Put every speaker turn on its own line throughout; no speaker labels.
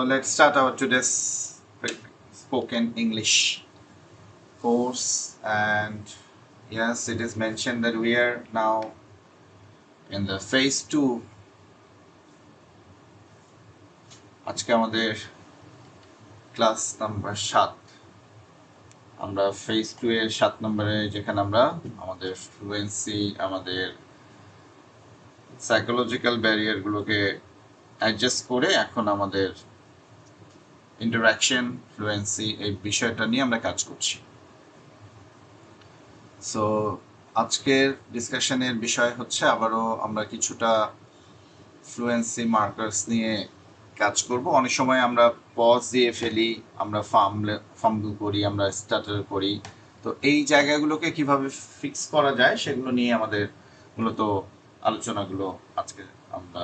let's start our today's spoken English course. And yes, it is mentioned that we are now in the phase 2. আজকে আমাদের class number 7। আমরা phase 2 এর 7 নম্বরে, যেখানে আমরা আমাদের ফ্লুয়েন্সি, আমাদের সাইকোলজিক্যাল ব্যারিয়ারগুলোকে অ্যাডজাস্ট করে এখন আমাদের ইন্টারাকশন, ফ্লুয়েন্সি, এই বিষয়টা নিয়ে আমরা কাজ করছি। সো আজকের ডিসকাশনের বিষয় হচ্ছে আবারও আমরা কিছুটা ফ্লুয়েন্সি মার্কার্স নিয়ে কাজ করব। অনেক সময় আমরা পজ দিয়ে ফেলি, আমরা ফাম্বল করি, আমরা স্টাটার করি। তো এই জায়গাগুলোকে কিভাবে ফিক্স করা যায় সেগুলো নিয়ে আমাদের মূলত আলোচনাগুলো আজকে আমরা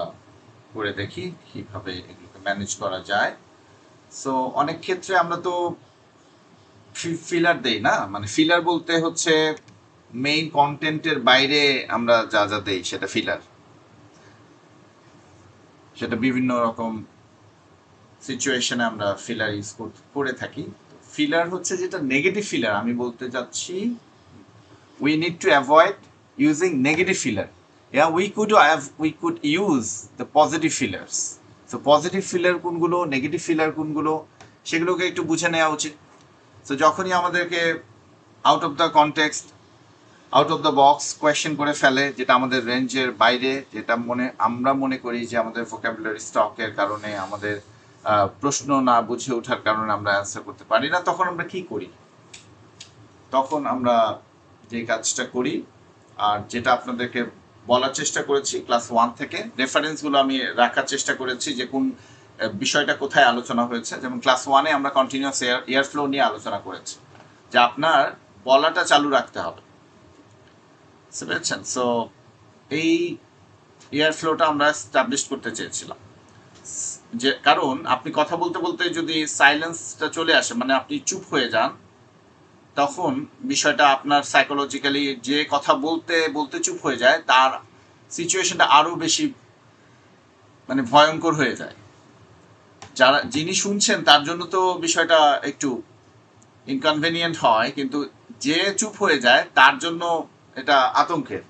করে দেখি কিভাবে এগুলোকে ম্যানেজ করা যায়। সো অনেক ক্ষেত্রে আমরা তো ফিলার দেই না, মানে ফিলার বলতে হচ্ছে মেইন কন্টেন্টের বাইরে আমরা যা যা দেই সেটা ফিলার। সেটা বিভিন্ন রকম সিচুয়েশনে আমরা ফিলার ইউজ করে থাকি। ফিলার হচ্ছে যেটা নেগেটিভ ফিলার, আমি বলতে চাচ্ছি we need to avoid using negative filler. Yeah, we could use the positive fillers. So positive filler কোনগুলো, নেগেটিভ ফিলার কোনগুলো, সেগুলোকে একটু বুঝে নেওয়া উচিত। সো যখনই আমাদেরকে out of the context, out of the box question করে ফেলে, যেটা আমাদের রেঞ্জের বাইরে, যেটা আমরা মনে করি যে আমাদের ভোকাবুলারি স্টকের কারণে, আমাদের প্রশ্ন না বুঝে ওঠার কারণে আমরা অ্যান্সার করতে পারি না, তখন আমরা কি করি? তখন আমরা যে কাজটা করি, আর যেটা আপনাদেরকে বলার চেষ্টা করেছি ক্লাস 1 থেকে, রেফারেন্সগুলো আমি রাখার চেষ্টা করেছি যে কোন বিষয়টা কোথায় আলোচনা হয়েছে। যেমন ক্লাস 1-এ আমরা কন্টিনিউয়াস এয়ার ফ্লো নিয়ে আলোচনা করেছি, যে আপনার বলাটা চালু রাখতে হবে, বুঝতে পেরেছেন? সো এই এয়ার ফ্লোটা আমরা এস্টাবলিশ করতে চেয়েছিলাম, যে কারণ আপনি কথা বলতে বলতে যদি সাইলেন্সটা চলে আসে, মানে আপনি চুপ হয়ে যান, তখন বিষয়টা আপনার সাইকোলজিক্যালি যে কথা বলতে বলতে চুপ হয়ে যায়, তার সিচুয়েশনটা আরও বেশি মানে ভয়ঙ্কর হয়ে যায়। যিনি শুনছেন তার জন্য তো বিষয়টা একটু ইনকনভেনিয়েন্ট হয়, কিন্তু যে চুপ হয়ে যায় তার জন্য এটা আতঙ্কের।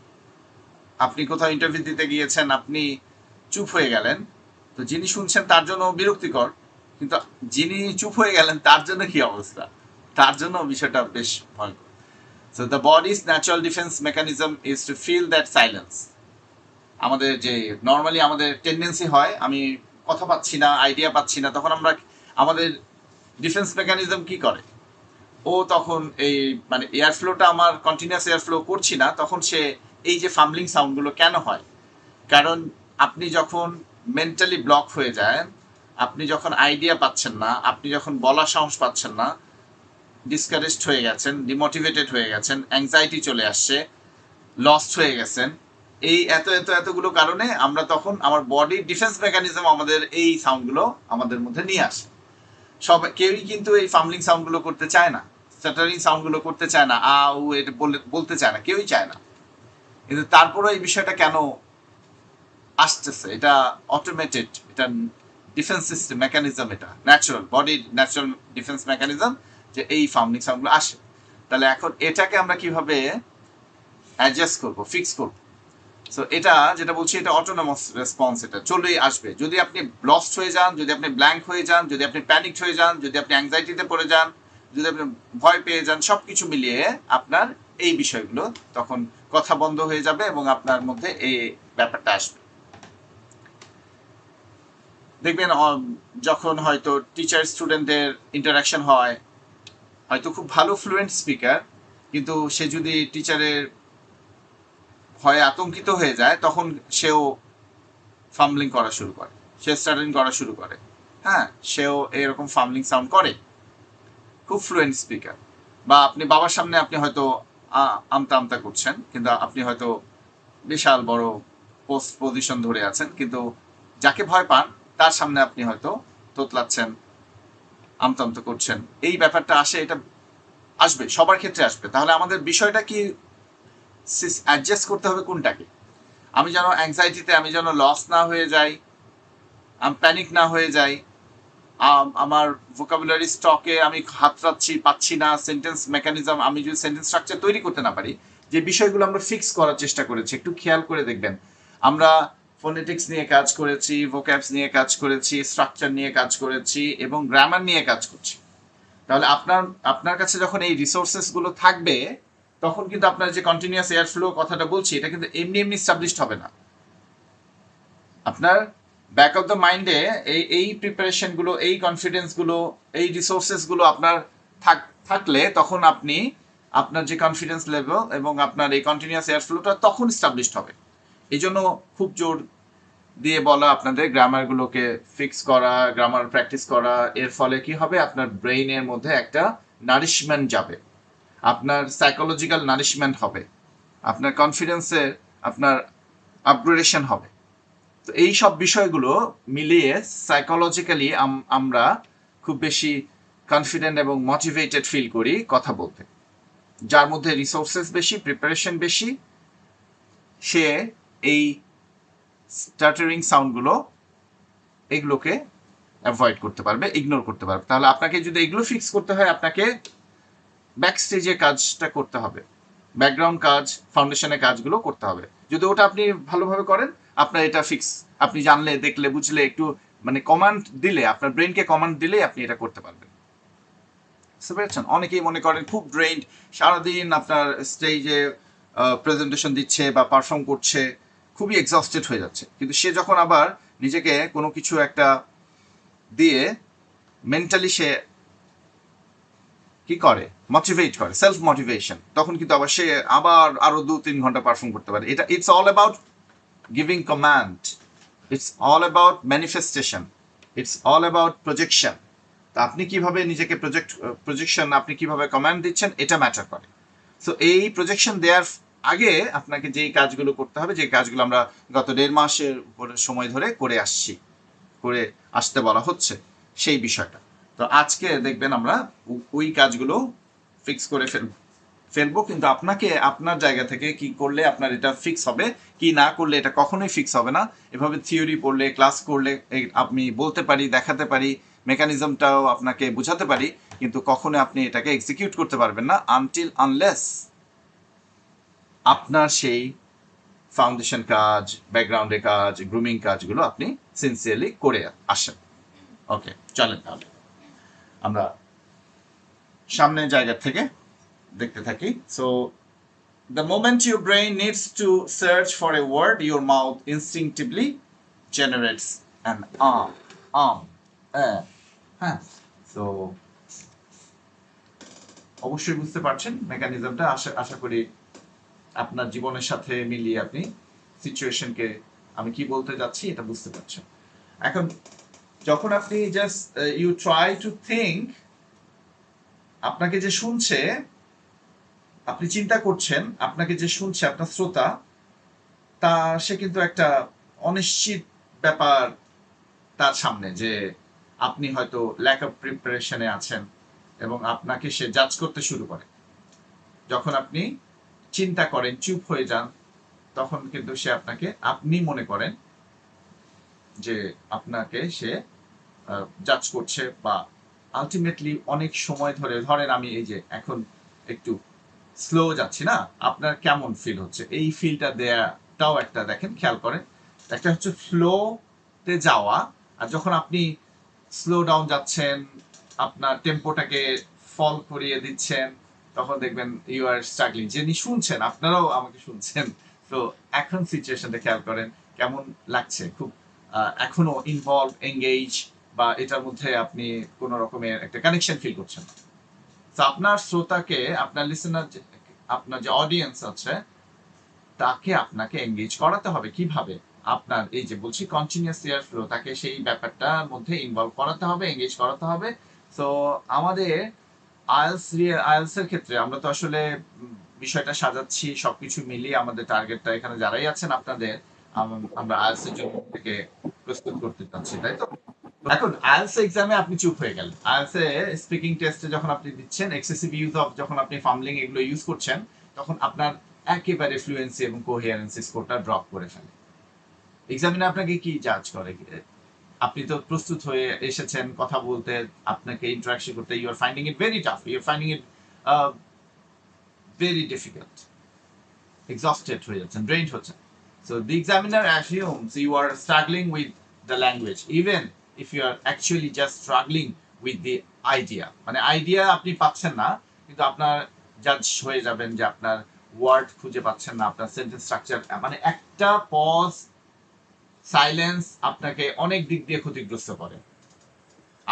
আপনি কোথাও ইন্টারভিউ দিতে গিয়েছেন, আপনি চুপ হয়ে গেলেন, তো যিনি শুনছেন তার জন্য বিরক্তিকর, কিন্তু যিনি চুপ হয়ে গেলেন তার জন্য কি অবস্থা, তার জন্য বিষয়টা বেশ ভয়ঙ্কর। So the body's natural defence mechanism is to feel that silence. আমাদের যে নর্মালি আমাদের টেন্ডেন্সি হয়, আমি কথা পাচ্ছি না, আইডিয়া পাচ্ছি না, তখন আমরা আমাদের ডিফেন্স মেকানিজম কি করে, ও তখন এই মানে এয়ার ফ্লোটা আমার কন্টিনিউয়াস এয়ার ফ্লো করছি না, তখন সে এই যে ফাম্বলিং সাউন্ডগুলো কেন হয়, কারণ আপনি যখন মেন্টালি ব্লক হয়ে যায়, আপনি যখন আইডিয়া পাচ্ছেন না, আপনি যখন বলার সাহস পাচ্ছেন না, ডিসকারেজড হয়ে গেছেন, ডিমোটিভেটেড হয়ে গেছেন, অ্যাংজাইটি চলে আসছে, লস্ট হয়ে গেছেন, এই এতগুলো কারণে আমরা তখন আমার বডির ডিফেন্স মেকানিজম আমাদের এই সাউন্ডগুলো আমাদের মধ্যে নিয়ে আসে। কেউই কিন্তু এই ফাম্বলিং সাউন্ডগুলো করতে চায় না, স্টাটারিং সাউন্ডগুলো করতে চায় না, এটা বলতে চায় না, কেউই চায় না। কিন্তু তারপরে এই বিষয়টা কেন আসতেছে? এটা অটোমেটেড, এটা ডিফেন্স সিস্টেম মেকানিজম, এটা ন্যাচারাল বডির ন্যাচারাল ডিফেন্স মেকানিজম, যে এই ফাম্বলিং সাউন্ডগুলো আসে। তাহলে এখন এটাকে আমরা কিভাবে অ্যাডজাস্ট করব, ফিক্স করব? সো এটা যেটা বলছি, এটা অটোনমাস রেসপন্স, এটা চলেই আসবে। যদি আপনি লস্ট হয়ে যান, যদি আপনি ব্ল্যাঙ্ক হয়ে যান, যদি আপনি প্যানিকড হয়ে যান, যদি আপনি অ্যাংজাইটিতে পড়ে যান, যদি আপনি ভয় পেয়ে যান, সব কিছু মিলিয়ে আপনার এই বিষয়গুলো তখন কথা বন্ধ হয়ে যাবে এবং আপনার মধ্যে এই ব্যাপারটা আসবে। দেখবেন যখন হয়তো টিচার স্টুডেন্টদের ইন্টারাকশন হয়, হয়তো খুব ভালো ফ্লুয়েন্ট স্পিকার, কিন্তু সে যদি টিচারের ভয়ে আতঙ্কিত হয়ে যায়, তখন সেও ফাম্বলিং করা শুরু করে, সে স্টাটারিং করা শুরু করে। হ্যাঁ, সেও এরকম ফাম্বলিং সাউন্ড করে, খুব ফ্লুয়েন্ট স্পিকার। বা আপনি বাবার সামনে আপনি হয়তো আমতা আমতা করছেন, কিন্তু আপনি হয়তো বিশাল বড় পোস্ট পজিশন ধরে আছেন, কিন্তু যাকে ভয় পান তার সামনে আপনি হয়তো তোতলাচ্ছেন, আমতা আমতা করছেন। এই ব্যাপারটা আসে, এটা আসবে, সবার ক্ষেত্রে আসবে। তাহলে আমাদের বিষয়টা কি, অ্যাডজাস্ট করতে হবে কোনটাকে। আমি যেন অ্যাংজাইটিতে আমি যেন লস না হয়ে যাই, আমি প্যানিক না হয়ে যাই, আমার ভোকাবুলারি স্টকে আমি হাতড়াচ্ছি, পাচ্ছি না, সেন্টেন্স মেকানিজম, আমি যদি সেন্টেন্স স্ট্রাকচার তৈরি করতে না পারি, যে বিষয়গুলো আমরা ফিক্স করার চেষ্টা করেছি, একটু খেয়াল করে দেখবেন। আমরা ফোনেটিক্স নিয়ে কাজ করেছি, ভোক্যাবস নিয়ে কাজ করেছি, স্ট্রাকচার নিয়ে কাজ করেছি এবং গ্রামার নিয়ে কাজ করছি। তাহলে আপনার কাছে যখন এই রিসোর্সেসগুলো থাকবে, তখন কিন্তু আপনার যে কন্টিনিউয়াস এয়ার ফ্লো কথাটা বলছি, এটা কিন্তু এমনি এমনি স্টাবলিশড হবে না। আপনার ব্যাক অফ দ্য মাইন্ডে এই প্রিপারেশনগুলো, এই কনফিডেন্সগুলো, এই রিসোর্সেসগুলো আপনার থাকলে তখন আপনি আপনার যে কনফিডেন্স লেভেল এবং আপনার এই কন্টিনিউয়াস এয়ার ফ্লোটা তখন স্টাবলিশড হবে। এই জন্য খুব জোর দিয়ে বলা আপনাদের গ্রামারগুলোকে ফিক্স করা, গ্রামার প্র্যাকটিস করা। এর ফলে কি হবে, আপনার ব্রেইনের মধ্যে একটা নারিশমেন্ট যাবে, আপনার সাইকোলজিক্যাল নারিশমেন্ট হবে, আপনার কনফিডেন্সের আপনার আপগ্রেডেশন হবে। তো এই সব বিষয়গুলো মিলিয়ে সাইকোলজিক্যালি আমরা খুব বেশি কনফিডেন্ট এবং মোটিভেটেড ফিল করি কথা বলতে। যার মধ্যে রিসোর্সেস বেশি, প্রিপারেশন বেশি, সে এই স্টার্টারিং সাউন্ডগুলো এগুলোকে অ্যাভয়েড করতে পারবে, ইগনোর করতে পারবে। তাহলে আপনাকে যদি এগুলো ফিক্স করতে হয়, আপনাকে ব্যাক স্টেজে কাজটা করতে হবে, ব্যাকগ্রাউন্ড কাজ, ফাউন্ডেশনের কাজগুলো করতে হবে। যদি ওটা আপনি ভালোভাবে করেন, আপনার এটা ফিক্স, আপনি জানলে, দেখলে, বুঝলে, একটু মানে কমান্ড দিলে, আপনার ব্রেনকে কমান্ড দিলে আপনি এটা করতে পারবেন। বুঝতে পেরেছেন? অনেকেই মনে করেন খুব ড্রেইনড, সারাদিন আপনার স্টেজে প্রেজেন্টেশন দিচ্ছে বা পারফর্ম করছে, খুবই এক্সস্টেড হয়ে যাচ্ছে, কিন্তু সে যখন আবার নিজেকে কোনো কিছু একটা দিয়ে মেন্টালি সে কি করে, মোটিভেট করে, সেলফ মোটিভেশন, তখন কিন্তু আবার সে আবার আরো 2-3 ঘন্টা পারফর্ম করতে পারে। এটা it's all about giving command, it's all about manifestation, it's all about projection. তা আপনি কিভাবে নিজেকে প্রজেকশন, আপনি কিভাবে কমান্ড দিচ্ছেন, এটা ম্যাটার করে। সো এই প্রজেকশন দেওয়ার আগে আপনাকে যেই কাজগুলো করতে হবে, যে কাজগুলো আমরা গত 1.5 মাসের উপরে সময় ধরে করে আসতে বলা হচ্ছে, সেই বিষয়টা। তো আজকে দেখবেন আমরা ওই কাজগুলো ফিক্স করে ফেলবো, কিন্তু আপনাকে আপনার জায়গা থেকে কি করলে আপনার এটা ফিক্স হবে, কি না করলে এটা কখনোই ফিক্স হবে না। এভাবে থিওরি পড়লে, ক্লাস করলে আমি বলতে পারি, দেখাতে পারি, মেকানিজমটাও আপনাকে বুঝাতে পারি, কিন্তু কখনো আপনি এটাকে এক্সিকিউট করতে পারবেন না আনটিল আনলেস আপনার সেই ফাউন্ডেশন কাজ, ব্যাকগ্রাউন্ডের কাজ, গ্রুমিং কাজগুলো আপনি সিনসিয়ারলি করে আসেন। ওকে, চলেন তাহলে আমরা সামনের জায়গা থেকে দেখতে থাকি। So the moment your brain needs to search for a word, your mouth instinctively generates an হ্যাঁ। সো অবশ্যই বুঝতে পারছেন মেকানিজমটা, আশা করি আপনার জীবনের সাথে মিলিয়ে আপনি সিচুয়েশনকে আমি কি বলতে যাচ্ছি এটা বুঝতে পারছেন। এখন যখন আপনি just you try to think, আপনাকে যে শুনছে, আপনি চিন্তা করছেন, আপনাকে যে শুনছে আপনার শ্রোতা, তা সে কিন্তু একটা অনিশ্চিত ব্যাপার তার সামনে, যে আপনি হয়তো ল্যাক অফ প্রিপারেশনে আছেন এবং আপনাকে সে জাজ করতে শুরু করে। যখন আপনি চিন্তা করেন, চুপ হয়ে যান, তখন কিন্তু সে আপনাকে, আপনি মনে করেন যে আপনাকে সে জাজ করছে, বা আলটিমেটলি অনেক সময় ধরে, ধরেন আমি এই যে এখন একটু স্লো যাচ্ছি না, আপনার কেমন ফিল হচ্ছে, এই ফিলটা দেয়াটাও একটা দেখেন, খেয়াল করেন। একটা হচ্ছে ফ্লোতে যাওয়া, আর যখন আপনি স্লো ডাউন যাচ্ছেন, আপনার টেম্পোটাকে ফল করিয়ে দিচ্ছেন, তখন দেখবেন ইউ আর স্ট্রাগলিং। যিনি শুনছেন, আপনারাও আমাকে শুনছেন, তো এখন সিচুয়েশনটা খেয়াল করেন কেমন লাগছে, খুব এখনো ইনভলভ, এঙ্গেজ, বা এটার মধ্যে আপনি কোনো রকমের একটা কানেকশন ফিল করছেন। তো আপনার শ্রোতাকে, আপনার লিসেনার, আপনার যে অডিয়েন্স আছে, তাকে আপনাকে এঙ্গেজ করাতে হবে। কিভাবে? আপনার এই যে বলছি কন্টিনিউয়াস এয়ার ফ্লো, তাকে সেই ব্যাপারটার মধ্যে ইনভলভ করাতে হবে, এঙ্গেজ করাতে হবে। তো আমাদের আইএলস এর ক্ষেত্রে আমরা তো আসলে বিষয়টা সাজাচ্ছি, সবকিছু মিলিয়ে আমাদের টার্গেটটা, এখানে যারাই আছেন আপনাদের, আমরা আইএলস এর জন্য থেকে প্রস্তুত করতে চাচ্ছি, তাই তো? এখন আইএলস এক্সামে আপনি চুপ হয়ে গেলেন, আইএলস এ স্পিকিং টেস্টে যখন আপনি দিচ্ছেন, এক্সেসিভ ইউজ অফ, যখন আপনি ফাম্বলিং এগুলো ইউজ করছেন, তখন আপনার একেবারে ফ্লুয়েন্সি এবং কোহেরেন্সি স্কোরটা ড্রপ করে ফেলে। এক্সামিনার আপনাকে কি জাজ করে? আপনি তো প্রস্তুত হয়ে এসেছেন কথা বলতে, আপনাকে ইন্টারাকশন করতে, you are finding it very tough, you are finding it very difficult, exhausted হয়ে যাচ্ছেন, ড্রেইনড হচ্ছেন। So the examiner assumes you are struggling with the language, even if you are actually just struggling with the idea. মানে idea আপনি পাচ্ছেন না, কিন্তু আপনার জাজ হয়ে যাবেন যে আপনার ওয়ার্ড খুঁজে পাচ্ছেন না, আপনার সেন্টেন্স স্ট্রাকচার, মানে একটা পজ, সাইলেন্স আপনাকে অনেক দিক দিয়ে ক্ষতিগ্রস্ত করে।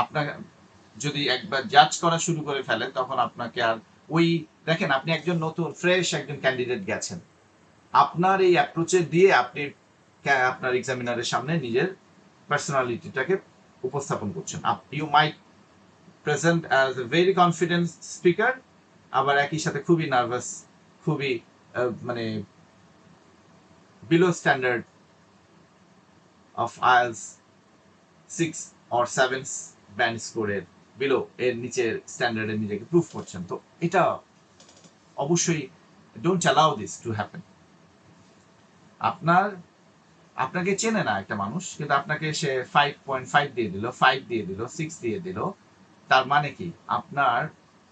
আপনার যদি একবার জাজ করা শুরু করে ফেলে, তখন আপনাকে আর ওই, দেখেন আপনি একজন নতুন ফ্রেশ একজন ক্যান্ডিডেট গেছেন, আপনার এই অ্যাপ্রোচে দিয়ে আপনি আপনার এক্সামিনারের সামনে নিজের পার্সোনালিটিটাকে উপস্থাপন করছেন। You might present as a very confident speaker, আবার একই সাথে খুবই নার্ভাস, খুবই মানে below standard of IELTS 6 or 7 band স্কোরের বিলো, এর নিচের স্ট্যান্ডার্ডে নিজেকে প্রুভ করছেন। তো এটা অবশ্যই don't allow this to happen. আপনাকে চেনে না একটা মানুষ, কিন্তু আপনাকে সে 5.5 দিয়ে দিল, 5 দিয়ে দিল, 6 দিয়ে দিল, তার মানে কি আপনার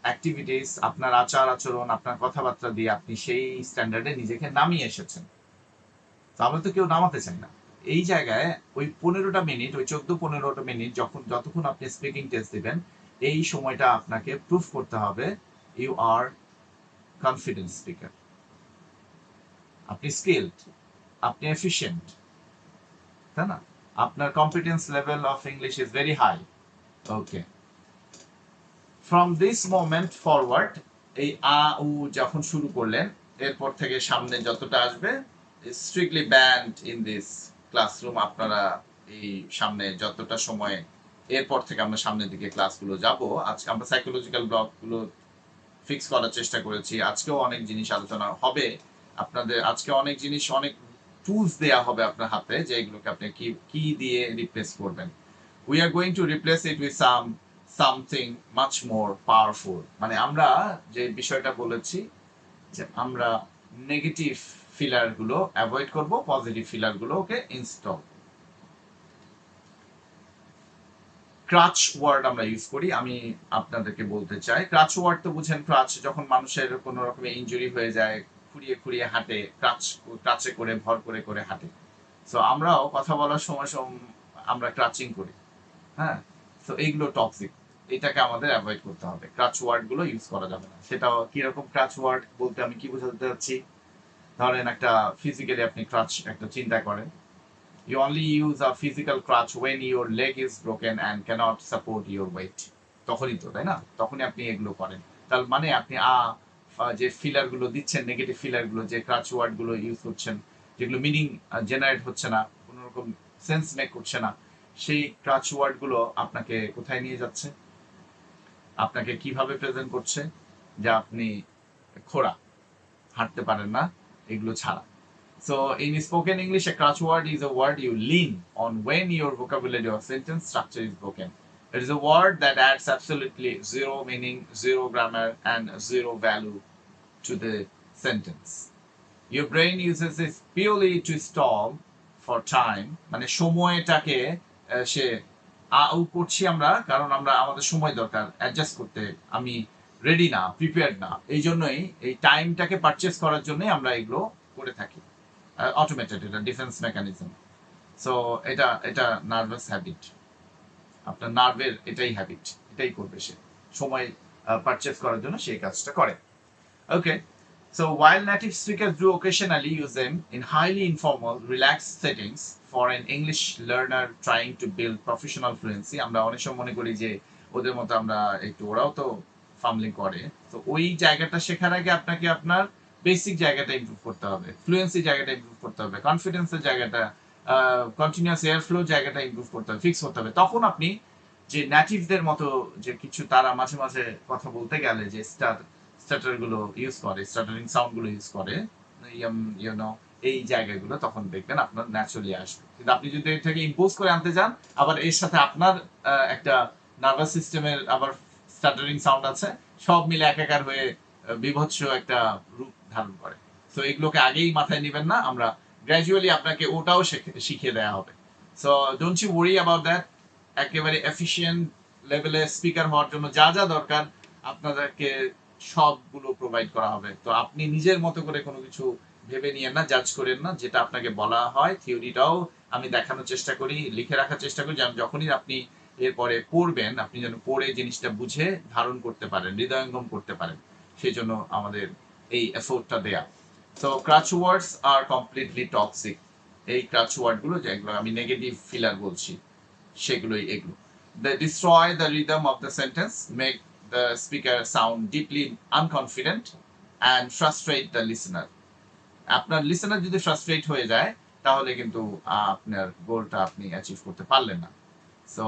অ্যাক্টিভিটিস, আপনার আচার আচরণ, আপনার কথাবার্তা দিয়ে আপনি সেই স্ট্যান্ডার্ডে নিজেকে নামিয়ে এসেছেন। তো আমরা তো কেউ নামাতে চাই না। এই জায়গায় ওই 15টা মিনিট, ওই 14-15টা মিনিট যতক্ষণ আপনি স্পিকিং টেস্ট দিবেন, এই সময়টা আপনাকে প্রুফ করতে হবে ইউ আর কনফিডেন্ট স্পিকার, আপনি স্কিলড, আপনি এফিশিয়েন্ট, তাই না? আপনার competence level of English is very high. Okay, from this moment forward, এই আ উ যখন শুরু করলেন, এরপর থেকে সামনে যতটা আসবে, strictly band in this classroom. আপনারা এই সামনে যতটা সময়, এরপর থেকে আমরা সামনের দিকে ক্লাসগুলো যাব। আজকে আমরা সাইকোলজিক্যাল ব্লকগুলো ফিক্স করার চেষ্টা করেছি, আজকেও অনেক জিনিস আলোচনা হবে আপনাদের, আজকে অনেক জিনিস, অনেক টুলস দেয়া হবে আপনার হাতে, যে এগুলোকে আপনি কি দিয়ে রিপ্লেস করবেন। We are going to replace it with something much more powerful. মানে আমরা যে বিষয়টা বলেছি, যে আমরা নেগেটিভ ফিলার গুলো অ্যাভয়েড করব, পজিটিভ ফিলার গুলোকে ইনস্টল। ক্রাচ ওয়ার্ড আমরা ইউজ করি, আমি আপনাদেরকে বলতে চাই, ক্রাচ ওয়ার্ড তো বুঝেন, ক্রাচ যখন মানুষের কোনো রকমের ইনজুরি হয়ে যায়, খুঁড়িয়ে খুঁড়িয়ে হাঁটে, ক্রাচে করে ভর করে করে হাঁটে। সো আমরাও কথা বলার সময় আমরা ক্রাচিং করি, হ্যাঁ। তো এইগুলো টক্সিক, এটাকে আমাদের অ্যাভয়েড করতে হবে, ক্রাচ ওয়ার্ড গুলো ইউজ করা যাবে না। সেটাও কিরকম ক্রাচ ওয়ার্ড বলতে আমি কি বোঝাতে চাচ্ছি, ধরেন একটা ফিজিক্যালি আপনি ক্রাচ একটা চিন্তা করেন, you only use a physical crutch when your leg is broken and cannot support your weight, তখনই তো, তাই না? তখনই আপনি এগুলো করেন। তার মানে আপনি যে ফিলার গুলো দিচ্ছেন, নেগেটিভ ফিলার গুলো, যে ক্রাচ ওয়ার্ড গুলো ইউজ করছেন, যেগুলো মিনিং জেনারেট হচ্ছে না, কোনো রকম সেন্স মেক করছে না, সেই ক্রাচ ওয়ার্ড গুলো আপনাকে কোথায় নিয়ে যাচ্ছে, আপনাকে কিভাবে প্রেজেন্ট করছে, যে আপনি খোড়া, হাঁটতে পারেন না, এগুলো ছাড়া। So in spoken English, a crutch word is a word you lean on when your vocabulary or sentence structure is broken. It is a word that adds absolutely zero meaning, zero grammar, and zero value to the sentence. Your brain uses this purely to stall for time. মানে সময়টাকে সে করছি আমরা, কারণ আমরা আমাদের সময় দরকার adjust করতে, আমি রেডি না, প্রিপেয়ার্ড না, এই জন্যই এই টাইমটাকে পারচেস করার জন্যই আমরা এগুলো করে থাকি। অটোমেটেড, এটা ডিফেন্স মেকানিজম। সো এটা নার্ভাস হ্যাবিট, আপনার নার্ভের এটাই হ্যাবিট, এটাই করবে সে, সময় পারচেস করার জন্য সেই কাজটা করে। ওকে, so while native speakers do occasionally use them in highly informal, relaxed settings for an English learner trying to build professional fluency, আমরা অনেক সময় মনে করি যে ওদের মতো আমরা একটু, ওরাও তো ফামলিং করে। তো ওই জায়গাটা শেখার আগে আপনাকে আপনার বেসিক জায়গাটা ইমপ্রুভ করতে হবে, ফ্লুয়েন্সি জায়গাটা ইমপ্রুভ করতে হবে, কনফিডেন্সের জায়গাটা, কন্টিনিউয়াস এয়ার ফ্লো জায়গাটা ইমপ্রুভ করতে হবে, ফিক্স করতে হবে। তখন আপনি যে নেটিভদের মতো যে কিছু, তারা মাঝে মাঝে কথা বলতে গেলে যে স্টাটার গুলো ইউজ করে, স্টাটারিং সাউন্ড গুলো ইউজ করে, এই জায়গাগুলো তখন দেখবেন আপনার ন্যাচারালি আসবে। কিন্তু আপনি যদি এটাকে ইম্পোজ করে আনতে যান, আবার এর সাথে আপনার একটা নার্ভাস সিস্টেমের আবার স্টাটারিং সাউন্ড আছে, সব মিলে একাকার হয়ে বিভৎস একটা রূপ ধারণ করে। তো এগুলোকে আগেই মাথায় নেবেন না, আমরা গ্র্যাজুয়ালি আপনাকে ওটাও শিখিয়ে দেওয়া হবে। So don't you worry about that. একেবারে এফিশিয়েন্ট লেভেলে স্পিকার হওয়ার জন্য যা যা দরকার আপনাদেরকে সবগুলো প্রোভাইড করা হবে। তো আপনি নিজের মতো করে কোনো কিছু ভেবে নিয়েন না, জাজ করেন না। যেটা আপনাকে বলা হয় থিওরিটাও আমি দেখানোর চেষ্টা করি, লিখে রাখার চেষ্টা করি, যেন যখনই আপনি এরপরে পড়বেন আপনি যেন পড়ে জিনিসটা বুঝে ধারণ করতে পারেন, হৃদয়ঙ্গম করতে পারেন। সেই জন্য আমাদের এই এফোর্টটা দেয়া। সো ক্রাচ ওয়ার্ডস আর কমপ্লিটলি টক্সিক। এই ক্রাচ ওয়ার্ডগুলো যেগুলো আমি নেগেটিভ ফিলার বলছি সেগুলোই এগুলো। They destroy the rhythm of the sentence, make the speaker sound deeply unconfident and frustrate the listener. আপনার লিসেনার যদি ফ্রাস্ট্রেট হয়ে যায় তাহলে কিন্তু আপনার গোলটা আপনি অ্যাচিভ করতে পারলেন না। সো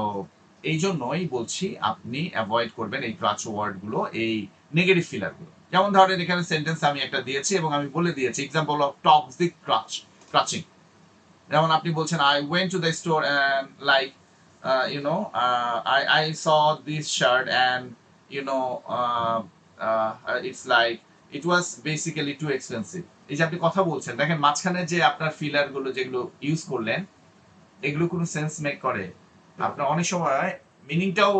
এই জন্যই বলছি আপনি অ্যাভয়েড করবেন এই ক্রাচ ওয়ার্ডগুলো, এই নেগেটিভ ফিলারগুলো। যেমন ধরেন এখানে সেন্টেন্স আমি একটা দিয়েছি এবং আমি বলে দিয়েছি এক্সাম্পল অফ টক্সিক ক্রাচিং। যেমন আপনি বলছেন I went to the store and like I saw this shirt and you know it's like it was basically too expensive. এই যে আপনি কথা বলছেন দেখেন মাঝখানে যে আপনার ফিলার গুলো যেগুলো ইউজ করলেন এগুলো কোনো সেন্স মেক করে? আপনার অনেক সময় মিনিংটাও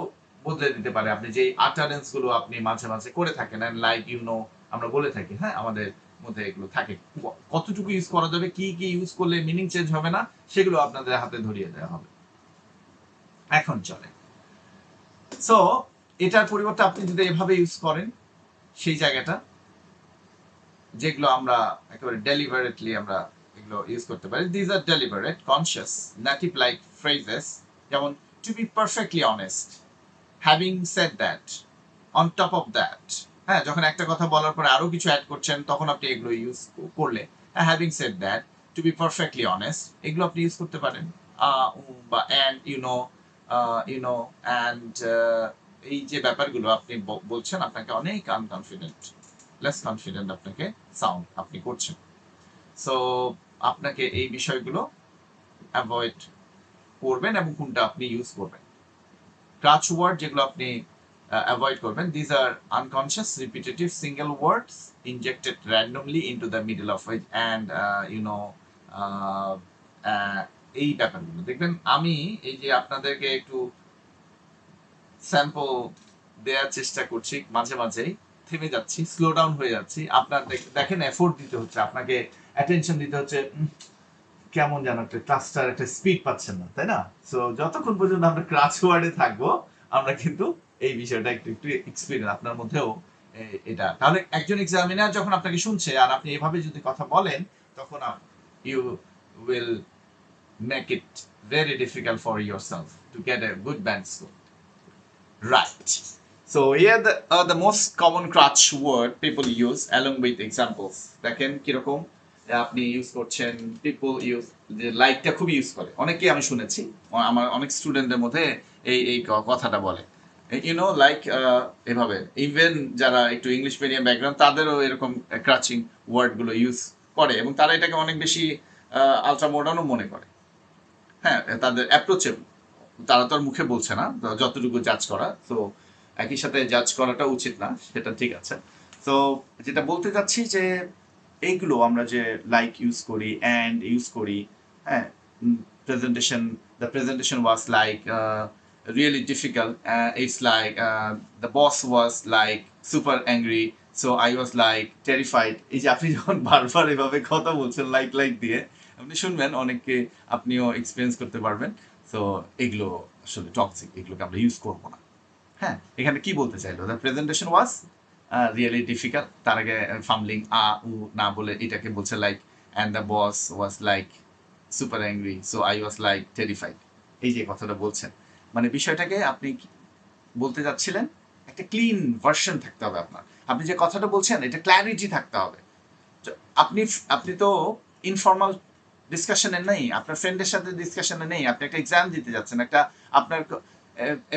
বদলে দিতে পারে আপনি যে আটারেন্স গুলো আপনি মাঝে মাঝে করে থাকেন, এন্ড লাইক আমরা বলে থাকি, হ্যাঁ আমাদের মধ্যে এগুলো থাকে। কতটুকু ইউজ করা যাবে, কি কি ইউজ করলে মিনিং চেঞ্জ হবে না, সেগুলো আপনাদের হাতে ধরিয়ে দেওয়া হবে। এখন চলে সো এটার পরিবর্তে আপনি যদি এভাবে ইউজ করেন সেই জায়গাটা যেগুলো আমরা একেবারে ডেলিভারেটলি আমরা এগুলো ইউজ করতে পারি। This are deliberate conscious native like phrases, যেমন to be perfectly honest, having said that, on top of that. হ্যাঁ, যখন একটা কথা বলার পরে আরো কিছু অ্যাড করছেন তখন আপনি এগুলো ইউজ করলে having said that, to be perfectly honest, এগুলো আপনি ইউজ করতে পারেন। বা অ্যান্ড অ্যান্ড এই যে ব্যাপারগুলো আপনি বলছেন আপনাকে অনেক আনকনফিডেন্ট, লেস কনফিডেন্ট আপনাকে সাউন্ড আপনি করছেন। সো আপনাকে এই বিষয়গুলো অ্যাভয়েড করবেন এবং কোনটা আপনি ইউজ করবেন। ক্রাচ ওয়ার্ড যেগুলো আপনি অ্যাভয়েড করবেন, these are unconscious repetitive single words injected randomly into the middle of it and এই ব্যাপারগুলো দেখবেন। আমি এই যে আপনাদেরকে একটু স্যাম্পল দেওয়ার চেষ্টা করছি, মাঝে মাঝেই থেমে যাচ্ছি, স্লো ডাউন হয়ে যাচ্ছি। আপনার দেখেন এফোর্ট দিতে হচ্ছে, আপনাকে অ্যাটেনশন দিতে হচ্ছে, কেমন যেন একটা ক্লাসটার একটা স্পিড পাচ্ছেন না, তাই না? সো যতক্ষণ পর্যন্ত আমরা ক্রাচ ওয়ার্ডে থাকবো আমরা কিন্তু এই বিষয়টা একটু একটু এক্সপিরিয়েন্স আপনার মধ্যেও এটা। তাহলে একজন এক্সামিনার যখন আপনাকে শুনছে আর আপনি এভাবে যদি কথা বলেন তখন you will make it very difficult for yourself to get a good band score. Right. So here are the most common crutch word people use along with examples. দেখেন কিরকম আপনি ইউজ করছেন। পিপল ইউজ, যে লাইকটা খুব use করে, অনেকেই আমি শুনেছি, আমার অনেক স্টুডেন্টদের মধ্যে এই কথাটা বলে, লাইক এভাবে। ইভেন যারা একটু ইংলিশ মিডিয়াম ব্যাকগ্রাউন্ড তাদেরও এরকম ক্রাচিং ওয়ার্ডগুলো ইউজ করে এবং তারা এটাকে অনেক বেশি আলট্রা মডার্নও মনে করে। হ্যাঁ, তাদের অ্যাপ্রোচেবল, তারা তো আর মুখে বলছে না, যতটুকু জাজ করা, তো একই সাথে জাজ করাটা উচিত না, সেটা ঠিক আছে। তো যেটা বলতে চাচ্ছি যে এইগুলো আমরা যে লাইক ইউজ করি, অ্যান্ড ইউজ করি, হ্যাঁ, presentation, the presentation was like really difficult, it's like the boss was like super angry, so I was like terrified. এই যে আপনি যখন বারবার এভাবে কথা বলছেন লাইক দিয়ে, আপনি শুনবেন, অনেককে আপনিও এক্সপিরিয়েন্স করতে পারবেন। সো এগুলো আসলে টক্সিক, এগুলোকে আমরা ইউজ করবো না। হ্যাঁ, এখানে কি বলতে চাইলো, the presentation was really difficult, তার আগে ফামলিং উ না বলে এটাকে বলছে like, and the boss was like super angry, so I was like terrified. এই যে কথাটা বলছেন, মানে বিষয়টাকে আপনি বলতে যাচ্ছিলেন একটা ক্লিন ভার্সন থাকতে হবে আপনার, আপনি যে কথাটা বলছেন এটা ক্ল্যারিটি থাকতে হবে। আপনি আপনি তো ইনফর্মাল ডিসকাশনে নেই, আপনার ফ্রেন্ডের সাথে ডিসকাশনে নেই, আপনি একটা এক্সাম দিতে যাচ্ছেন, একটা আপনার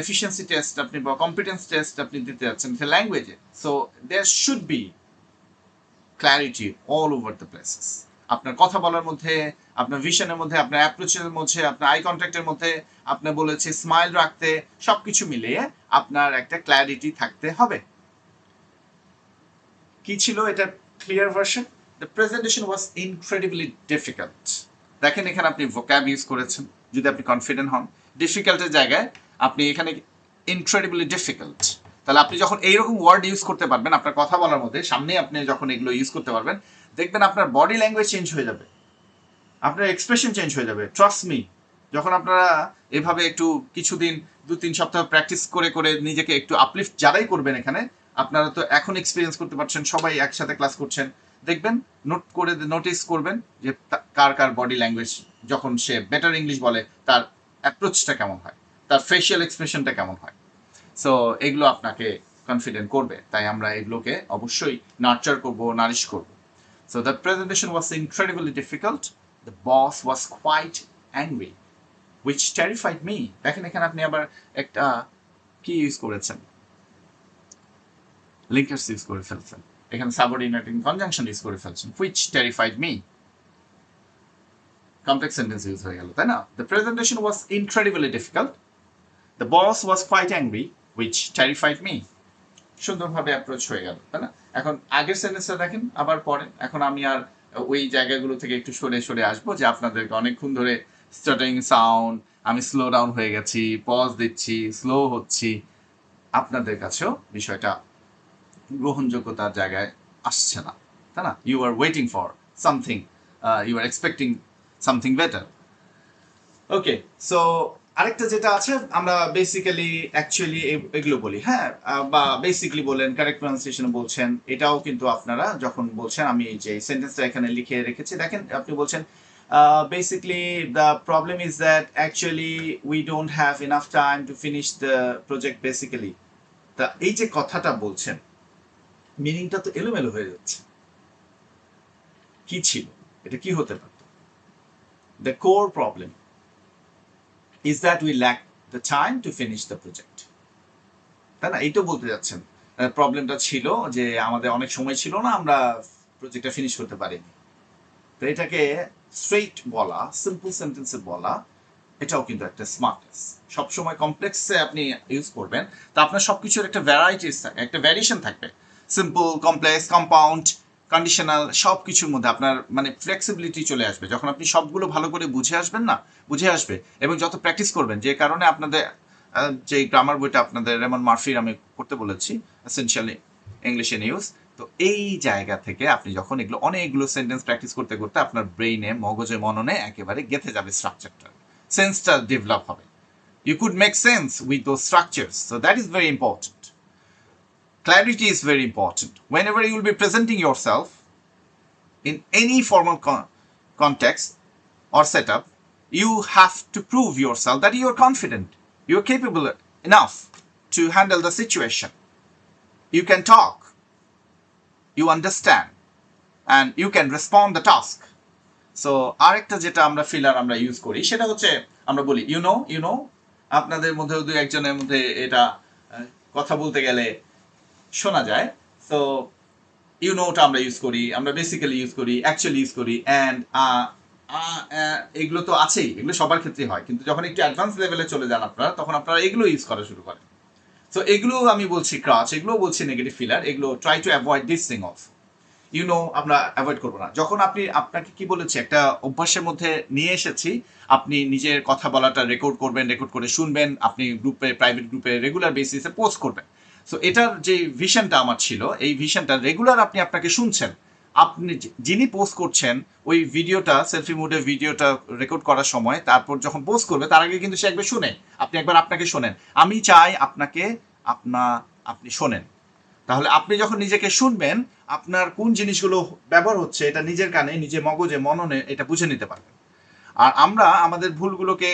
এফিসিয়েন্সি টেস্ট আপনি বা কম্পিটেন্স টেস্ট আপনি দিতে যাচ্ছেন একটা ল্যাঙ্গুয়েজে। So there should be clarity all over the places. আপনার কথা বলার মধ্যে, আপনার ভিশনের মধ্যে, আপনার অ্যাপ্রোচের মধ্যে, আপনার আই কন্ট্যাক্টের মধ্যে, আপনার বলেছে স্মাইল রাখতে, সবকিছু মিলিয়ে আপনার একটা ক্ল্যারিটি থাকতে হবে। কি ছিল এটা clear version? The presentation was incredibly difficult. দেখেন এখানে আপনি ভোক্যাব ইউজ করেছেন, যদি আপনি কনফিডেন্ট হন। ডিফিকাল্টের জায়গায় আপনি এখানে ইনক্রেডিবলি ডিফিকাল্ট, তাহলে আপনি যখন এইরকম ওয়ার্ড ইউজ করতে পারবেন আপনার কথা বলার মধ্যে, সামনে আপনি যখন এগুলো ইউজ করতে পারবেন, দেখবেন আপনার বডি ল্যাঙ্গুয়েজ চেঞ্জ হয়ে যাবে, আপনার এক্সপ্রেশন চেঞ্জ হয়ে যাবে। ট্রাস্ট মি, যখন আপনারা এভাবে একটু কিছুদিন 2-3 সপ্তাহ প্র্যাকটিস করে করে নিজেকে একটু আপলিফট যারাই করবেন এখানে, আপনারা তো এখন এক্সপিরিয়েন্স করতে পারছেন, সবাই একসাথে ক্লাস করছেন, দেখবেন নোটিস করবেন যে কার কার বডি ল্যাঙ্গুয়েজ, যখন সে বেটার ইংলিশ বলে তার অ্যাপ্রোচটা কেমন হয়, তার ফেশিয়াল এক্সপ্রেশনটা কেমন হয়। সো এগুলো আপনাকে কনফিডেন্ট করবে, তাই আমরা এগুলোকে অবশ্যই নার্চার করব, নারিশ করব। So the presentation was incredibly difficult, the boss was quite angry which terrified me. দেখেন এখানে আপনি আবার একটা কি ইউজ করেছেন, লিঙ্কার্স ইউজ করে ফেলছেন, এখানে সাবঅর্ডিনেটিং কনজাংশন ইউজ করে ফেলছেন, which terrified me, complex sentence use হয়ে গেল, তাই না? The presentation was incredibly difficult, the boss was quite angry, which terrified me. সুন্দরভাবে অ্যাপ্রোচ হয়ে গেল, তাই না? এখন আগের সেন্টেন্সটা দেখেন আবার পড়েন। এখন আমি আর ওই জায়গাগুলো থেকে একটু সরে সরে আসবো, যে আপনাদেরকে অনেকক্ষণ ধরে স্টার্টিং সাউন্ড, আমি স্লো ডাউন হয়ে গেছি, পজ দিচ্ছি, স্লো হচ্ছি, আপনাদের কাছেও বিষয়টা গ্রহণযোগ্যতার জায়গায় আসছে না, তাই না? You are waiting for something, you are expecting something better. Okay, so আরেকটা যেটা আছে, আমরা বেসিক্যালি অ্যাকচুয়ালি এগুলো বলি, হ্যাঁ, বা বেসিক্যালি বলেন, কারেক্ট প্রনাউন্সিয়েশন বলছেন, এটাও কিন্তু আপনারা যখন বলছেন, আমি যে সেন্টেন্সটা এখানে লিখে রেখেছি দেখেন, আপনি বলছেন basically the problem is that actually we don't have enough time to finish the project basically. তা এই যে কথাটা বলছেন, মিনিংটা তো এলোমেলো হয়ে যাচ্ছে। কি ছিল এটা, কি হতে পারত? The core problem is that we lack the time to finish the project, তাই না? এই তো বলতে যাচ্ছেন, প্রবলেমটা ছিল যে আমাদের অনেক সময় ছিল না, আমরা প্রজেক্টটা ফিনিশ করতে পারিনি। তো এটাকে স্ট্রেইট বলা, সিম্পল সেন্টেন্সে বলা, এটাও কিন্তু একটা স্মার্টনেস। সবসময় কমপ্লেক্সে আপনি ইউজ করবেন, তা আপনার সবকিছুর একটা ভ্যারাইটিস থাকে, একটা ভ্যারিয়েশন থাকবে। সিম্পল, কমপ্লেক্স, কম্পাউন্ড, কন্ডিশনাল, সব কিছুর মধ্যে আপনার মানে ফ্লেক্সিবিলিটি চলে আসবে যখন আপনি সবগুলো ভালো করে বুঝে আসবে এবং যত প্র্যাকটিস করবেন। যে কারণে আপনাদের যে গ্রামার বইটা আপনাদের রেমন মার্ফির আমি করতে বলেছি, এসেনশিয়ালি ইংলিশ ইন ইউজ, তো এই জায়গা থেকে আপনি যখন এগুলো অনেকগুলো সেন্টেন্স প্র্যাকটিস করতে করতে আপনার ব্রেইনে, মগজে, মননে একেবারে গেঁথে যাবে স্ট্রাকচারটা, সেন্সটা ডেভেলপ হবে। You could make sense with those structures, so that is very important. Clarity is very important. Whenever you will be presenting yourself in any formal context or setup, you have to prove yourself that you are confident, you are capable enough to handle the situation, you can talk, you understand, and you can respond the task. So আরেকটা যেটা আমরা filler আমরা use করি সেটা হচ্ছে, আমরা বলি you know, আপনাদের মধ্যে দু একজনের মধ্যে এটা কথা বলতে গেলে শোনা যায়। সো ইউ নোটা আমরা ইউজ করি, আমরা বেসিক্যালি ইউজ করি, অ্যাকচুয়ালি ইউজ করি, অ্যান্ড এগুলো তো আছেই, এগুলো সবার ক্ষেত্রে হয়, কিন্তু যখন একটু অ্যাডভান্স লেভেলে চলে যান আপনারা, তখন আপনারা এগুলো ইউজ করা শুরু করেন। সো এগুলো আমি বলছি ক্রাচ, এগুলো বলছি নেগেটিভ ফিলার, এগুলো try to avoid this thing of you know, আমরা অ্যাভয়েড করবো না। যখন আপনাকে কি বলেছি, একটা অভ্যাসের মধ্যে নিয়ে এসেছি, আপনি নিজের কথা বলাটা রেকর্ড করবেন, রেকর্ড করে শুনবেন, আপনি গ্রুপে, প্রাইভেট গ্রুপে রেগুলার বেসিসে পোস্ট করবেন। সো এটার যে ভিশনটা আমার ছিল, এই ভিশনটা রেগুলার আপনাকে শুনছেন, আপনি যিনি পোস্ট করছেন ওই ভিডিওটা, সেলফি মোডে ভিডিওটা রেকর্ড করার সময়, তারপর যখন পোস্ট করবে তার আগে কিন্তু সে একবার শুনে, আপনি একবার আপনাকে শোনেন। আমি চাই আপনি শোনেন। তাহলে আপনি যখন নিজেকে শুনবেন, আপনার কোন জিনিসগুলো ব্যবহার হচ্ছে এটা নিজের কানে, নিজের মগজে, মননে এটা বুঝে নিতে পারবেন। আর আমরা আমাদের ভুলগুলোকে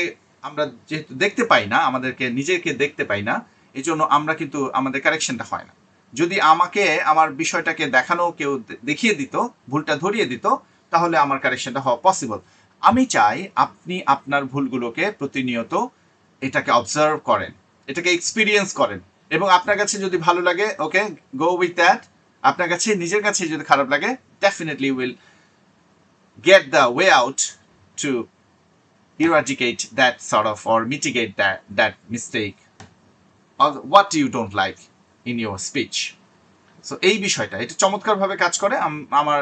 আমরা যেহেতু দেখতে পাই না, আমাদেরকে নিজেকে দেখতে পাই না, এই জন্য আমরা কিন্তু আমাদের কারেকশনটা হয় না। যদি আমাকে আমার বিষয়টাকে দেখানো কেউ দেখিয়ে দিত, ভুলটা ধরিয়ে দিত, তাহলে আমার কারেকশনটা হওয়া পসিবল। আমি চাই আপনি আপনার ভুলগুলোকে প্রতিনিয়ত এটাকে অবজার্ভ করেন, এটাকে এক্সপিরিয়েন্স করেন, এবং আপনার কাছে যদি ভালো লাগে, ওকে, গো উইথ দ্যাট। আপনার কাছে নিজের কাছে যদি খারাপ লাগে, definitely will get the way out to eradicate that sort of, or mitigate that mistake, or what you don't like in your speech. So এই বিষয়টা, এটা চমৎকারভাবে কাজ করে। আমার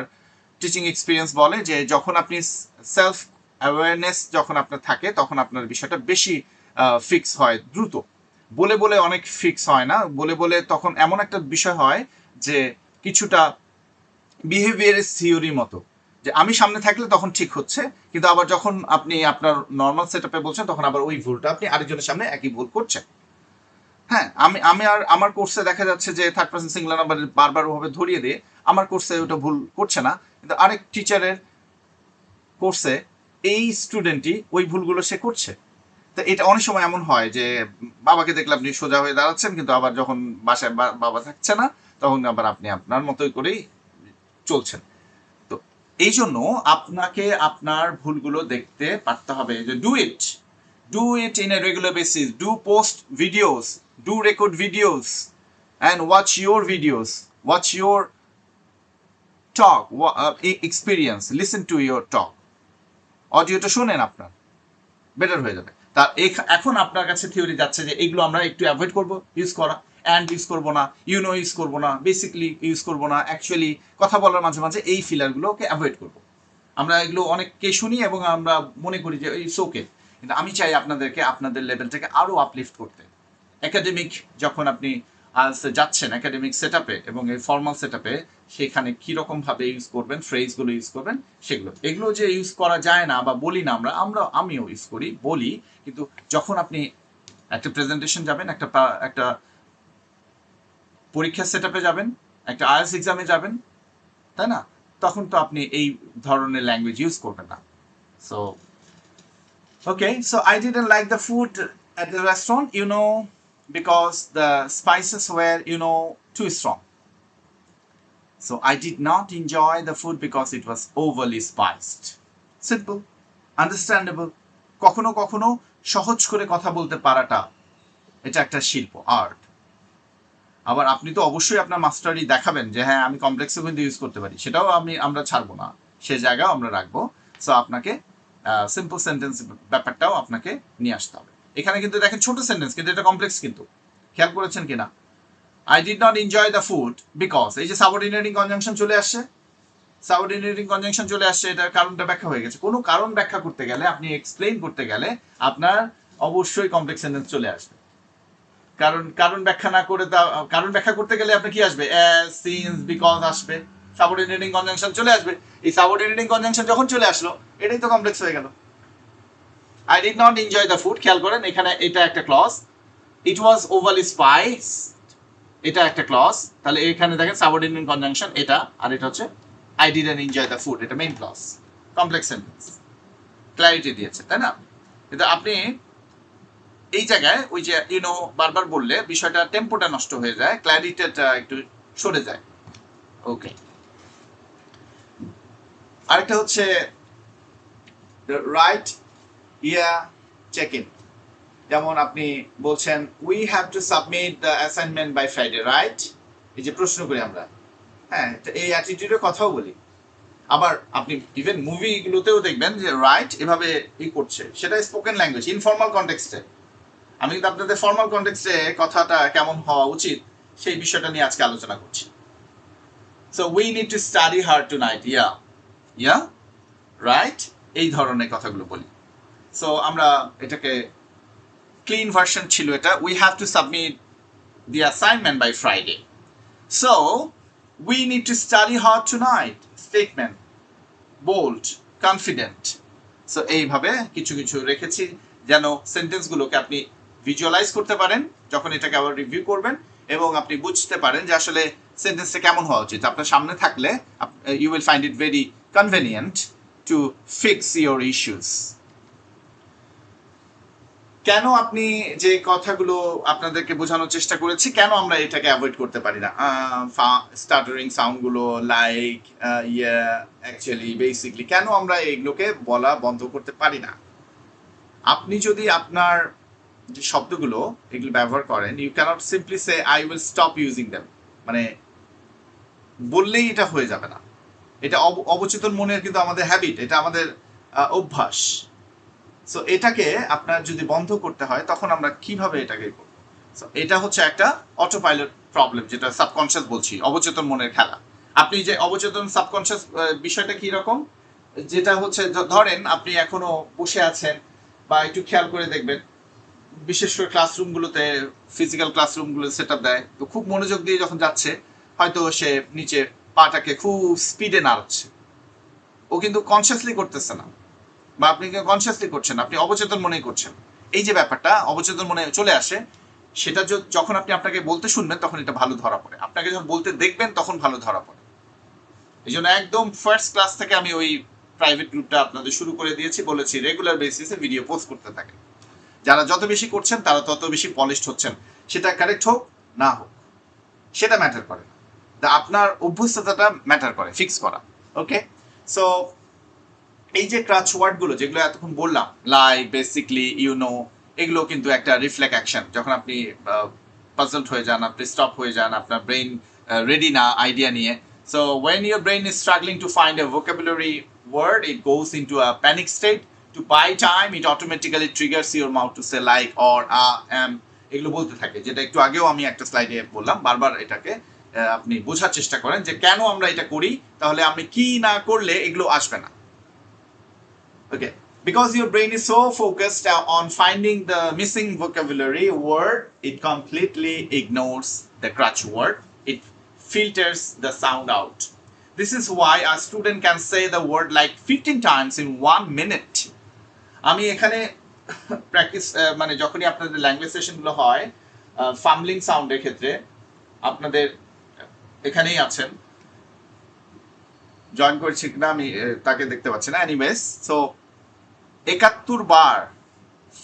টিচিং এক্সপিরিয়েন্স বলে যে যখন আপনি সেলফ অ্যাওয়ারনেস যখন আপনার থাকে তখন আপনার বিষয়টা বেশি ফিক্স হয় দ্রুত। বলে বলে অনেক ফিক্স হয় না, বলে বলে তখন এমন একটা বিষয় হয় যে কিছুটা বিহেভিয়ারের থিওরির মতো, যে আমি সামনে থাকলে তখন ঠিক হচ্ছে, কিন্তু আবার যখন আপনি আপনার নর্মাল সেট আপে বলছেন তখন আবার ওই ভুলটা আপনি আরেকজনের সামনে একই ভুল করছেন। হ্যাঁ, আমি আমি আর আমার কোর্সে দেখা যাচ্ছে যে থার্ড পার্সন সিঙ্গুলার নাম্বার বারবার ওভাবে ধরিয়ে দিয়ে আমার কোর্সে ওটা ভুল করছে না, কিন্তু আরেক টিচারের কোর্সে এই স্টুডেন্টই ওই ভুলগুলো সে করছে। তো এটা অনেক সময় এমন হয় যে বাবাকে দেখলে আপনি সোজা হয়ে দাঁড়াচ্ছেন, কিন্তু আবার যখন বাসায় বাবা থাকছে না তখন আবার আপনি আপনার মতোই করেই চলছেন। তো এই জন্য আপনাকে আপনার ভুলগুলো দেখতে পারতে হবে, যে do it in a regular basis, do post videos, do record videos and watch your talk experience, listen to your talk, অডিওটা শুনেন, আপনার বেটার হয়ে যাবে। তা এখন আপনার কাছে থিওরি যাচ্ছে যে এগুলো আমরা একটু অ্যাভয়েড করবো ইউজ করা, অ্যান্ড ইউজ করবো না, ইউনো ইউজ করবো না, বেসিকলি ইউজ করবো না, অ্যাকচুয়ালি কথা বলার মাঝে মাঝে এই ফিলারগুলোকে অ্যাভয়েড করবো। আমরা এগুলো অনেককে শুনি এবং আমরা মনে করি যে ইটস ওকে, কিন্তু আমি চাই আপনাদেরকে আপনাদের লেভেলটাকে আরও আপলিফট করতে। একাডেমিক যখন আপনি যাচ্ছেন একাডেমিক সেট আপে এবং এই ফর্মাল সেট আপে, সেখানে কীরকমভাবে ইউজ করবেন, ফ্রেজগুলো ইউজ করবেন, এগুলো যে ইউজ করা যায় না বা বলি না আমিও ইউজ করি, বলি, কিন্তু যখন আপনি একটা প্রেজেন্টেশন যাবেন, একটা পরীক্ষার সেট আপে যাবেন, একটা আইএলটিএস এক্সামে যাবেন, তাই না, তখন তো আপনি এই ধরনের ল্যাঙ্গুয়েজ ইউজ করবেন না। So okay, so I didn't like the food at the restaurant, because the spices were, too strong. So I did not enjoy the food because it was overly spiced. Simple, understandable. কখনো কখনো সহজ করে কথা বলতে পারাটা, এটা একটা শিল্প, আর্ট। আবার আপনি তো অবশ্যই আপনার মাস্টারি দেখাবেন যে হ্যাঁ আমি কমপ্লেক্সও কিন্তু ইউজ করতে পারি, সেটাও আমরা ছাড়বো না, সে জায়গাও আমরা রাখবো। সো আপনাকে সিম্পল সেন্টেন্স ব্যাপারটাও আপনাকে নিয়ে আসতে হবে। এখানে কিন্তু দেখেন ছোট সেন্টেন্স, কিন্তু এটা কমপ্লেক্স, কিন্তু খেয়াল করেছেন কিনা, I did not enjoy the food because, এই যে সাবঅর্ডিনেটিং কনজাংশন চলে আসছে, এটার কারণটা ব্যাখ্যা হয়ে গেছে। কোনো কারণ ব্যাখ্যা করতে গেলে, আপনি এক্সপ্লেইন করতে গেলে আপনার অবশ্যই কমপ্লেক্স সেন্টেন্স চলে আসবে। কারণ ব্যাখ্যা না করে, কারণ ব্যাখ্যা করতে গেলে আপনার কি আসবে, অ্যাজ, সিন্স, বিকজ আসবে, সাবঅর্ডিনেটিং কনজাংশন চলে আসবে। এই সাবঅর্ডিনেটিং কনজাংশন যখন চলে আসলো, এটাই তো কমপ্লেক্স হয়ে গেল। I did not enjoy the food, খেয়াল করেন এখানে এটা একটা ক্লজ, ইট ওয়াজ ওভারলি স্পাইসড, এটা একটা ক্লজ, তাহলে এখানে দেখেন সাবঅর্ডিনেটিং কনজাংশন এটা, আর এটা হচ্ছে I didn't enjoy the food, এটা main clause, complex sentence, clarity দিয়েছে, তাই না। কিন্তু আপনি এই জায়গায় ওই যে বারবার বললে বিষয়টা টেম্পোটা নষ্ট হয়ে যায়, ক্ল্যারিটিটা একটু সরে যায়। ওকে, আরেকটা হচ্ছে রাইট ইয়া চেক ইন। যেমন আপনি বলছেন we have to submit the assignment by Friday, right, এই যে প্রশ্ন করি আমরা, হ্যাঁ, এই অ্যাটিটিউডের কথাও বলি। আবার আপনি ইভেন মুভিগুলোতেও দেখবেন যে রাইট এভাবে করছে, সেটা স্পোকেন ল্যাঙ্গুয়েজ, ইনফর্মাল কনটেক্সটে। আমি কিন্তু আপনাদের ফর্মাল কনটেক্সটে কথাটা কেমন হওয়া উচিত সেই বিষয়টা নিয়ে আজকে আলোচনা করছি। So we need to study hard tonight, yeah right, এই ধরনের কথাগুলো বলি। সো আমরা এটাকে ক্লিন ভার্সন ছিল এটা, we have to submit the assignment by Friday, so we need to study hard tonight, statement, bold, confident. So এইভাবে কিছু কিছু রেখেছি যেন সেন্টেন্সগুলোকে আপনি ভিজুয়ালাইজ করতে পারেন যখন এটাকে আবার রিভিউ করবেন, এবং আপনি বুঝতে পারেন যে আসলে সেন্টেন্সটা কেমন হওয়া উচিত। আপনার সামনে থাকলে you will find it very convenient to fix your issues. কেন আপনি যে কথাগুলো আপনাদেরকে বোঝানোর চেষ্টা করেছি, কেন আমরা এটাকে অ্যাভয়েড করতে পারি না, স্টার্টারিং সাউন্ডগুলো, লাইক, অ্যাকচুয়ালি, বেসিকলি, কেন আমরা এগুলোকে বলা বন্ধ করতে পারি না। আপনি যদি আপনার যে শব্দগুলো এগুলো ব্যবহার করেন, you can't simply say I will stop using them, মানে বললেই এটা হয়ে যাবে না। এটা অবচেতন মনের কিন্তু আমাদের হ্যাবিট, এটা আমাদের অভ্যাস। সো এটাকে আপনার যদি বন্ধ করতে হয় তখন আমরা কিভাবে এটাকে করব। সো এটা হচ্ছে একটা অটো পাইলট প্রবলেম, যেটা সাবকনশিয়াস বলছি, অবচেতন মনের খেলা। আপনি যে অবচেতন সাবকনশিয়াস বিষয়টা কি রকম, যেটা হচ্ছে ধরেন আপনি এখনো বসে আছেন বা একটু খেয়াল করে দেখবেন, বিশেষ করে ক্লাসরুমগুলোতে, ফিজিক্যাল ক্লাসরুমগুলো সেট আপ দেয়, তো খুব মনোযোগ দিয়ে যখন যাচ্ছে হয়তো সে নিচে পাটাকে খুব স্পিডে নাড়াচ্ছে, ও কিন্তু কনসিয়াসলি করতেছে না, বা আপনি কনসিয়াসলি করছেন, আপনি অবচেতন মনেই করছেন। এই যে ব্যাপারটা অবচেতন মনে চলে আসে, সেটা যখন আপনি আপনাকে বলতে শুনবেন তখন এটা ভালো ধরা পড়ে, আপনাকে যখন বলতে দেখবেন তখন ভালো ধরা পড়ে। এই জন্য একদম ফার্স্ট ক্লাস থেকে আমি ওই প্রাইভেট গ্রুপটা আপনাদের শুরু করে দিয়েছি, বলেছি রেগুলার বেসিসে ভিডিও পোস্ট করতে থাকে। যারা যত বেশি করছেন তারা তত বেশি পলিশড হচ্ছেন, সেটা কারেক্ট হোক না হোক সেটা ম্যাটার করে না, আপনার অভ্যস্ততাটা ম্যাটার করে ফিক্স করা। ওকে, সো এই যে ক্রাচ ওয়ার্ডগুলো যেগুলো এতক্ষণ বললাম, লাইক, বেসিকলি, ইউনো, এগুলো কিন্তু একটা রিফ্লেক্ট অ্যাকশন। যখন আপনি পাজলড হয়ে যান, আপনি স্টপ হয়ে যান, আপনার ব্রেন রেডি না আইডিয়া নিয়ে, so when your brain is struggling to find a vocabulary word, it goes into a panic state. To buy time, it automatically triggers your mouth to say like or am, এগুলো বলতে থাকে, যেটা একটু আগেও আমি একটা স্লাইডে বললাম। বারবার এটাকে আপনি বোঝার চেষ্টা করেন যে কেন আমরা এটা করি, তাহলে আমি কি না করলে এগুলো আসবে না। Okay, because your brain is so focused on finding the missing vocabulary word, it completely ignores the crutch word. It filters the sound out. This is why a student can say the word like 15 times in 1 minute. আমি এখানে practice মানে যখনই আপনাদের language সেশনগুলো হয় ফাম্বলিং সাউন্ডের ক্ষেত্রে, আপনাদের এখানেই আছেন, জয়েন করছি কিনা আমি তাকে দেখতে পাচ্ছি না, এনিওয়েজ। সো 71 বার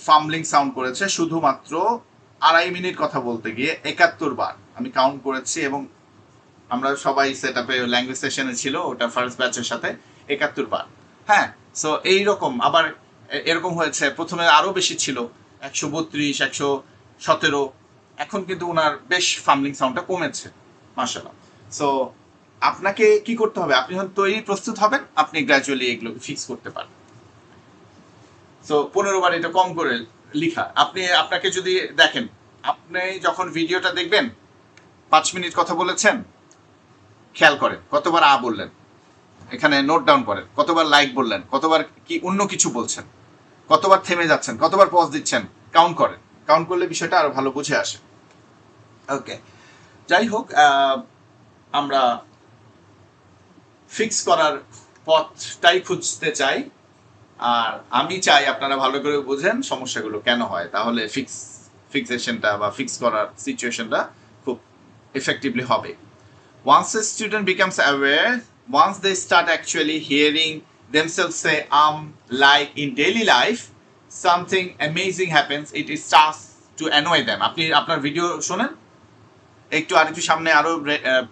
ফাম্বলিং সাউন্ড করেছে শুধুমাত্র 2.5 মিনিট কথা বলতে গিয়ে, 71 বার আমি কাউন্ট করেছি, এবং আমরা সবাই সেট আপে ল্যাঙ্গুয়েজ সেশনে ছিল ওটা ফার্স্ট ব্যাচের সাথে, 71 বার। হ্যাঁ, সো এইরকম আবার এরকম হয়েছে, প্রথমে আরো বেশি ছিল 132, 117, এখন কিন্তু ওনার বেশ ফাম্বলিং সাউন্ডটা কমেছে, মাশাআল্লাহ। সো আপনাকে কি করতে হবে, আপনি যখন তৈরি প্রস্তুত হবেন আপনি গ্র্যাজুয়ালি এগুলো ফিক্স করতে পারবেন। সো 15 বার এটা কম করে লিখা, আপনাকে যদি দেখেন, আপনি যখন ভিডিওটা দেখবেন 5 মিনিট কথা বলেছেন, খেয়াল করেন কতবার বললেন, এখানে নোট ডাউন করেন, কতবার লাইক বললেন, কতবার কি অন্য কিছু বলছেন, কতবার থেমে যাচ্ছেন, কতবার পজ দিচ্ছেন, কাউন্ট করেন। কাউন্ট করলে বিষয়টা আরো ভালো বুঝে আসে। ওকে, যাই হোক, আমরা ফিক্স করার পথটাই খুঁজতে চাই, আর আমি চাই আপনারা ভালো করে বুঝেন সমস্যাগুলো কেন হয়, তাহলে ফিক্সেশনটা বা ফিক্স করার সিচুয়েশনটা খুব এফেক্টিভলি হবে। Once a student becomes aware, once they start actually hearing themselves say like in daily life, something amazing happens. It starts to annoy them. আপনি আপনার ভিডিও শোনেন, আরেকটু সামনে আরো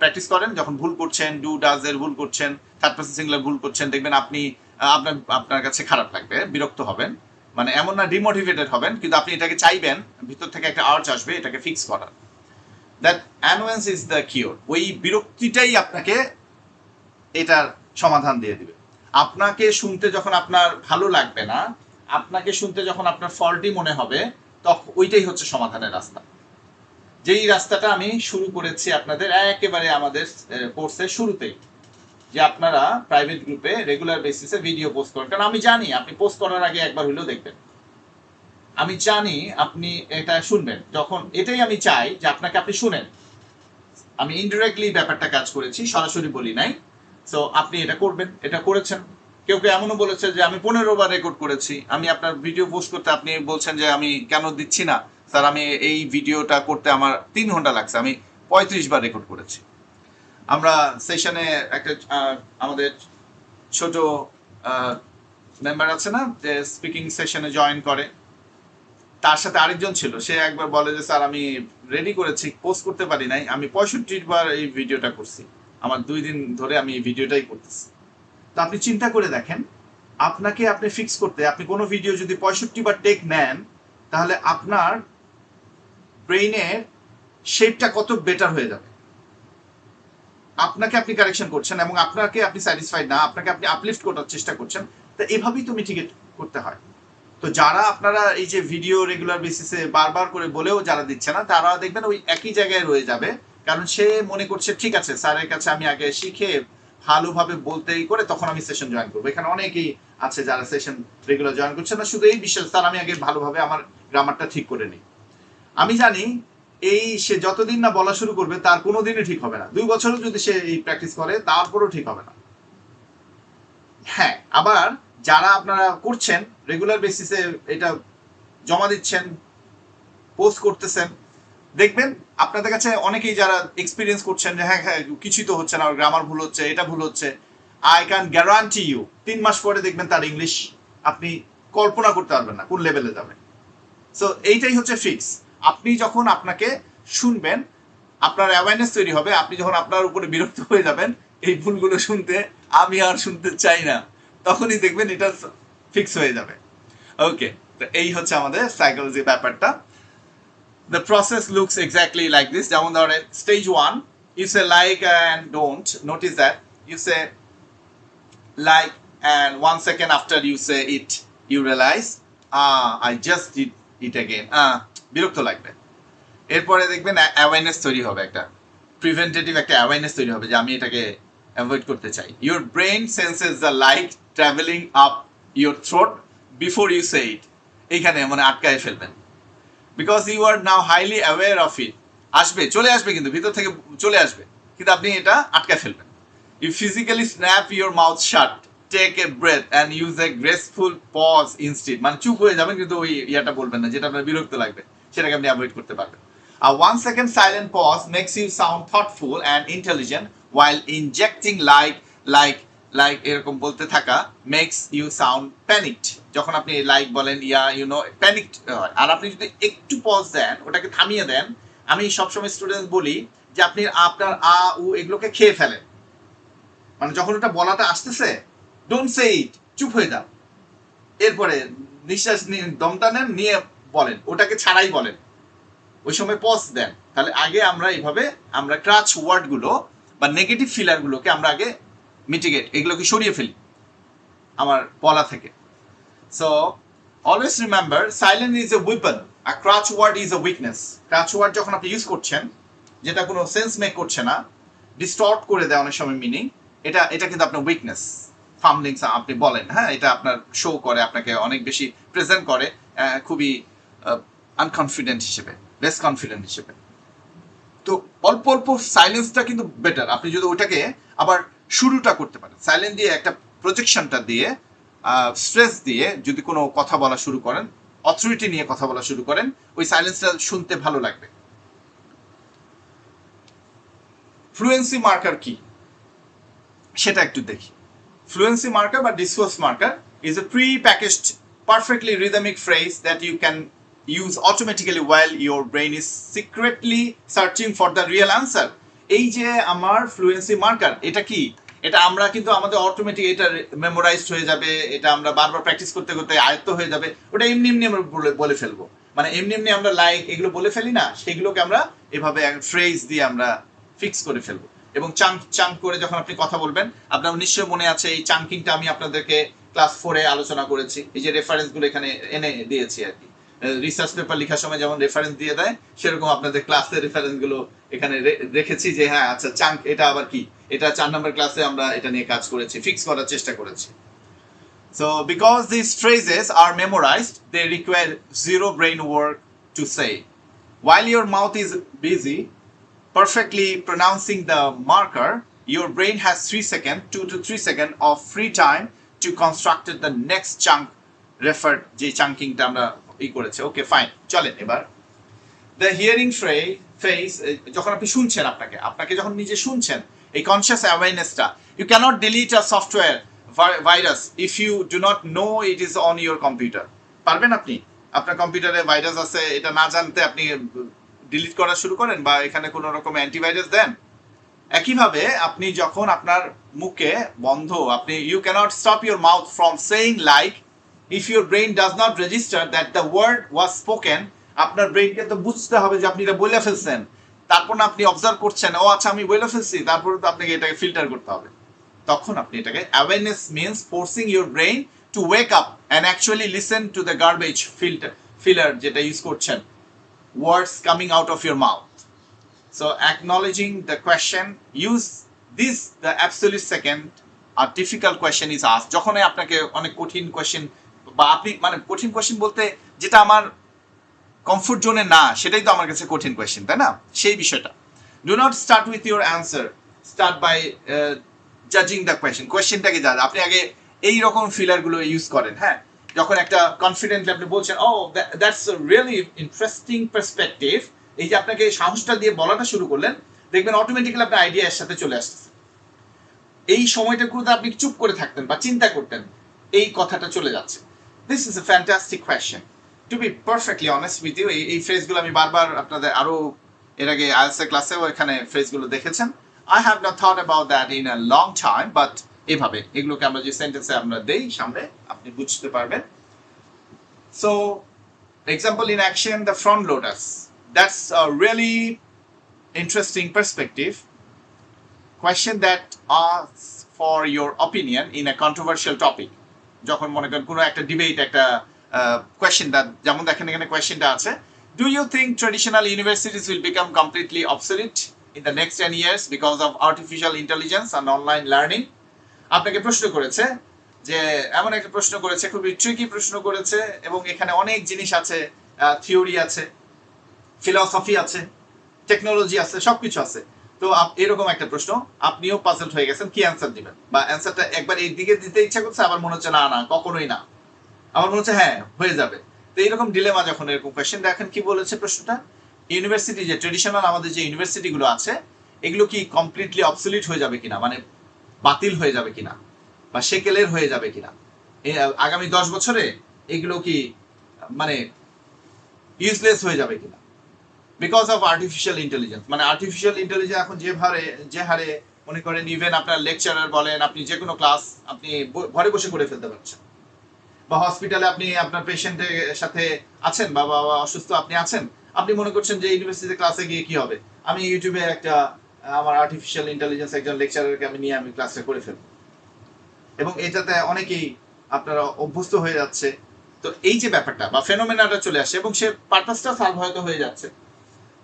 প্র্যাকটিস করেন, যখন ভুল করছেন, ডু ডাজ এর ভুল করছেন, থার্ড পারসন সিঙ্গুলার ভুল করছেন, দেখবেন আপনি আপনার কাছে খারাপ লাগবে, বিরক্ত হবেন, মানে এমন না ডিমোটিভেটেড হবেন, কিন্তু আপনি এটাকে চাইবেন, ভিতর থেকে একটা আর্জ আসবে এটাকে ফিক্স করার। That annoyance is the cure. ওই বিরক্তিটাই আপনাকে এটার সমাধান দিয়ে দিবে। আপনাকে শুনতে যখন আপনার ভালো লাগবে না, আপনাকে শুনতে যখন আপনার ফল্টি মনে হবে, তখন ওইটাই হচ্ছে সমাধানের রাস্তা। যেই রাস্তাটা আমি শুরু করেছি আপনাদের একেবারে আমাদের কোর্সের শুরুতেই, যে আপনারা প্রাইভেট গ্রুপে রেগুলার বেসিসে ভিডিও পোস্ট করেন, কারণ আমি জানি আপনি পোস্ট করার আগে একবার হলেও দেখবেন, আমি জানি আপনি এটা শুনবেন, যখন এটাই আমি চাই যে আপনাকে আপনি শুনেন। আমি ইনডিরেক্টলি ব্যাপারটা কাজ করেছি, সরাসরি বলি নাই। সো আপনি এটা করবেন, এটা করেছেন। কেউ কেউ এমনও বলেছে যে আমি 15 বার রেকর্ড করেছি, আমি আপনার ভিডিও পোস্ট করতে আপনি বলছেন যে আমি কেন দিচ্ছি না স্যার, আমি এই ভিডিওটা করতে আমার 3 ঘন্টা লাগছে, আমি 35 বার রেকর্ড করেছি। আমরা সেশনে একটা আমাদের ছোট মেম্বার আছে না, যে স্পিকিং সেশনে জয়েন করে, তার সাথে আরেকজন ছিল, সে একবার বলে যে স্যার আমি রেডি করেছি, পোস্ট করতে পারি নাই, আমি 65 বার এই ভিডিওটা করছি, আমার 2 দিন ধরে আমি এই ভিডিওটাই করতেছি। তো আপনি চিন্তা করে দেখেন, আপনি ফিক্স করতে, আপনি কোনো ভিডিও যদি 65 বার টেক নেন, তাহলে আপনার ব্রেইনের শেপটা কত বেটার হয়ে যাবে। আপনাকে আপনি কারেকশন করছেন এবং আপনাকে আপনি স্যাটিসফাইড না, আপনাকে আপনি আপলিফট করার চেষ্টা করছেন, তো এভাবেই তো মিটিগেট করতে হয়। তো যারা আপনারা এই যে ভিডিও রেগুলার বেসিসে বারবার করে বলেও যারা দিচ্ছে না, তারা দেখবেন ওই একই জায়গায় রয়ে যাবে, কারণ সে মনে করছে ঠিক আছে স্যারের কাছে আমি আগে শিখে ভালোভাবে বলতেই করে তখন আমি সেশন জয়েন করবো। এখানে অনেকেই আছে যারা সেশন রেগুলার জয়েন করছে না, শুধু এই বিশ্বাস স্যার আমি আগে ভালোভাবে আমার গ্রামারটা ঠিক করে নিই। আমি জানি এই সে যতদিন না বলা শুরু করবে তার কোনোদিনই ঠিক হবে না, 2 বছরও যদি সে এই প্র্যাকটিস করে তারপরেও ঠিক হবে না। হ্যাঁ, আবার যারা আপনারা করছেন রেগুলার বেসিসে, এটা জমা দিচ্ছেন, পোস্ট করতেছেন, দেখবেন আপনাদের কাছে অনেকেই যারা এক্সপিরিয়েন্স করছেন যে হ্যাঁ কিছুই তো হচ্ছে না, গ্রামার ভুল হচ্ছে, এটা ভুল হচ্ছে, আই ক্যান গ্যারান্টি ইউ 3 মাস পরে দেখবেন তার ইংলিশ আপনি কল্পনা করতে পারবেন না কোন লেভেলে যাবে। সো এইটাই হচ্ছে ফিক্স। আপনি যখন আপনাকে শুনবেন আপনার অ্যাওয়ারনেস তৈরি হবে, আপনি যখন আপনার উপরে বিরক্ত হয়ে যাবেন এই ভুলগুলো শুনতে, আমি আর শুনতে চাই না, তখনই দেখবেন এটা ফিক্স হয়ে যাবে। ওকে, তো এই হচ্ছে আমাদের সাইকোলজি ব্যাপারটা। The process looks exactly like this. যেমন ধরেন stage 1, you say like and don't. Notice that you say like and 1 second after you say it, you realize I just did it again. বিরক্ত লাগবে। এরপরে দেখবেন awareness তৈরি হবে, একটা প্রিভেন্টেটিভ একটা অ্যাওয়ারনেস তৈরি হবে যে আমি এটাকে অ্যাভয়েড করতে চাই। Your brain senses the light traveling up your throat before you say it. এইখানে মানে আটকায় ফেলবেন। Because you are now highly aware of it. আসবে, চলে আসবে, কিন্তু ভিতর থেকে চলে আসবে, কিন্তু আপনি এটা আটকায় ফেলবেন। You physically snap your mouth shut, take a breath and use a graceful pause instead. মানে চুপ হয়ে যাবেন, কিন্তু ওই ইয়াটা বলবেন না যেটা আপনার বিরক্ত লাগবে, সেটাকে আপনি অ্যাভয়েড করতে পারবেন। A 1 second silent pause makes you sound thoughtful and intelligent, while injecting like এরকম বলতে থাকা makes you sound panicked. যখন আপনি লাইক বলেন ইয়া ইউ নো প্যানিকড হয়, আর আপনি যদি একটু পজ দেন, ওটাকে থামিয়ে দেন, আমি সবসময় স্টুডেন্ট বলি যে আপনি আপনার আ উ এগুলোকে খেয়ে ফেলেন, মানে যখন ওটা বলাটা আসতেছে ডোন্ট সে ইট, চুপ হয়ে যান, এরপরে নিঃশ্বাস দমটা নেন, নিয়ে বলেন, ওটাকে ছাড়াই বলেন, ওই সময় পজ দেন। তাহলে আগে আমরা এইভাবে আমরা ক্রাচ ওয়ার্ডগুলো বা নেগেটিভ ফিলারগুলোকে আমরা আগে মিটিগেট, এগুলোকে সরিয়ে ফেলি আমার বলা থেকে। So always remember, silence is a weapon, a crutch word is a weakness. Crutch word যখন আপনি ইউজ করছেন যেটা কোনো সেন্স মেক করছে না, ডিস্টর্ট করে দেয় অনেক সময় মিনিং, এটা কিন্তু আপনার উইকনেস। ফার্মলিংস আপনি বলেন, হ্যাঁ এটা আপনার শো করে, আপনাকে অনেক বেশি প্রেজেন্ট করে খুবই আনকনফিডেন্ট হিসেবে, লেস কনফিডেন্ট হিসেবে। তো অল্প অল্প সাইলেন্সটা কিন্তু বেটার। আপনি যদি ওটাকে আবার শুরুটা করতে পারেন সাইলেন্ট দিয়ে, একটা প্রজেকশনটা দিয়ে, স্ট্রেস দিয়ে যদি কোনো কথা বলা শুরু করেন, অথরিটি নিয়ে কথা বলা শুরু করেন, ওই সাইলেন্সটা শুনতে ভালো লাগবে। ফ্লুয়েন্সি মার্কার কি সেটা একটু দেখি। ফ্লুয়েন্সি মার্কার বা discourse marker is a pre-packaged perfectly rhythmic phrase that you can use automatically while your brain is secretly searching for the real answer. এই যে আমার ফ্লুয়েন্সি মার্কার, এটা কি, এটা আমরা কিন্তু আমাদের অটোমেটিক এটা মেমোরাইজড হয়ে যাবে, এটা আমরা বারবার প্র্যাকটিস করতে করতে আয়ত্ত হয়ে যাবে, ওটা এমনি এমনি আমরা বলে ফেলবো, মানে এমনি এমনি আমরা লাইক এগুলো বলে ফেলি না, সেগুলোকে আমরা এভাবে ফ্রেজ দিয়ে আমরা ফিক্স করে ফেলবো। এবং চাঙ্ক করে যখন আপনি কথা বলবেন, আপনার নিশ্চয়ই মনে আছে এই চাঙ্কিংটা আমি আপনাদেরকে ক্লাস 4-এ আলোচনা করেছি, এই যে রেফারেন্সগুলো এখানে এনে দিয়েছি আর কি। রিসার্চ পেপার লেখার সময় যেমন রেফারেন্স দিয়ে দেয়, সেরকম আপনাদের ক্লাসের রেফারেন্সগুলো এখানে রেখেছি যে হ্যাঁ আচ্ছা চাঙ্ক এটা আবার কি, এটা 4 নম্বর ক্লাসে আমরা এটা নিয়ে কাজ করেছি, ফিক্স করার চেষ্টা করেছি। So because these phrases are memorized, they require zero brain work to say. While your mouth is busy perfectly pronouncing the marker, your brain has 2 to 3 seconds of free time to construct the next chunk referred যে চাঙ্কিংটা আমরা করেছে। Okay fine, চলেন এবার the hearing phase. যখন আপনি শুনছেন, আপনাকে যখন নিজে শুনছেন, এই কনসিয়াস অ্যাওয়ারনেসটা, you can't delete a software virus if you do not know it is on your computer. পারবেন আপনি? আপনার কম্পিউটারে ভাইরাস আছে এটা না জানতে আপনি ডিলিট করা শুরু করেন বা এখানে কোনো রকম অ্যান্টিভাইরাস দেন? একইভাবে আপনি যখন আপনার মুখে বন্ধ, আপনি you can't stop your mouth from saying like if your brain does not register that the word was spoken. আপনার ব্রেইনকে তো বুঝতে হবে যে আপনি এটা বলে ফেলছেন, তারপর না আপনি অবজার্ভ করছেন ও আচ্ছা আমি বলে ফেলছি, তারপরে তো আপনাকে এটাকে ফিল্টার করতে হবে। তখন আপনি এটাকে awareness means forcing your brain to wake up and actually listen to the garbage filler যেটা ইউজ করছেন, words coming out of your mouth. So acknowledging the question, use this the absolute second are difficult question is ask, যখন আপনাকে অনেক কঠিন question, বা আপনি মানে কঠিন কোয়েশ্চেন বলতে যেটা আমার কমফোর্ট জোনে না, সেটাই তো আমার কাছে কঠিন কোয়েশ্চেন, তাই না? সেই বিষয়টা। Do not start with your answer, start by জাজিং দ্য কোয়েশ্চেন। কোয়েশ্চেনটাকে যা আপনি আগে এই রকম ফিলারগুলো ইউজ করেন, হ্যাঁ, যখন একটা কনফিডেন্টলি আপনি বলছেন, ও দ্যাটস রিয়েলি ইন্টারেস্টিং পার্সপেক্টিভ, এই যে আপনাকে সাহসটা দিয়ে বলাটা শুরু করলেন, দেখবেন অটোমেটিক্যালি আপনার আইডিয়া এর সাথে চলে আসছে। এই সময়টাগুলোতে আপনি চুপ করে থাকতেন বা চিন্তা করতেন, এই কথাটা চলে যাচ্ছে। This is a fantastic question. To be perfectly honest with you, এই ফ্রেজগুলো আমি বারবার আপনাদের আরো এর আগে আইএলটিএস ক্লাসেও এখানে ফ্রেজগুলো দেখেছেন। I have not thought about that in a long time, but এভাবে এগুলোকে আমরা যে সেন্টেন্সে আমরা দেই সামনে, আপনি বুঝতে পারবেন। So example in action, the front loaders, that's a really interesting perspective question that asks for your opinion in a controversial topic. যখন মনে করেন কোনো একটা ডিবেট, একটা কোয়েশ্চেনটা, যেমন দেখেন এখানে কোয়েশ্চেনটা আছে, do you think traditional universities will become completely obsolete in the next 10 years because of artificial intelligence and online learning? আপনাকে প্রশ্ন করেছে, যে এমন একটা প্রশ্ন করেছে, খুবই ট্রিকি প্রশ্ন করেছে, এবং এখানে অনেক জিনিস আছে, থিওরি আছে, ফিলসফি আছে, টেকনোলজি আছে, সবকিছু আছে। তো এরকম একটা প্রশ্ন, আপনিও পাজলড হয়ে গেছেন, কি অ্যান্সার দিবেন? বা অ্যান্সারটা একবার এই দিকে দিতে ইচ্ছা করছে, আবার মনে হচ্ছে না না কখনোই না, আমার মনে হচ্ছে হ্যাঁ হয়ে যাবে। তো এইরকম ডিলেমা যখন এরকম কোয়েশ্চেন, দেখেন কি বলেছে প্রশ্নটা, ইউনিভার্সিটি যে ট্রেডিশনাল আমাদের যে ইউনিভার্সিটিগুলো আছে, এগুলো কি কমপ্লিটলি অবসলিট হয়ে যাবে কিনা, মানে বাতিল হয়ে যাবে কিনা, বা সেকেলের হয়ে যাবে কিনা আগামী 10 বছরে, এগুলো কি মানে ইউজলেস হয়ে যাবে কিনা বিকজ অফ আর্টিফিশিয়াল ইন্টেলিজেন্স। মানে আর্টিফিশিয়াল ইন্টেলিজেন্স এখন যে হারে মনে করেন, ইভেন আপনার লেকচারার বলেন, আপনি যে কোনো ক্লাস আপনি ঘরে বসে করে ফেলতে পারছেন, বা হসপিটালে আপনি আপনার পেশেন্টের সাথে আছেন, বা বাবা অসুস্থ আপনি আছেন, আপনি মনে করছেন যে ইউনিভার্সিটি ক্লাসে গিয়ে কি হবে, আমি ইউটিউবে একটা আমার আর্টিফিশিয়াল ইন্টেলিজেন্স একজন লেকচারারকে আমি নিয়ে আমি ক্লাসটা করে ফেলবো, এবং এটাতে অনেকেই আপনারা অভ্যস্ত হয়ে যাচ্ছে। তো এই যে ব্যাপারটা বা ফেনোমেনাটা চলে আসে, এবং সে পারপাসটা সলভ হয়তো হয়ে যাচ্ছে।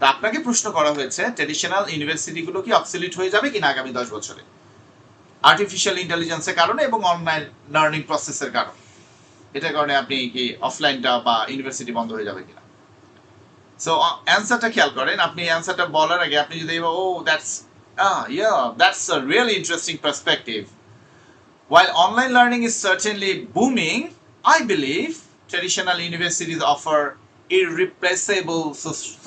তা আপনাকে প্রশ্ন করা হয়েছে, ট্র্যাডিশনাল ইউনিভার্সিটিগুলো কি অবসলিট হয়ে যাবে কিনা আগামী 10 বছরে আর্টিফিশিয়াল ইন্টেলিজেন্সের কারণে এবং অনলাইন লার্নিং প্রসেসের কারণে, এটার কারণে আপনি কি অফলাইনটা বা ইউনিভার্সিটি বন্ধ হয়ে যাবে কিনা? সো অ্যান্সারটা খেয়াল করেন, আপনি অ্যান্সারটা বলার আগে আপনি যদি oh that's a really interesting perspective. While online learning is certainly booming, I believe traditional universities offer irreplaceable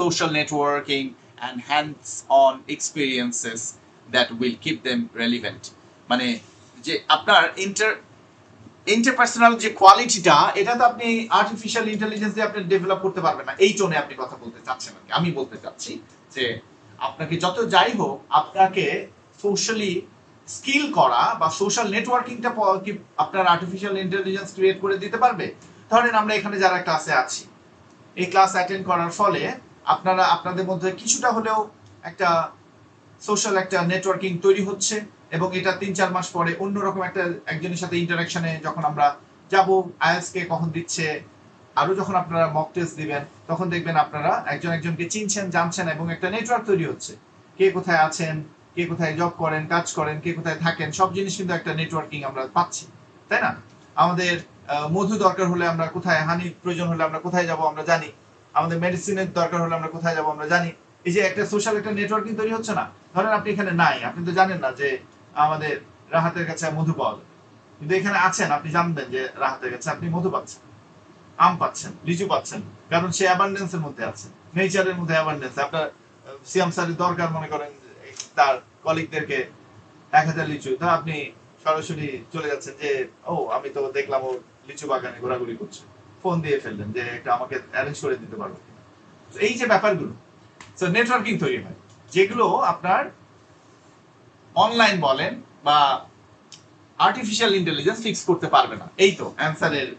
social networking and hands-on experiences that will keep them relevant. মানে যে আপনার ইন্টারপার্সোনাল যে কোয়ালিটিটা, এটা তো আপনি আর্টিফিশিয়াল ইন্টেলিজেন্স দিয়ে আপনি ডেভেলপ করতে পারবেন না। এই টোনে আপনি কথা বলতে চাচ্ছেন, আমি বলতে চাচ্ছি যে আপনাকে যত যাই হোক, আপনাকে সোশ্যালি স্কিল করা বা সোশ্যাল নেটওয়ার্কিংটা কি আপনার আর্টিফিশিয়াল ইন্টেলিজেন্স ক্রিয়েট করে দিতে পারবে? ধরেন আমরা এখানে যারা ক্লাসে আছি, এই ক্লাস অ্যাটেন্ড করার ফলে আপনারা আপনাদের মধ্যে কিছুটা হলেও একটা সোশ্যাল একটা নেটওয়ার্কিং তৈরি হচ্ছে, এবং এটা 3-4 মাস পরে অন্যরকম একটা একজনের সাথে ইন্টারাকশনে যখন আমরা যাব, আইএলটিএস কে কখন দিচ্ছে, আরো যখন আপনারা মক টেস্ট দিবেন, তখন দেখবেন আপনারা একজন একজনকে চিনছেন, জানছেন, এবং একটা নেটওয়ার্ক তৈরি হচ্ছে। কে কোথায় আছেন, কে কোথায় জব করেন, কাজ করেন, কে কোথায় থাকেন, সব জিনিস কিন্তু একটা নেটওয়ার্কিং আমরা পাচ্ছি, তাই না? আমাদের মধু দরকার হলে আমরা কোথায়, হানি প্রয়োজন হলে আমরা কোথায় যাব আমরা জানি, আমাদের মেডিসিনের দরকার হলে আমরা কোথায় যাব আমরা জানি। এই যে একটা সোশ্যাল একটা নেটওয়ার্কিং তৈরি হচ্ছে না? ধরেন আপনি এখানে নাই, আপনি তো জানেন না যে আমাদের রাহাতের কাছে মধু পাওয়া যায়, কিন্তু এখানে আছেন, আপনি জানবেন যে রাহাতের কাছে আপনি মধু পাচ্ছেন, আম পাচ্ছেন, লিচু পাচ্ছেন, কারণ সে অ্যাবান্ডেন্সের মধ্যে আছে, নেচারের মধ্যে অ্যাবান্ডেন্স। আপনার সিয়াম স্যারের দরকার, মনে করেন তার কলিগদেরকে 1000 লিচু, তা আপনি সরাসরি চলে যাচ্ছেন যে ও আমি তো দেখলাম ও লিচু বাগানে ঘোরাঘুরি করছে, ফোন দিয়ে ফেললেন যে এটা আমাকে অ্যারেঞ্জ করে দিতে পারবো। এই যে ব্যাপারগুলো, সো নেটওয়ার্কিং তৈরি হয়, যেগুলো আপনার অনলাইন বলেন বা আর্টিফিশিয়াল ইন্টেলিজেন্স ফিক্স করতে পারবে না। এই তো অ্যান্সারের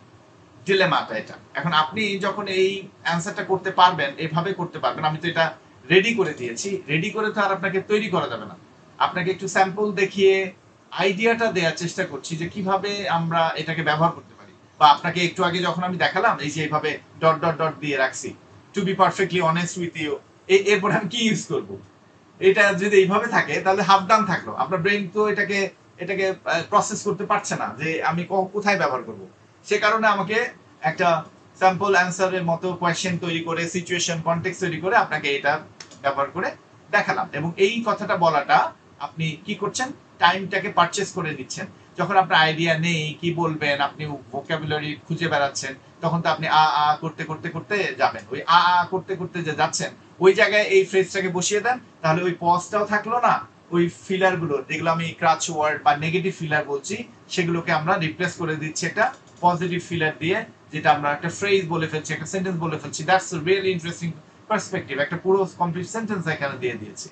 ডিলেমাটা এটা। এখন আপনি যখন এই অ্যান্সারটা করতে পারবেন, এভাবে করতে পারবেন, আমি তো এটা রেডি করে দিয়েছি, রেডি করে তো আর আপনাকে তৈরি করা যাবে না, আপনাকে একটু স্যাম্পল দেখিয়ে আইডিয়াটা দেওয়ার চেষ্টা করছি যে কিভাবে আমরা এটাকে ব্যবহার করতে পারি। বা আপনাকে একটু আগে যখন আমি দেখালাম, এই যে এইভাবে ডট ডট ডট দিয়ে রাখছি, to be perfectly honest with you, এরপর আমি কি ইউজ করব, এটা যদি এইভাবে থাকে তাহলে হাফ ডান থাকলো, আপনার ব্রেন তো এটাকে এটাকে প্রসেস করতে পারছে না যে আমি কোথায় ব্যবহার করব। সে কারণে আমাকে একটা স্যাম্পল অ্যান্সারের মতো কোয়েশ্চেন তৈরি করে সিচুয়েশন কনটেক্সট তৈরি করে আপনাকে এটা ব্যবহার করে দেখালাম। এবং এই কথাটা বলাটা আপনি কি করছেন, টাইমটাকে পারচেস করে দিচ্ছেন। যখন আপনার আইডিয়া নেই কি বলবেন, আপনি ভোকাবুলারি খুঁজে বেড়াচ্ছেন, তখন তো আপনি আ করতে করতে করতে যাবেন। ওই আ করতে করতে যে যাচ্ছেন ওই জায়গায় এই ফ্রেজটাকে বসিয়ে দেন, তাহলে ওই পজটাও থাকলো না, ওই ফিলার গুলো যেগুলো আমি ক্রাচ ওয়ার্ড বা নেগেটিভ ফিলার বলছি সেগুলোকে আমরা রিপ্লেস করে দিচ্ছি একটা পজিটিভ ফিলার দিয়ে, যেটা আমরা একটা ফ্রেজ বলে ফেলছি, একটা সেন্টেন্স বলে ফেলছি। দ্যাটস রিয়েলি ইন্টারেস্টিং পার্সপেক্টিভ, একটা পুরো কমপ্লিট সেন্টেন্স এখানে দিয়ে দিয়েছি।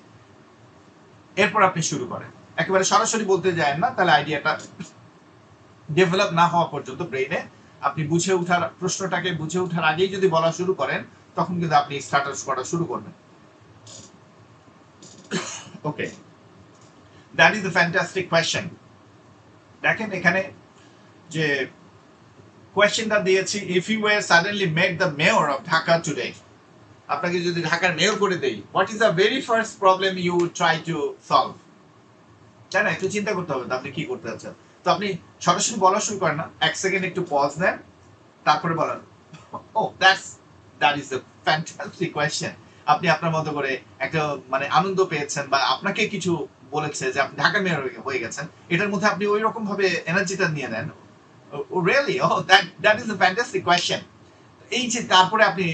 এরপর আপনি শুরু করেন, একেবারে সরাসরি বলতে যায় না, তাহলে আইডিয়াটা ডেভেলপ না হওয়া পর্যন্ত ব্রেইনে আপনি বুঝে ওঠার প্রশ্নটাকে বুঝে ওঠার আগেই যদি বলা শুরু করেন তখন কিন্তু আপনি স্টার্টার্স করা শুরু করবেন। Okay, that is the fantastic question. দেখেন এখানে যে কোয়েশ্চেনটা দিয়েছি, if you were suddenly made the mayor of Dhaka today, আপনাকে যদি ঢাকার মেয়র করে দেই, what is the very first problem you try to solve? তাই না, একটু চিন্তা করতে হবে আপনি কি করতে চাচ্ছেন। তো আপনি সরাসরি বলা শুরু করেন না, এক সেকেন্ড একটু পজ নেন, তারপরে বলেন oh that is the fantastic question. আপনি আপনার মতো করে একটা মানে আনন্দ পেয়েছেন বা আপনাকে কিছু বলেছে যে আপনি ঢাকা মেয়র হয়ে গেছেন, এটার মধ্যে আপনি ওই রকম ভাবে এনার্জিটা নিয়ে নেন। Really that is the fantastic question. এই যে তারপরে আপনি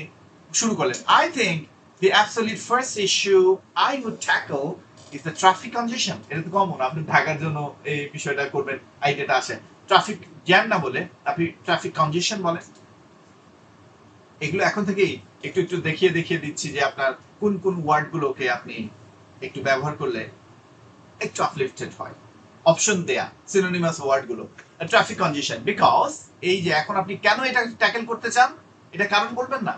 শুরু করলেন, I think the absolute first issue I would tackle is the traffic congestion. এটা তো কমন, আপনি ঢাকার জন্য এই বিষয়টা করবেন, আইডিয়াটা আসে। ট্রাফিক জ্যাম না বলে আপনি ট্রাফিক কনজেশন বলেন। এগুলো এখন থেকেই একটু একটু দেখিয়ে দেখিয়ে দিচ্ছি যে আপনার কোন কোন ওয়ার্ডগুলোকে আপনি একটু ব্যবহার করলে একটু আপলিফটেড হয়। অপশন দেয়া সিনোনিমাস ওয়ার্ডগুলো, ট্রাফিক কনজেশন, বিকজ এই যে এখন আপনি কেন এটা ট্যাকেল করতে চান এটা কারণ বলবেন না।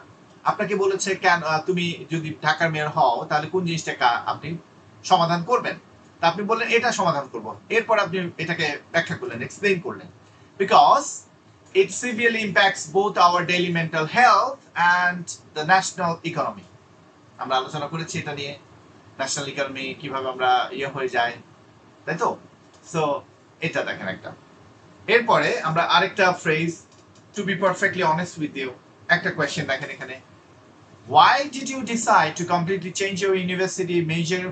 আপনাকে বলেছে কেন তুমি যদি ঢাকার মেয়র হও তাহলে কোন জিনিসটা আপনি সমাধান করবেন, তা আপনি বললেন এটা সমাধান করব। এরপর আপনি এটাকে ব্যাখ্যা করলেন, এক্সপ্লেইন করলেন, because it severely impacts both our daily mental health and the national economy. আমরা আলোচনা করেছি এটা নিয়ে, ন্যাশনাল ইকোনমি কিভাবে আমরা হয়ে যায়, তাই তো? সো এটা দেখেন একটা। এরপরে আমরা আরেকটা phrase, to be perfectly honest with you, একটা কোয়েশ্চেন দেখেন এখানে, why did you decide to completely change your university major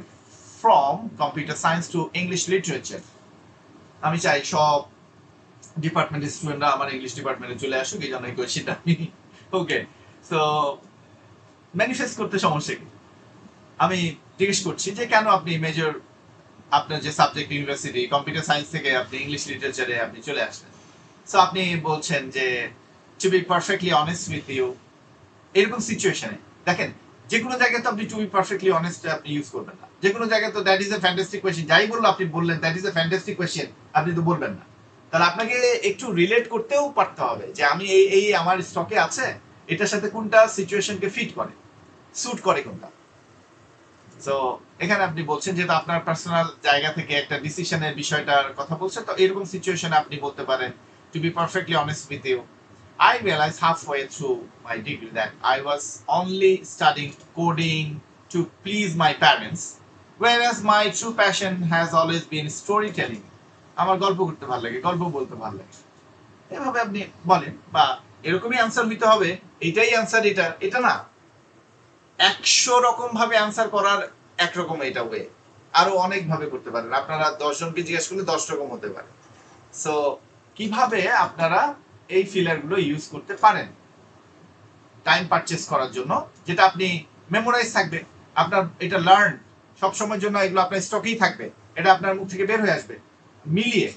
from computer science to English literature? আমি চাই সব ডিপার্টমেন্টের স্টুডেন্টরা আমার ইংলিশ ডিপার্টমেন্টে চলে আসুক, এই জন্য এই কোয়েশ্চেনটা। ওকে, সো ম্যানিফেস্ট করতে সমস্যা কি? আমি জিজ্ঞেস করছি যে কেন আপনি মেজর আপনার যে সাবজেক্ট ইউনিভার্সিটি কম্পিউটার সায়েন্স থেকে আপনি ইংলিশ লিটারেচারে আপনি চলে আসলেন। সো আপনি বলছেন যে to be perfectly honest with you, এরকম সিচুয়েশনে দেখেন যে কোনো জায়গায় তো আপনি টু বি পারফেক্টলি অনেস্ট আপনি ইউজ করবেন না। যে কোনো জায়গায় তো that is a fantastic question, যাই বললো আপনি বললেন that is a fantastic question, আপনি তো বলবেন না। তাহলে আপনাকে একটু রিলেট করতেও পারতে হবে যে আমি এই এই আমার স্টকে আছে, এটার সাথে কোনটা সিচুয়েশনকে ফিট করে, স্যুট করে কোনটা। সো এখানে আপনি বলছেন যেটা আপনার পার্সোনাল জায়গা থেকে একটা ডিসিশনের বিষয়টার কথা বলছেন, তো এরকম সিচুয়েশনে আপনি বলতে পারেন to be perfectly honest with you, I realized halfway through my degree that I was only studying coding to please my parents, whereas my true passion has always been storytelling. আমার গল্প করতে ভালো লাগে, গল্প বলতে ভালো লাগে। এভাবে আপনি বলেন, বা এরকমই অ্যান্সার নিতে হবে, এটাই অ্যান্সার, এটা এটা না, 100 রকম ভাবে অ্যান্সার করার একরকম এটা ওয়ে, আরো অনেক ভাবে করতে পারেন। আপনারা 10 জনকে জিজ্ঞেস করলে 10 রকম হতে পারে। সো কিভাবে আপনারা এই ফিলার গুলো ইউজ করতে পারেন টাইম পারচেস করার জন্য, যেটা আপনি মেমোরাইজ থাকবে, আপনার এটা লার্ন সব সময়ের জন্য, এগুলো আপনার স্টকেই থাকবে, এটা আপনার মুখ থেকে বের হয়ে আসবে, মিলিয়ে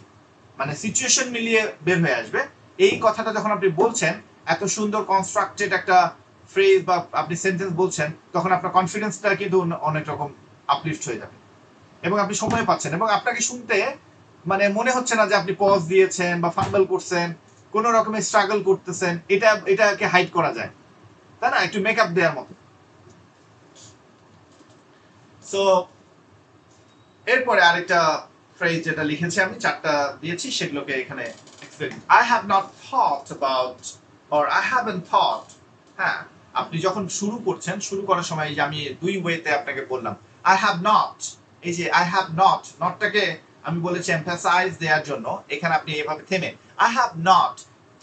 মানে সিচুয়েশন মিলিয়ে বের হয়ে আসবে। এই কথাটা যখন আপনি বলছেন, এত সুন্দর কনস্ট্রাক্টেড একটা ফ্রেজ বা আপনি সেন্টেন্স বলছেন, তখন আপনার কনফিডেন্সটা কিন্তু অনেক রকম আপলিফট হয়ে যাবে এবং আপনি সময় পাচ্ছেন এবং আপনাকে শুনতে মানে মনে হচ্ছে না যে আপনি পজ দিয়েছেন বা ফাম্বল করছেন, কোন রকমের স্ট্রাগল করতেছেন। এটাকে হাইড করা যায়, তাই না, একটু মেকআপ দেওয়ার মতো। সো এরপরে আরেকটা ফ্রেজ যেটা লিখেছি আমি, 4টা দিয়েছি, সেগুলোকে এখানে I have not thought about or I haven't thought। হ্যাঁ, আপনি যখন শুরু করছেন, শুরু করার সময় যে আমি দুই ওয়েতে আপনাকে বললাম, আই হ্যাভ নট, এই যে আই হ্যাভ নট, নটটাকে আমি বলেছি এমফাসাইজ দেওয়ার জন্য, এখানে আপনি এভাবে থেমে I have not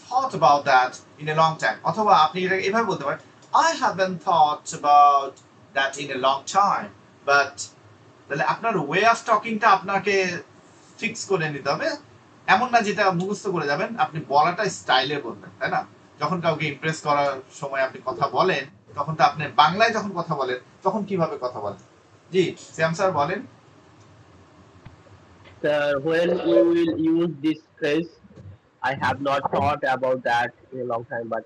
thought about that in a long time, অথবা আপনি এটা এভাবে বলতে পারেন I haven't thought about that in a long time, but তাহলে আপনার ওয়ে অফ টকিংটা আপনাকে ফিক্স করে নিতে হবে, এমন না যেটা মুখস্থ করে যাবেন, আপনি বলাটা স্টাইলে বলবেন, তাই না? যখন কাউকে ইমপ্রেস করার সময় আপনি কথা বলেন, তখন তো আপনি বাংলায় যখন কথা বলেন তখন কিভাবে কথা বলেন? জি শ্যাম স্যার বলেন।
Sir, when you will use this phrase, I have not thought about that in a long time, but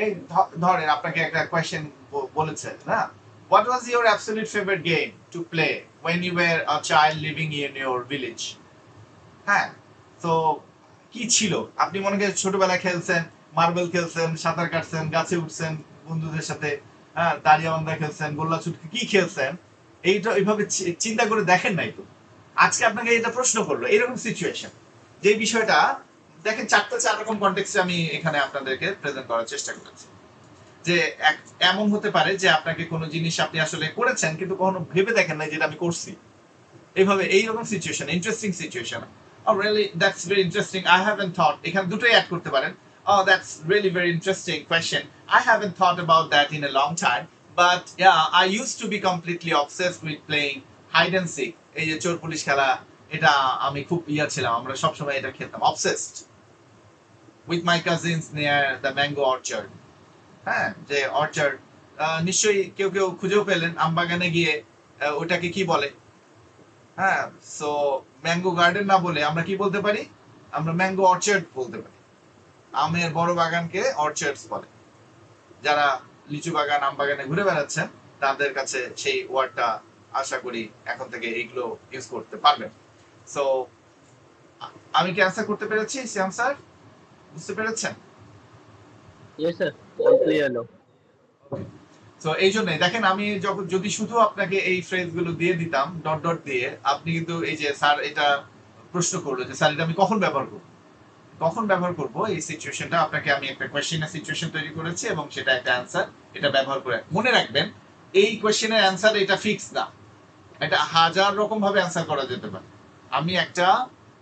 এই ধরেন আপনাকে একটা কোয়েশ্চেন বলেছে না, what was your absolute favourite game to play when you were a child living in your village? হ্যাঁ, তো কি ছিল? আপনি মনে করেন ছোটবেলায় খেলছেন, মার্বেল খেলছেন, সাঁতার কাটছেন, গাছে উঠছেন বন্ধুদের সাথে, হ্যাঁ দাঁড়িয়াবান্ধা খেলছেন, গোল্লা ছুটকি, কি খেলছেন এইটা এইভাবে চিন্তা করে দেখেন নাই তো। আজকে আপনাকে এটা প্রশ্ন করলো, এরকম সিচুয়েশন, যে বিষয়টা দেখেন চার রকম কনটেক্সটে আমি এখানে আপনাদেরকে প্রেজেন্ট করার চেষ্টা করেছি। যে এমন হতে পারে যে আপনাকে কোনো জিনিস আপনি আসলে করেছেন কিন্তু কখনো ভেবে দেখেন নাই যেটা আমি করছি, এইভাবে এইরকম situation, interesting situation. Oh really, that's very interesting, I haven't thought, এখানে দুটোই অ্যাড করতে পারেন। Oh that's really very interesting question, I haven't thought about that in a long time, but yeah I used to be completely obsessed with playing hide and seek, এই যে চোর police খেলা, এটা আমি খুব ছিলাম, আমরা সবসময় এটা খেলতাম, obsessed with my cousins near the mango orchard। হ্যাঁ, যে অর্চার্ড, নিশ্চয়ই কেউ কেউ খুঁজেও পেলেন আমবাগানে গিয়ে ওটাকে কি বলে। হ্যাঁ, সো ম্যাঙ্গো গার্ডেন না বলে আমরা কি বলতে পারি? আমরা ম্যাঙ্গো অর্চার্ড বলতে পারি। আমের বড় বাগানকে অর্চার্ডস বলে। যারা লিচু বাগান, আম বাগানে ঘুরে বেড়াচ্ছেন তাদের কাছে সেই ওয়ার্ডটা আশা করি এখন থেকে এইগুলো ইউজ করতে পারবেন। সো আমি কি অ্যান্সার করতে পেরেছি শ্যাম স্যার? বুঝতে পেরেছেন?
yes, sir, all clear now.
তো এই জন্যই দেখেন, আমি যখন যদি শুধু আপনাকে এই ফ্রেজ গুলো দিয়ে দিতাম ডট ডট দিয়ে, আপনি কিন্তু এই যে স্যার এটা প্রশ্ন করলো যে স্যার এটা আমি কখন ব্যবহার করব, কখন ব্যবহার করব এই সিচুয়েশনটা, আপনাকে আমি একটা কোয়েশ্চেনের সিচুয়েশন তৈরি করেছি এবং সেটা একটা অ্যান্সার, এটা ব্যবহার করে মনে রাখবেন এই কোয়েশ্চেনের অ্যান্সার এটা ফিক্স না, এটা হাজার রকম ভাবে অ্যান্সার করা যেতে পারে। আমি একটা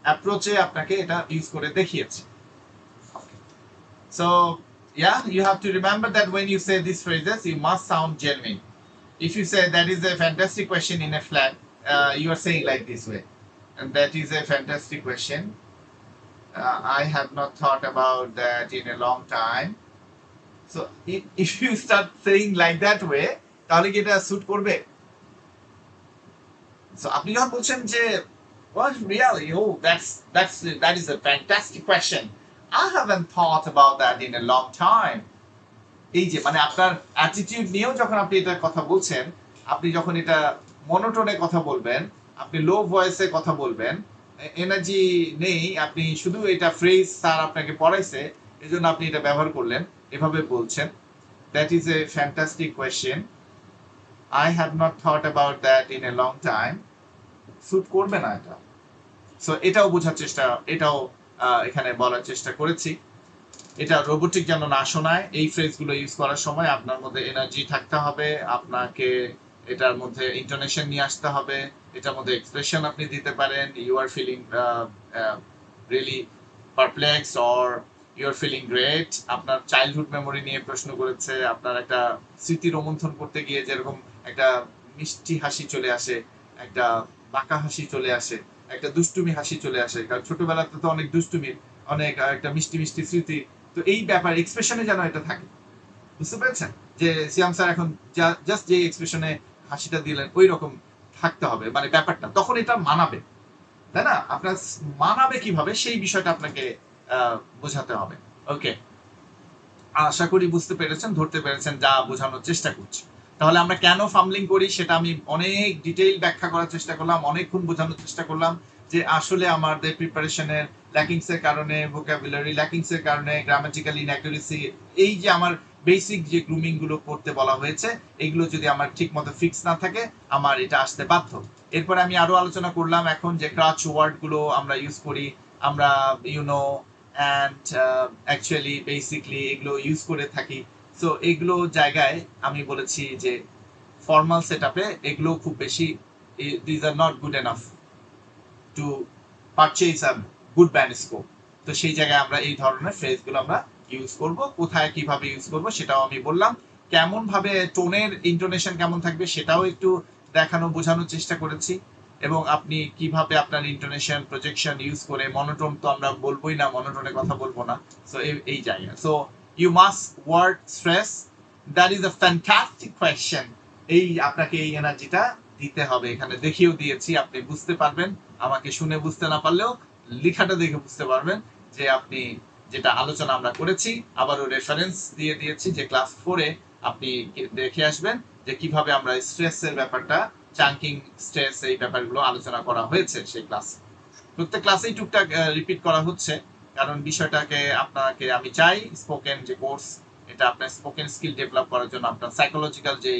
অ্যাপ্রোচে আপনাকে এটা ইউজ করে দেখিয়েছি। So yeah, you have to remember that when you say these phrases, you must sound genuine. If you say that is a fantastic question in a flat, you are saying like this way, and that is a fantastic question. I have not thought about that in a long time. So if you start saying like that way, তাহলে কি এটা sweet করবে? So আপনি যখন বলছেন যে what really, oh that is a fantastic question, I haven't thought about that in a long time, এই যে মানে আপনার অ্যাটিটিউড নিয়েও যখন আপনি এটা কথা বলছেন, আপনি যখন এটা মনোটোনে কথা বলবেন, আপনি লো ভয়েসে কথা বলবেন, এনার্জি নেই, আপনি শুধু এটা ফ্রেজ স্যার আপনাকে পড়াইছে এজন্য আপনি এটা ব্যবহার করলেন, এভাবে বলছেন that is a fantastic question, I have not thought about that in a long time, suit করবে না এটা। সো এটাও বোঝার চেষ্টা, এটাও এখানে বলার চেষ্টা করেছি, এটা রোবোটিক যেন না শোনায়। এই ফ্রেজগুলো ইউজ করার সময় আপনার মধ্যে এনার্জি থাকতে হবে, আপনাকে এটার মধ্যে ইন্টোনেশন নিয়ে আসতে হবে, এটার মধ্যে এক্সপ্রেশন আপনি দিতে পারেন, you are feeling really perplex or you are feeling great. আপনার চাইল্ডহুড মেমোরি নিয়ে প্রশ্ন করেছে, আপনার একটা স্মৃতি রোমন্থন করতে গিয়ে যেরকম একটা মিষ্টি হাসি চলে আসে, একটা বাঁকা হাসি চলে আসে, একটা দুষ্টুমি হাসি চলে আসে, কারণ ছোটবেলাতে তো অনেক দুষ্টুমির, অনেক একটা মিষ্টি মিষ্টি স্মৃতি, তো এই ব্যাপার এক্সপ্রেশনে যেন এটা থাকে, বুঝতে পেরেছেন? যে সিয়াম স্যার এখন জাস্ট যে এক্সপ্রেশনে হাসিটা দিলেন ওই রকম থাকতে হবে, মানে ব্যাপারটা তখন এটা মানাবে, তাই না? আপনার মানাবে কিভাবে সেই বিষয়টা আপনাকে বোঝাতে হবে। ওকে, আশা করি বুঝতে পেরেছেন, ধরতে পেরেছেন যা বোঝানোর চেষ্টা করছি। তাহলে আমরা কেন ফামলিং করি সেটা আমি অনেক ডিটেইল ব্যাখ্যা করার চেষ্টা করলাম, অনেকক্ষণ বোঝানোর চেষ্টা করলাম যে আসলে আমাদের প্রিপারেশনের ল্যাকিংস এর কারণে, ভোকাবুলারি ল্যাকিংস এর কারণে, গ্রামাটিক্যাল ইনঅ্যাকুরেসি, এই যে আমার বেসিক যে গ্রুমিং গুলো করতে বলা হয়েছে এগুলো যদি আমার ঠিক মতো ফিক্স না থাকে আমার এটা আসতে বাধ্য। এরপরে আমি আরো আলোচনা করলাম এখন যে ক্রাচ ওয়ার্ড গুলো আমরা ইউজ করি, আমরা ইউনো অ্যান্ড অ্যাকচুয়ালি বেসিকলি এগুলো ইউজ করে থাকি। সো এগুলো জায়গায় আমি বলেছি যে ফর্মাল সেটআপে এগুলো খুব বেশি, these are not good enough to purchase a good band scope. তো সেই জায়গায় আমরা এই ধরনের ফ্রেজগুলো আমরা ইউজ করব। কোথায় কিভাবে ইউজ করব সেটাও আমি বললাম। কেমন ভাবে টোনের ইন্টোনেশন কেমন থাকবে সেটাও একটু দেখানো বোঝানোর চেষ্টা করেছি। এবং আপনি কিভাবে আপনার ইন্টোনেশন প্রজেকশন ইউজ করে, মনোটোন তো আমরা বলবোই না, মনোটোনে কথা বলবো না। সো এই জায়গা, so you must word stress, that is a fantastic question. এই আপনাকে এই এনার্জিটা দিতে হবে, এখানে দেখিয়েও দিয়েছি, আপনি বুঝতে পারবেন। আমাকে শুনে বুঝতে না পারলেও লেখাটা দেখে বুঝতে পারবেন যে আপনি যেটা আলোচনা আমরা করেছি। আবারও রেফারেন্স দিয়ে দিয়েছি যে ক্লাস 4-এ আপনি দেখে আসবেন যে কিভাবে আমরা স্ট্রেসের ব্যাপারটা, চাঙ্কিং স্ট্রেস, এই ব্যাপারগুলো আলোচনা করা হয়েছে সেই ক্লাস। প্রত্যেক ক্লাসেই টুকটাক রিপিট করা হচ্ছে, কারণ বিষয়টাকে আপনাকে আমি চাই স্পোকেন যে কোর্স, এটা আপনার স্পোকেন স্কিল ডেভেলপ করার জন্য আপনার সাইকোলজিক্যাল যে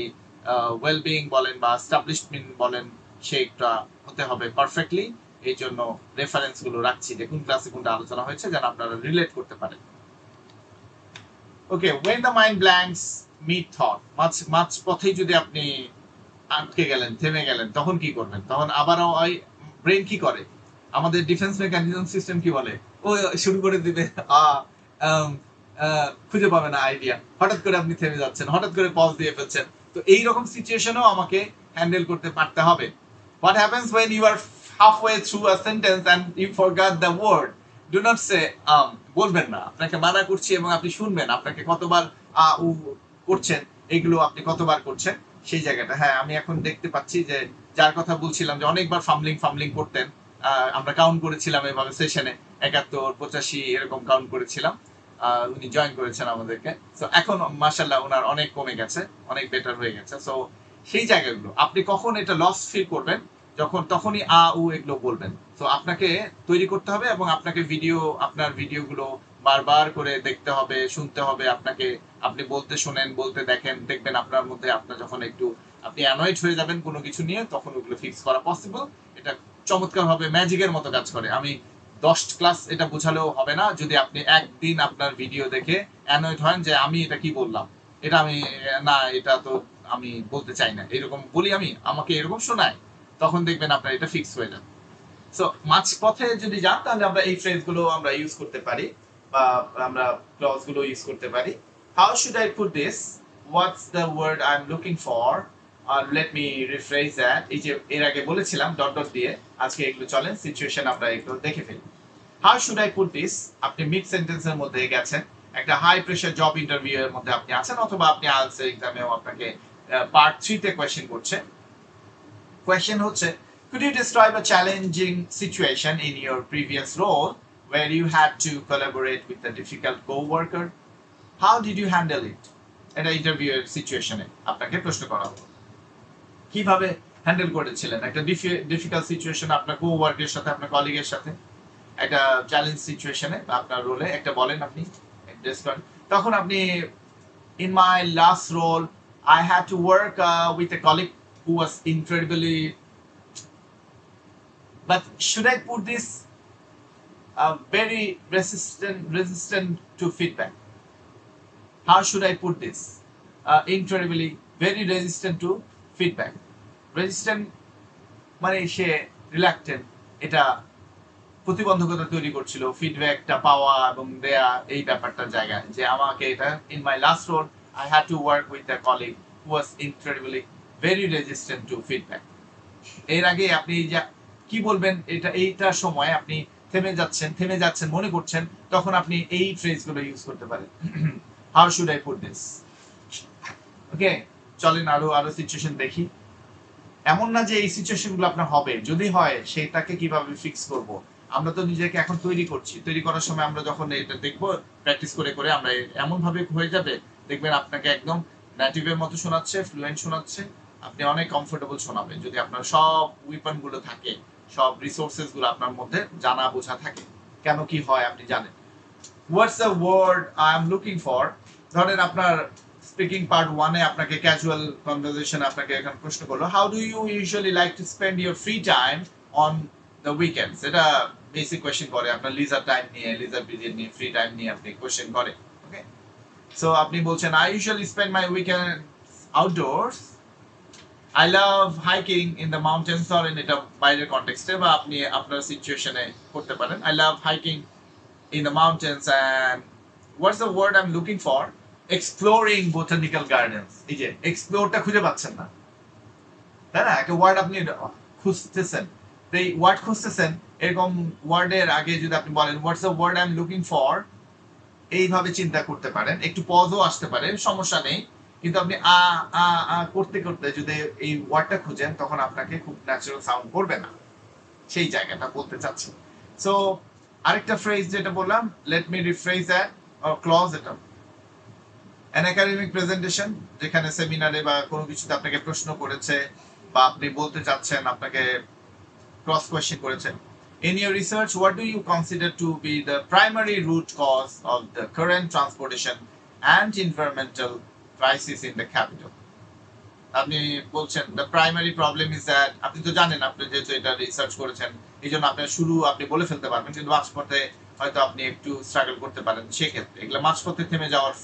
ওয়েলবিং বলেন বা এস্টাবলিশমেন্ট বলেন, সেইটা হতে হবে পারফেক্টলি। এই জন্য রেফারেন্স গুলো রাখছি যে কোন ক্লাসে কোনটা আলোচনা হয়েছে, যেন আপনারা রিলেট করতে পারেন। ওকে, when the mind blanks meet thought, মাঝ পথেই যদি আপনি আটকে গেলেন, থেমে গেলেন, তখন কি করবেন? তখন আবারও ওই ব্রেন কি করে, আমাদের ডিফেন্স মেকানিজম সিস্টেম কি বলে, ও শুরু করে দিবে, খুঁজে পাবে না আইডিয়া, হঠাৎ করে আপনি থেমে যাচ্ছেন, হঠাৎ করে পজ দিয়ে ফেলছেন। তো এই রকম সিচুয়েশনও আমাকে হ্যান্ডেল করতে পারতে হবে। What happens when you are halfway through a sentence and you forgot the word? Do not say বলবেন না, আপনাকে মানা করছি, এবং আপনি শুনবেন আপনাকে কতবার উ করছেন, এগুলো আপনি কতবার করছেন সেই জায়গাটা। হ্যাঁ, আমি এখন দেখতে পাচ্ছি যে যার কথা বলছিলাম যে অনেকবার ফামলিং করতেন, আমরা কাউন্ট করেছিলাম এভাবে সেশনে 71, 85 এরকম কাউন্ট করেছিলাম। উনি জয়েন করেছেন আমাদেরকে। সো এখন মাশাআল্লাহ ওনার অনেক কমে গেছে, অনেক বেটার হয়ে গেছে। সো সেই জায়গাগুলো আপনি কখন এটা লস ফিল করবেন, যখন তখনই উ এগুলো বলবেন। তো আপনাকে তৈরি করতে হবে, এবং আপনাকে আপনার ভিডিওগুলো বারবার করে দেখতে হবে, শুনতে হবে আপনাকে। আপনি বলতে শোনেন, বলতে দেখেন, দেখবেন আপনার মধ্যে, আপনার যখন একটু আপনি অ্যানয়েড হয়ে যাবেন কোনো কিছু নিয়ে, তখন ওগুলো ফিক্স করা পসিবল। এটা চমৎকার ভাবে ম্যাজিকের মতো কাজ করে। আমি 10 ক্লাস এটা বোঝালেও হবে না যদি আপনি একদিন আপনার ভিডিও দেখে অ্যানয়েড হন যে আমি এটা কি বললাম, এটা আমি না, এটা তো আমি বলতে চাই না, এরকম বলি আমি, আমাকে এরকম শোনায়, তখন দেখবেন আপনার এটা ফিক্স হয়ে যাবে। সো মাঝপথে যদি যান, তাহলে আমরা এই ফ্রেজগুলো আমরা ইউজ করতে পারি, বা আমরা ক্লজগুলো ইউজ করতে পারি। How should I put this, what's the word I am looking for, let me rephrase that. এই যে এর আগে বলেছিলাম ডট ডট দিয়ে, আজকে এগুলো চলেন সিচুয়েশন আমরা এগুলো দেখে ফেলি। How should I put this, আপনি মিড সেন্টেন্সের মধ্যে গেছেন, একটা হাই প্রেশার জব ইন্টারভিউ এর মধ্যে আপনি আছেন, অথবা আপনি আইএলটিএস এক্সামেও আপনাকে পার্ট 3 তে কোয়েশ্চেন করছে। কোয়েশ্চেন হচ্ছে, could you describe a challenging situation in your previous role where you had to collaborate with a difficult co-worker? How did you handle it? এটা ইন্টারভিউ এর সিচুয়েশনে আপনাকে প্রশ্ন করা হলো, কিভাবে হ্যান্ডেল করেছিলেন একটা ডিফিকাল্ট সিচুয়েশন আপনার কো-ওয়ার্কের সাথে, আপনার কলিগের সাথে, একটা চ্যালেঞ্জ সিচুয়েশনে আপনার রোলে একটা বলেন আপনি অ্যাড্রেস করেন। তখন আপনি, in my last role I had to work with a colleague who was incredibly, but should I put this very resistant to feedback? How should I put this? Incredibly very resistant to feedback. Resistant মানে সে reluctant, এটা প্রতিবন্ধকতা তৈরি করছিল ফিডব্যাকটা পাওয়া এবং দেয়া, এই ব্যাপারটার জায়গায় যে আমাকে এটা, in my last role I had to work with a colleague who was incredibly very resistant to feedback. এর আগে আপনি যা কি বলবেন, এইটার সময় আপনি থেমে যাচ্ছেন মনে করছেন, তখন আপনি এই ফ্রেজগুলো ইউজ করতে পারেন। How should I put this? Okay, চলেন আরো সিচুয়েশন দেখি। এমন না যে এই সিচুয়েশনগুলো আপনার হবে, যদি হয় সেটাকে কিভাবে ফিক্স করব। আমরা তো নিজেকে এখন তৈরি করছি, তৈরি করার সময় আমরা যখন এটা দেখবো, প্র্যাকটিস করে করে আমরা এমন ভাবে হয়ে যাবে, দেখবেন আপনাকে একদম নেটিভের মতো শোনাচ্ছে, ফ্লুয়েন্ট শোনাচ্ছে, আপনি অনেক কমফোর্টেবল শোনাবেন যদি আপনার সব উইপন গুলো থাকে, সব রিসোর্সেস গুলো আপনার মধ্যে জানা বোঝা থাকে। কেন কি হয় আপনি জানেন। What's the word I am looking for, ধরেন আপনার স্পিকিং পার্ট 1 এ আপনাকে ক্যাজুয়াল কনভারসেশন আপনাকে এখানে প্রশ্ন করলো, how do you usually like to spend your free time on the weekends. এটা বেসিক কোয়েশ্চেন করে, আপনার লিজার টাইম নিয়ে, লিজার পিরিয়ড নিয়ে, ফ্রি টাইম নিয়ে আপনি কোয়েশ্চেন করে। ওকে, সো আপনি বলছেন I usually spend my weekend outdoors I love hiking in the mountains, ধরেন এটা বাইরের কনটেক্সটে বা আপনি আপনার সিচুয়েশনে করতে পারেন। I love hiking in the mountains, and what's the word I'm looking for? Exploring botanical gardens. এই যে এক্সপ্লোরটা খুঁজে পাচ্ছেন না, তাই না? একটা ওয়ার্ড আপনি খুঁজতেছেন, তো এই ওয়ার্ড খুঁজতেছেন, এরকম ওয়ার্ডের আগে যদি আপনি বলেন what's the word I am looking for, এইভাবে চিন্তা করতে পারেন, একটু পজও আসতে পারে, সমস্যা নেই। কিন্তু আপনি আ আ আ করতে করতে যদি এই ওয়ার্ডটা খুঁজেন তখন আপনাকে খুব ন্যাচারাল সাউন্ড করবে না, সেই জায়গাটা বলতে চাচ্ছি। সো আরেকটা ফ্রেজ যেটা বললাম, let me rephrase that or clause এটা, অ্যান একাডেমিক প্রেজেন্টেশন, যেখানে সেমিনারে বা কোনো কিছুতে আপনাকে প্রশ্ন করেছে বা আপনি বলতে চাচ্ছেন, আপনাকে ক্রস কোয়েশ্চেন করেছে। In your research, what do you consider to be the primary root cause of the current transportation and environmental crisis in the capital? আপনি বলছেন the primary problem is that, আপনি তো জানেন, আপনি যেহেতু এটা রিসার্চ করেছেন এই জন্য আপনার শুরু আপনি বলে ফেলতে পারবেন, কিন্তু মাঝপথে হয়তো আপনি একটু স্ট্রাগল করতে পারেন, সেক্ষেত্রে এগুলো মাঝপথে থেমে যাওয়ার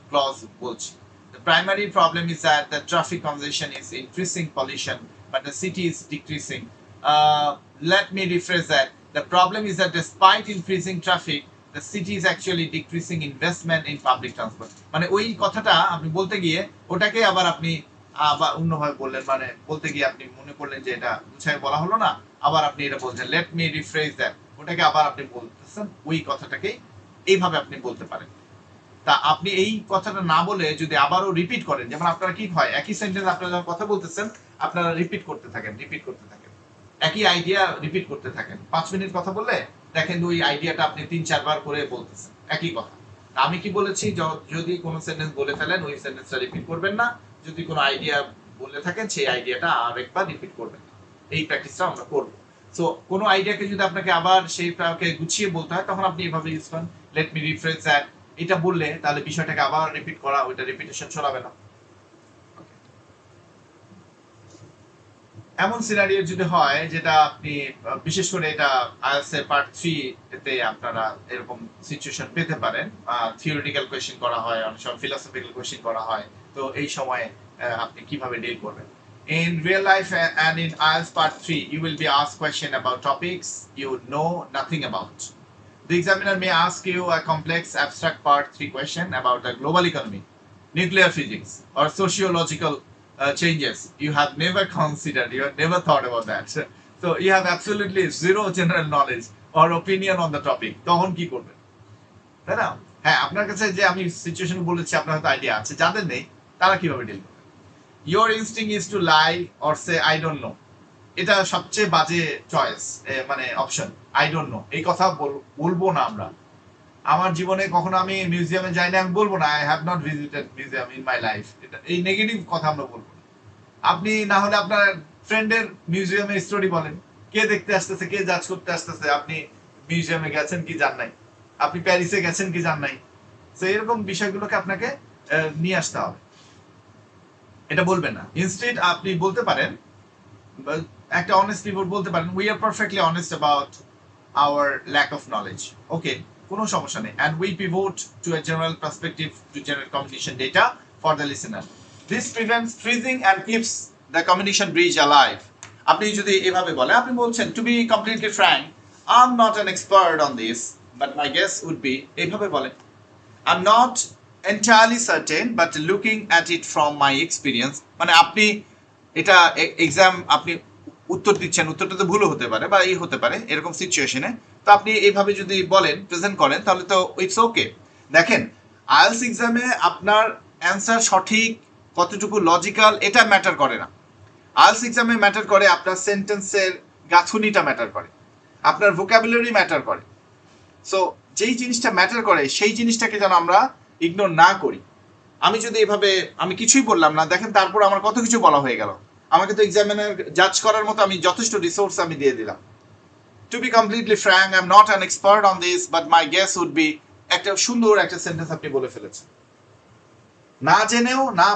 ক্লজ বলছি। The primary problem is that the traffic congestion is increasing pollution, but the city is decreasing. Let me rephrase that. The problem is that despite increasing traffic, the city is actually decreasing investment in public transport. মানে ওই কথাটা আপনি বলতে গিয়ে ওটাকে আবার আপনি আবার অন্যভাবে বললেন, মানে বলতে গিয়ে আপনি মনে করলেন যে এটা গুছায় বলা হলো না, আবার আপনি এটা বলছেন লেট মি রিফ্রেজ দ্যাট, ওটাকে আবার আপনি বলতেছেন ওই কথাটাকে এইভাবে আপনি বলতে পারেন। তা আপনি এই কথাটা না বলে যদি আবারও রিপিট করেন, যেমন আপনারা কি হয় একই সেন্টেন্স আপনারা যখন কথা বলতেছেন আপনারা রিপিট করতে থাকেন, একই আইডিয়া রিপিট করতে থাকেন। 5 মিনিট কথা বললে দেখেন ওই আইডিয়াটা আপনি 3-4 বার করে বলতেছেন একই কথা। আমি কি বলেছি, যদি কোনো সেন্টেন্স বলে ফেলেন ওই সেন্টেন্সটা রিপিট করবেন না, যদি কোনো আইডিয়া বলে থাকেন সেই আইডিয়াটা আরেকবার রিপিট করবেন। এই প্র্যাকটিসটা আমরা করব। সো কোনো আইডিয়াকে যদি আপনাকে আবার সেইটাকে গুছিয়ে বলতে হয় তখন আপনি এভাবে ইউজ করেন, লেট মি রিফ্রেশ দ্যাট। এটা বললে তাহলে বিষয়টাকে আবার রিপিট করা, ওইটা রিপিটেশন চলাবে না। এমন সিনারিও যদি হয় যেটা আপনি বিশেষ করে এটা আইএলটিএস এর পার্ট 3 এতে আপনারা এরকম সিচুয়েশন পেতে পারেন, থিওরিটিক্যাল কোশ্চেন করা হয়, অনেক সময় ফিলোসফিক্যাল কোশ্চেন করা হয়, তো এই সময় আপনি কিভাবে ডিল করবেন। In real life and in IELTS part 3, you will be asked question about topics you know nothing about. The examiner may ask you a complex abstract part 3 question about the global economy, nuclear physics, or sociological changes you have never considered, you have never thought about that. So you have absolutely zero general knowledge or opinion on the topic. তখন কি করবেন, তাই না? হ্যাঁ, আপনার কাছে যে আমি সিচুয়েশন বলেছি আপনার হয়তো আইডিয়া আছে, যাদের নেই তারা কিভাবে ডিল করবে। Your instinct is to lie or say I don't know. এটা সবচেয়ে বাজে চয়েস, মানে অপশন। আই ডোন্ট নো এই কথা বলবো না আমরা। আমার জীবনে কখনো আমি মিউজিয়ামে যাই না, আমি বলবো না I have not visited museum in my life. এটা এই নেগেটিভ কথা আমরা বলবো না। আপনি না হলে আপনার ফ্রেন্ডের মিউজিয়ামের স্টোরি বলেন, কে দেখতে আসতেছে, কে জাজ করতে আসতেছে, আপনি মিউজিয়ামে গেছেন কি যান নাই, আপনি প্যারিসে গেছেন কি যান নাই। তো এরকম বিষয়গুলোকে আপনাকে নিয়ে আসতে হবে, এটা বলবেন না। ইনস্টেড আপনি বলতে পারেন, একটা অনেস্টলি বলতে পারেন, we are perfectly honest about our lack of knowledge. Okay, কোনো সমস্যা নেই। And we pivot to a general perspective to generate communication data for the listener. This prevents freezing and keeps the communication bridge alive. আপনি যদি এভাবে বলেন, আপনি বলছেন to be completely frank, I am not an expert on this but my guess would be, এইভাবে বলেন। I am not entirely certain but looking at it from my experience, মানে আপনি এটা এক্সাম আপনি উত্তর দিচ্ছেন, উত্তরটা তো ভুলও হতে পারে বা এই হতে পারে এরকম সিচুয়েশনে, তো আপনি এইভাবে যদি বলেন, প্রেজেন্ট করেন, তাহলে তো ইটস ওকে। দেখেন, আইএলটিএস এক্সামে আপনার অ্যান্সার সঠিক কতটুকু লজিক্যাল এটা ম্যাটার করে না। আইএলটিএস এক্সামে ম্যাটার করে আপনার সেন্টেন্সের গাঁথুনিটা ম্যাটার করে, আপনার ভোকাবুলারি ম্যাটার করে। সো যেই জিনিসটা ম্যাটার করে সেই জিনিসটাকে যেন আমরা ইগনোর না করি। আমি যদি এভাবে আমি কিছুই বললাম না, দেখেন তারপর আমার কত কিছু বলা হয়ে গেল, আমাকে তো এক্সামিনার জাজ করার মতো আমি যথেষ্ট রিসোর্স আমি দিয়ে দিলাম। To be completely frank, I am not an expert on this but my guess would be, একটা সুন্দর একটা সেন্টেন্স আপনি বলে ফেলেছেন। না জেনেও না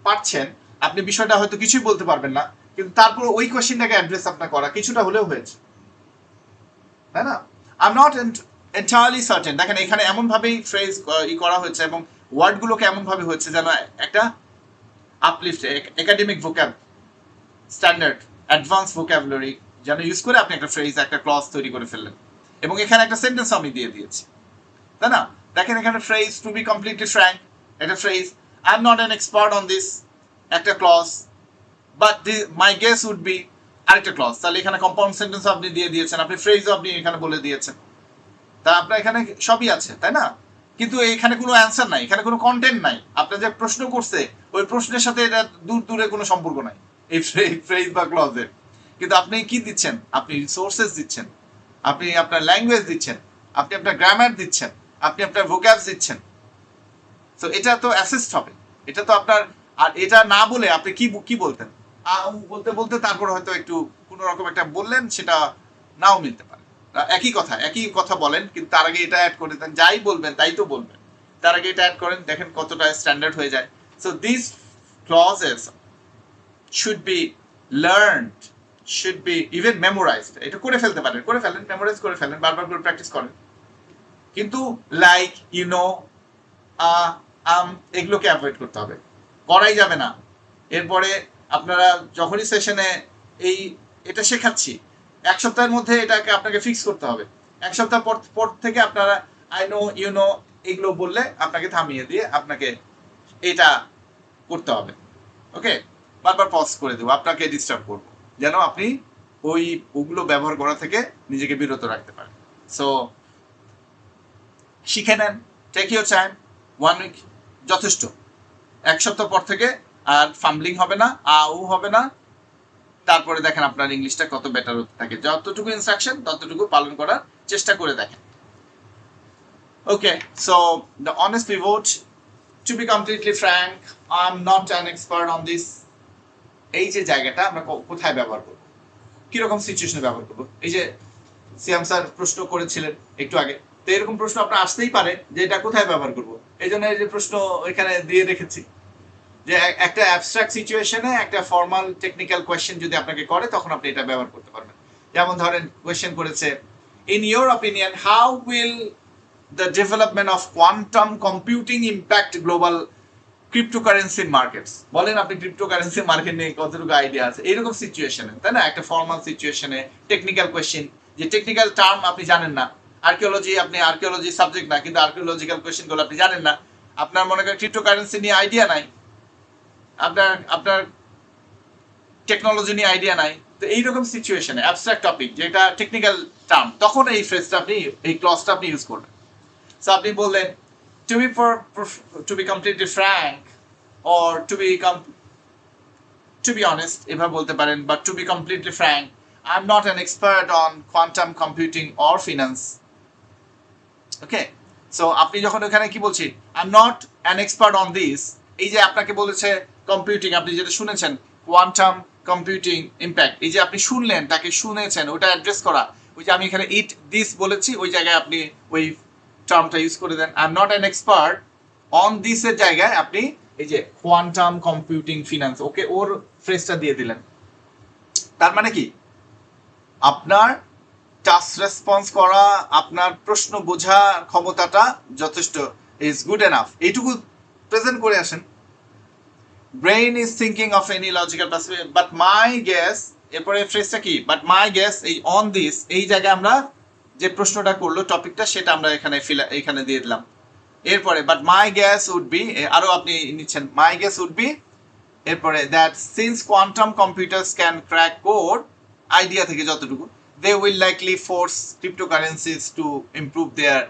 পারছেন আপনি, বিষয়টা হয়তো কিছুই বলতে পারবেন না, কিন্তু তারপর ওই কোয়েশ্চেনটাকে অ্যাড্রেস আপনার করা কিছুটা হলেও হয়েছে, তাই না? I am not entirely certain, দেখেন এখানে এমন ভাবেই ফ্রেজ করা হয়েছে এবং ওয়ার্ডগুলোকে এমন ভাবে হয়েছে যেন একটা uplift, academic vocab, standard, advance vocabulary যেন ইউজ করে আপনি একটা ফ্রেজ, একটা ক্লজ তৈরি করে ফেললেন, এবং এখানে একটা সেন্টেন্স আমি দিয়ে দিয়েছি, তাই না? দেখেন এখানে phrase, to be completely frank, একটা phrase, I am not an expert on this, একটা clause, but my guess would be, আরেকটা ক্লজ। তাহলে এখানে কম্পাউন্ড সেন্টেন্স আপনি দিয়ে দিয়েছেন, আপনি ফ্রেজও আপনি এখানে বলে দিয়েছেন, তা আপনার এখানে সবই আছে, তাই না? কিন্তু এখানে কোনো অ্যান্সার নাই, এখানে কোনো কন্টেন্ট নাই, আপনার যে প্রশ্ন করছে ওই প্রশ্নের সাথে এটা দূর দূরে কোনো সম্পর্ক নাই এই ফ্রেজ বা ক্লজের। কিন্তু আপনি কি দিচ্ছেন? আপনি রিসোর্সেস দিচ্ছেন, আপনি আপনার ল্যাঙ্গুয়েজ দিচ্ছেন, আপনি আপনার গ্রামার দিচ্ছেন, আপনি আপনার ভোক্যাবস দিচ্ছেন। তো এটা তো অ্যাসিস্ট হবে, এটা তো আপনার। আর এটা না বলে আপনি কি বলতেন? বলতে বলতে তারপর হয়তো একটু কোনো রকম একটা বললেন, সেটা নাও মিলতে পারে। একই কথা বলেন, কিন্তু তার আগে এটা অ্যাড করে দেন, যাই বলবেন তাই তো বলবেন, তার আগে এটা অ্যাড করেন, দেখেন কতটা স্ট্যান্ডার্ড হয়ে যায়। So this clauses should be learned, should be even memorised. এটা করে ফেলতে পারেন, করে ফেলেন, মেমোরাইজ করে ফেলেন, বারবার করে প্র্যাকটিস করেন। কিন্তু লাইক, ইউ নো, এগুলোকে অ্যাভয়েড করতে হবে, করাই যাবে না। এরপরে আপনারা যখনই সেশনে এটা শেখাচ্ছি, এক সপ্তাহের মধ্যে এটাকে আপনাকে ফিক্স করতে হবে। এক সপ্তাহ পর থেকে আপনারা আই নো, ইউ নো এগুলো বললে আপনাকে থামিয়ে দিয়ে আপনাকে এটা করতে হবে। ওকে, বারবার পজ করে দেবো, আপনাকে ডিস্টার্ব করবো, যেন আপনি ওগুলো ব্যবহার করা থেকে নিজেকে বিরত রাখতে পারেন। সো শিখে নেন, টেক ইউর টাইম, 1 উইক যথেষ্ট। এক সপ্তাহ পর থেকে আর ফাম্বলিং হবে না, হবে না। তারপরে দেখেন আপনার ইংলিশটা কত বেটার হতে থাকে। যতটুকু ইনস্ট্রাকশন ততটুকু পালন করার চেষ্টা করে দেখেন। Okay, so the honest pivot, to be completely frank, I am not an expert on this, এই যে জায়গাটা আমরা কোথায় ব্যবহার করবো, কিরকম সিচুয়েশনে ব্যবহার করবো? এই যে সিয়াম স্যার প্রশ্ন করেছিলেন একটু আগে, তো এরকম প্রশ্ন আপনার আসতেই পারে যে এটা কোথায় ব্যবহার করবো। এই জন্য এই যে প্রশ্ন এখানে দিয়ে রেখেছি, যে একটা অ্যাবস্ট্রাক্ট সিচুয়েশনে একটা ফর্মাল টেকনিক্যাল কোয়েশ্চেন যদি আপনাকে করে, তখন আপনি এটা ব্যবহার করতে পারবেন। যেমন ধরেন কোয়েশ্চেন করেছে, in your opinion how will the development of quantum computing impact global cryptocurrency markets. বলেন আপনি ক্রিপ্টোকারেন্সি মার্কেট নিয়ে কতটুকু আইডিয়া আছে, এইরকম সিচুয়েশনে, তাই না? একটা ফর্মাল সিচুয়েশনে টেকনিক্যাল কোয়েশ্চেন, যে টেকনিক্যাল টার্ম আপনি জানেন না, আপনি আর্কিওলজি সাবজেক্ট না, কিন্তু আর্কিওলজিক্যাল কোয়েশ্চেন গুলো আপনি জানেন না, আপনার মনে করেন ক্রিপ্টোকারেন্সি নিয়ে আইডিয়া নাই, আপনার টেকনোলজি নিয়ে আইডিয়া নাই, তো এইরকম সিচুয়েশনে অ্যাবস্ট্রাক্ট টপিক যেটা টেকনিক্যাল টার্ম, তখন এই ফ্রেজটা আপনি, এই ক্লজটা আপনি ইউজ করবেন। সো আপনি বললেন, to be completely frank or to be honest, এভাবে বলতে পারেন, but to be completely frank, I'm not an expert on quantum computing or finance. Okay, so আপনি যখন ওখানে কি বলছি, I'm not an expert on this, এই যে আপনাকে বলেছে কম্পিউটিং, আপনি যেটা শুনেছেন কোয়ান্টাম কম্পিউটিং ইম্প্যাক্ট, এই যে আপনি শুনলেন, তাকে শুনেছেন, ওটা অ্যাড্রেস করা, ওই যে আমি এখানে দিস বলেছি, ওই জায়গায় আপনি ওই টার্মটা ইউজ করে দেন। I am not an expert on this এর জায়গায় আপনি এই যে কোয়ান্টাম কম্পিউটিং ফিনান্স, ওকে, ওর ফ্রেজটা দিয়ে দিলেন। তার মানে কি, আপনার টাস্ক রেসপন্স করা, আপনার প্রশ্ন বোঝা ক্ষমতাটা যথেষ্ট, ইজ গুড এনাফ, এইটুকু প্রেজেন্ট করে আসেন। Brain is thinking of any logical perspective, but my guess, এরপরে ফ্রেজটা কি, বাট মাই গেস, এই অন দিস, এই জায়গায় আমরা যে প্রশ্নটা করলো টপিকটা, সেটা আমরা এখানে দিয়ে দিলাম। এরপরে but my guess would be, আরো আপনি নিচ্ছেন, মাই গ্যাস উড বি, এরপরে that since quantum computers can crack code, idea থেকে যতটুকু, they will likely force cryptocurrencies to improve their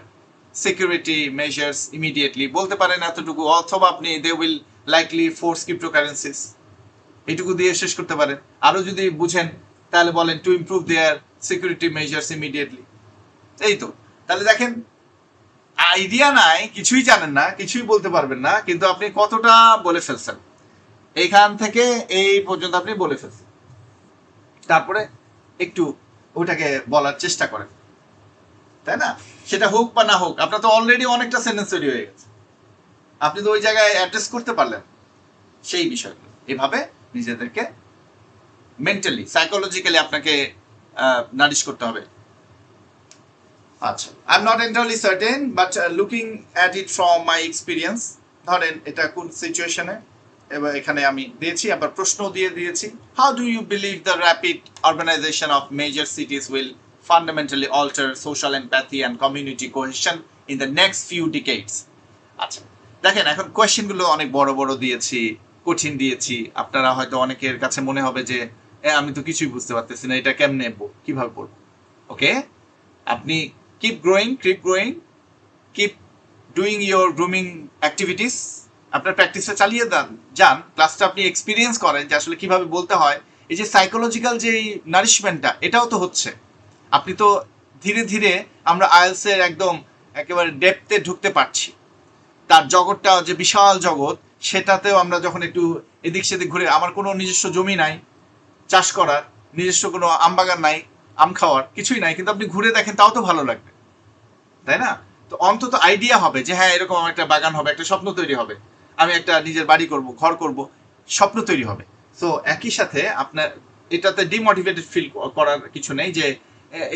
security measures immediately, বলতে পারেন এতটুকু। অথবা আপনি they will likely force cryptocurrencies, এইটুকু দিয়ে শেষ করতে পারেন। আরো যদি বুঝেন তাহলে বলেন two improve their security measures immediately. এই তো, তাহলে দেখেন আইডিয়া নাই, কিছুই জানেন না, কিছুই বলতে পারবেন না, কিন্তু আপনি কতটা বলে ফেলছেন, এইখান থেকে এই পর্যন্ত আপনি বলে ফেলছেন। তারপরে একটু ওটাকে বলার চেষ্টা করেন, তাই না? সেটা হোক বা না হোক, আপনার তো অলরেডি অনেকটা সেন্টেন্স তৈরি হয়ে গেছে, আপনি তো ওই জায়গায় অ্যাড্রেস করতে পারলেন সেই বিষয়গুলো। এভাবে নিজেদেরকে মেন্টালি, সাইকোলজিক্যালি আপনাকে নারিশ করতে হবে। আচ্ছা, I am not entirely certain, but looking at it from my experience, ধরেন এটা কোন সিচুয়েশনে, এবার এখানে আমি দিয়েছি, আবার প্রশ্ন দিয়ে দিয়েছি। How do you believe the rapid organization of major cities will fundamentally alter social empathy and community cohesion in the next few decades? আচ্ছা, দেখেন এখন কোয়েশ্চেনগুলো অনেক বড় বড় দিয়েছি, কঠিন দিয়েছি। আপনারা হয়তো অনেকের কাছে মনে হবে যে আমি তো কিছুই বুঝতে পারতেছি না, এটা কেমনে কিভাবে পড়বো। ওকে, আপনি keep growing, keep doing your grooming activities, আপনার প্র্যাকটিসটা চালিয়ে যান, ক্লাসটা আপনি এক্সপিরিয়েন্স করেন যে আসলে কিভাবে বলতে হয়। এই যে সাইকোলজিক্যাল যে নারিশমেন্টটা, এটাও তো হচ্ছে। আপনি তো ধীরে ধীরে আমরা আইএলসের একদম একেবারে ডেপথে ঢুকতে পারছি। তার জগৎটা যে বিশাল জগৎ, সেটাতেও আমরা যখন একটু এদিক সেদিক ঘুরে, আমার কোনো নিজস্ব জমি নাই চাষ করার, নিজস্ব কোনো আম বাগান নাই আম খাওয়ার, কিছুই নাই, কিন্তু আপনি ঘুরে দেখেন তাও তো ভালো লাগবে, তাই না? তো অন্তত আইডিয়া হবে যে হ্যাঁ এরকম একটা বাগান হবে, একটা স্বপ্ন তৈরি হবে, আমি একটা নিজের বাড়ি করব, ঘর করব, স্বপ্ন তৈরি হবে। তো একই সাথে আপনার এটাতে ডিমোটিভেটেড ফিল করার কিছু নেই যে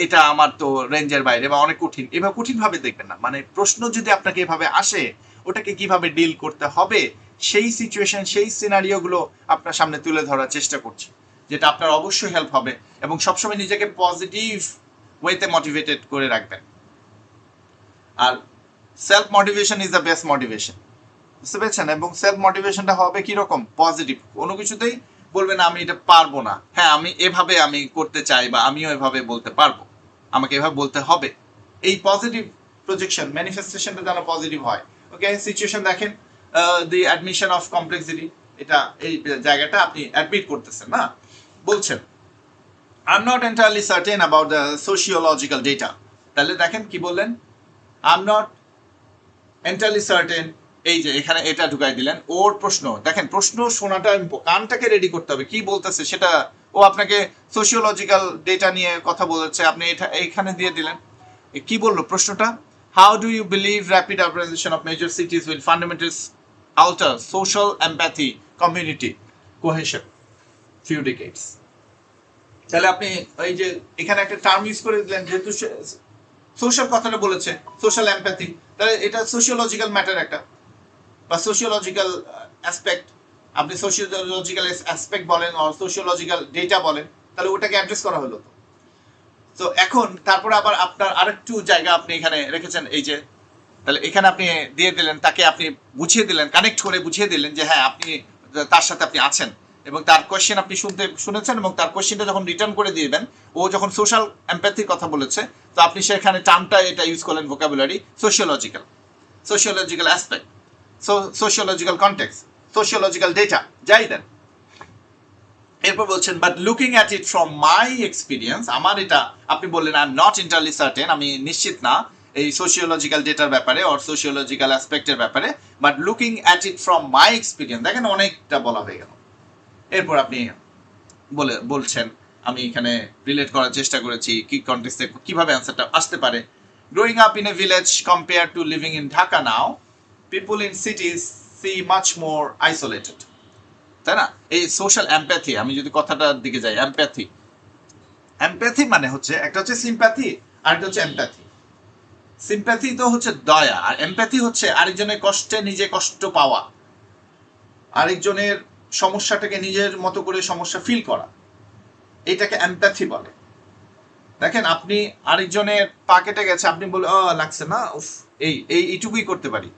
এটা আমার তো রেঞ্জের বাইরে বা অনেক কঠিন, এভাবে কঠিন ভাবে দেখবেন না। মানে প্রশ্ন যদি আপনাকে এভাবে আসে, ওটাকে কিভাবে ডিল করতে হবে, সেই সিচুয়েশন, সেই সিনারিওগুলো আপনার সামনে তুলে ধরার চেষ্টা করছি, যেটা আপনার অবশ্যই হেল্প হবে। এবং সবসময় নিজেকে পজিটিভ ওয়েতে মোটিভেটেড করে রাখবেন। আর self motivation is the best motivation, বুঝতে পেরেছেন? এবং সেলফ মোটিভেশনটা হবে কিরকম? পজিটিভ। কোনো কিছুতেই বলবে না আমি এটা পারবো না, হ্যাঁ আমি এভাবে আমি করতে চাই, বা আমিও এভাবে বলতে পারবো, আমাকে এভাবে বলতে হবে। এই পজিটিভ প্রজেকশন, ম্যানিফেস্টেশনটা যেন পজিটিভ হয়। ওকে, সিচুয়েশন দেখেন, দি অ্যাডমিশন অফ কমপ্লেক্সিটি, এটা এই জায়গাটা আপনি অ্যাডমিট করতেছেন না, বলছেন I am not entirely certain about the sociological data. তাহলে দেখেন কি বললেন, I am not entirely certain, এই যে এখানে এটা ঢুকাই দিলেন। ওর প্রশ্ন দেখেন, প্রশ্ন শোনাটা কানটাকে রেডি করতে হবে, কি বলতেছে সেটা। ও আপনাকে সোশিওলজিক্যাল ডেটা নিয়ে কথা বলেছে, আপনি এটা এইখানে দিয়ে দিলেন। কি বললো প্রশ্নটা? How do you believe rapid urbanization of major cities will fundamental alter social empathy community cohesion few decades? তাহলে আপনি এই যে এখানে একটা টার্ম ইউজ করে দিলেন, যেহেতু সোশ্যাল কথাটা বলেছে, সোশ্যাল এমপ্যাথি, তাহলে এটা সোশিওলজিক্যাল ম্যাটার একটা, বা সোশিওলজিক্যাল অ্যাসপেক্ট। আপনি সোশিওলজিক্যাল অ্যাসপেক্ট বলেন আর সোশিওলজিক্যাল ডেটা বলেন, তাহলে ওটাকে অ্যাড্রেস করা হলো। তো এখন তারপরে আবার আপনার আরেকটু জায়গা আপনি এখানে রেখেছেন, এই যে তাহলে এখানে আপনি দিয়ে দিলেন, তাকে আপনি বুঝিয়ে দিলেন, কানেক্ট করে বুঝিয়ে দিলেন যে হ্যাঁ আপনি তার সাথে আপনি আছেন, এবং তার কোয়েশ্চেন আপনি শুনেছেন, এবং তার কোয়েশ্চেনটা যখন রিটার্ন করে দিবেন, ও যখন সোশ্যাল এমপ্যাথির কথা বলেছে, তো আপনি সেখানে টার্মটা এটা ইউজ করলেন, vocabulary sociological aspect, sociological context, sociological data, যাই দেন। এরপর বলছেন but looking at it from my experience, আমার এটা আপনি বললেন I am not entirely certain, আমি নিশ্চিত না এই সোশিওলজিক্যাল ডেটার ব্যাপারে অর সোশিওলজিক্যাল অ্যাসপেক্টের ব্যাপারে, but looking at it from my experience, দেখেন অনেকটা বলা হয়ে গেল। এরপর আপনি বলছেন আমি এখানে রিলেট করার চেষ্টা করেছি কি কনটেক্সটে কিভাবে অ্যান্সারটা আসতে পারে। Growing up in a village compare to living in Dhaka now, people in cities see much more isolated, তাই না? এই সোশ্যাল এমপ্যাথি, আমি যদি কথাটার দিকে যাই, এমপ্যাথি মানে হচ্ছে একটা হচ্ছে সিম্প্যাথি আর একটা হচ্ছে এমপ্যাথি। সিম্প্যাথি তো হচ্ছে দয়া, আর এমপ্যাথি হচ্ছে আরেকজনের কষ্টে নিজে কষ্ট পাওয়া, আরেকজনের সমস্যাটাকে নিজের মতো করে সমস্যা ফিল করা, এটাকে এমপ্যাথি বলে। দেখেন আপনি আরেকজনের পা কেটে গেছে, আপনি বলে ও লাগছে না, উফ, এইটুকুই করতে পারি।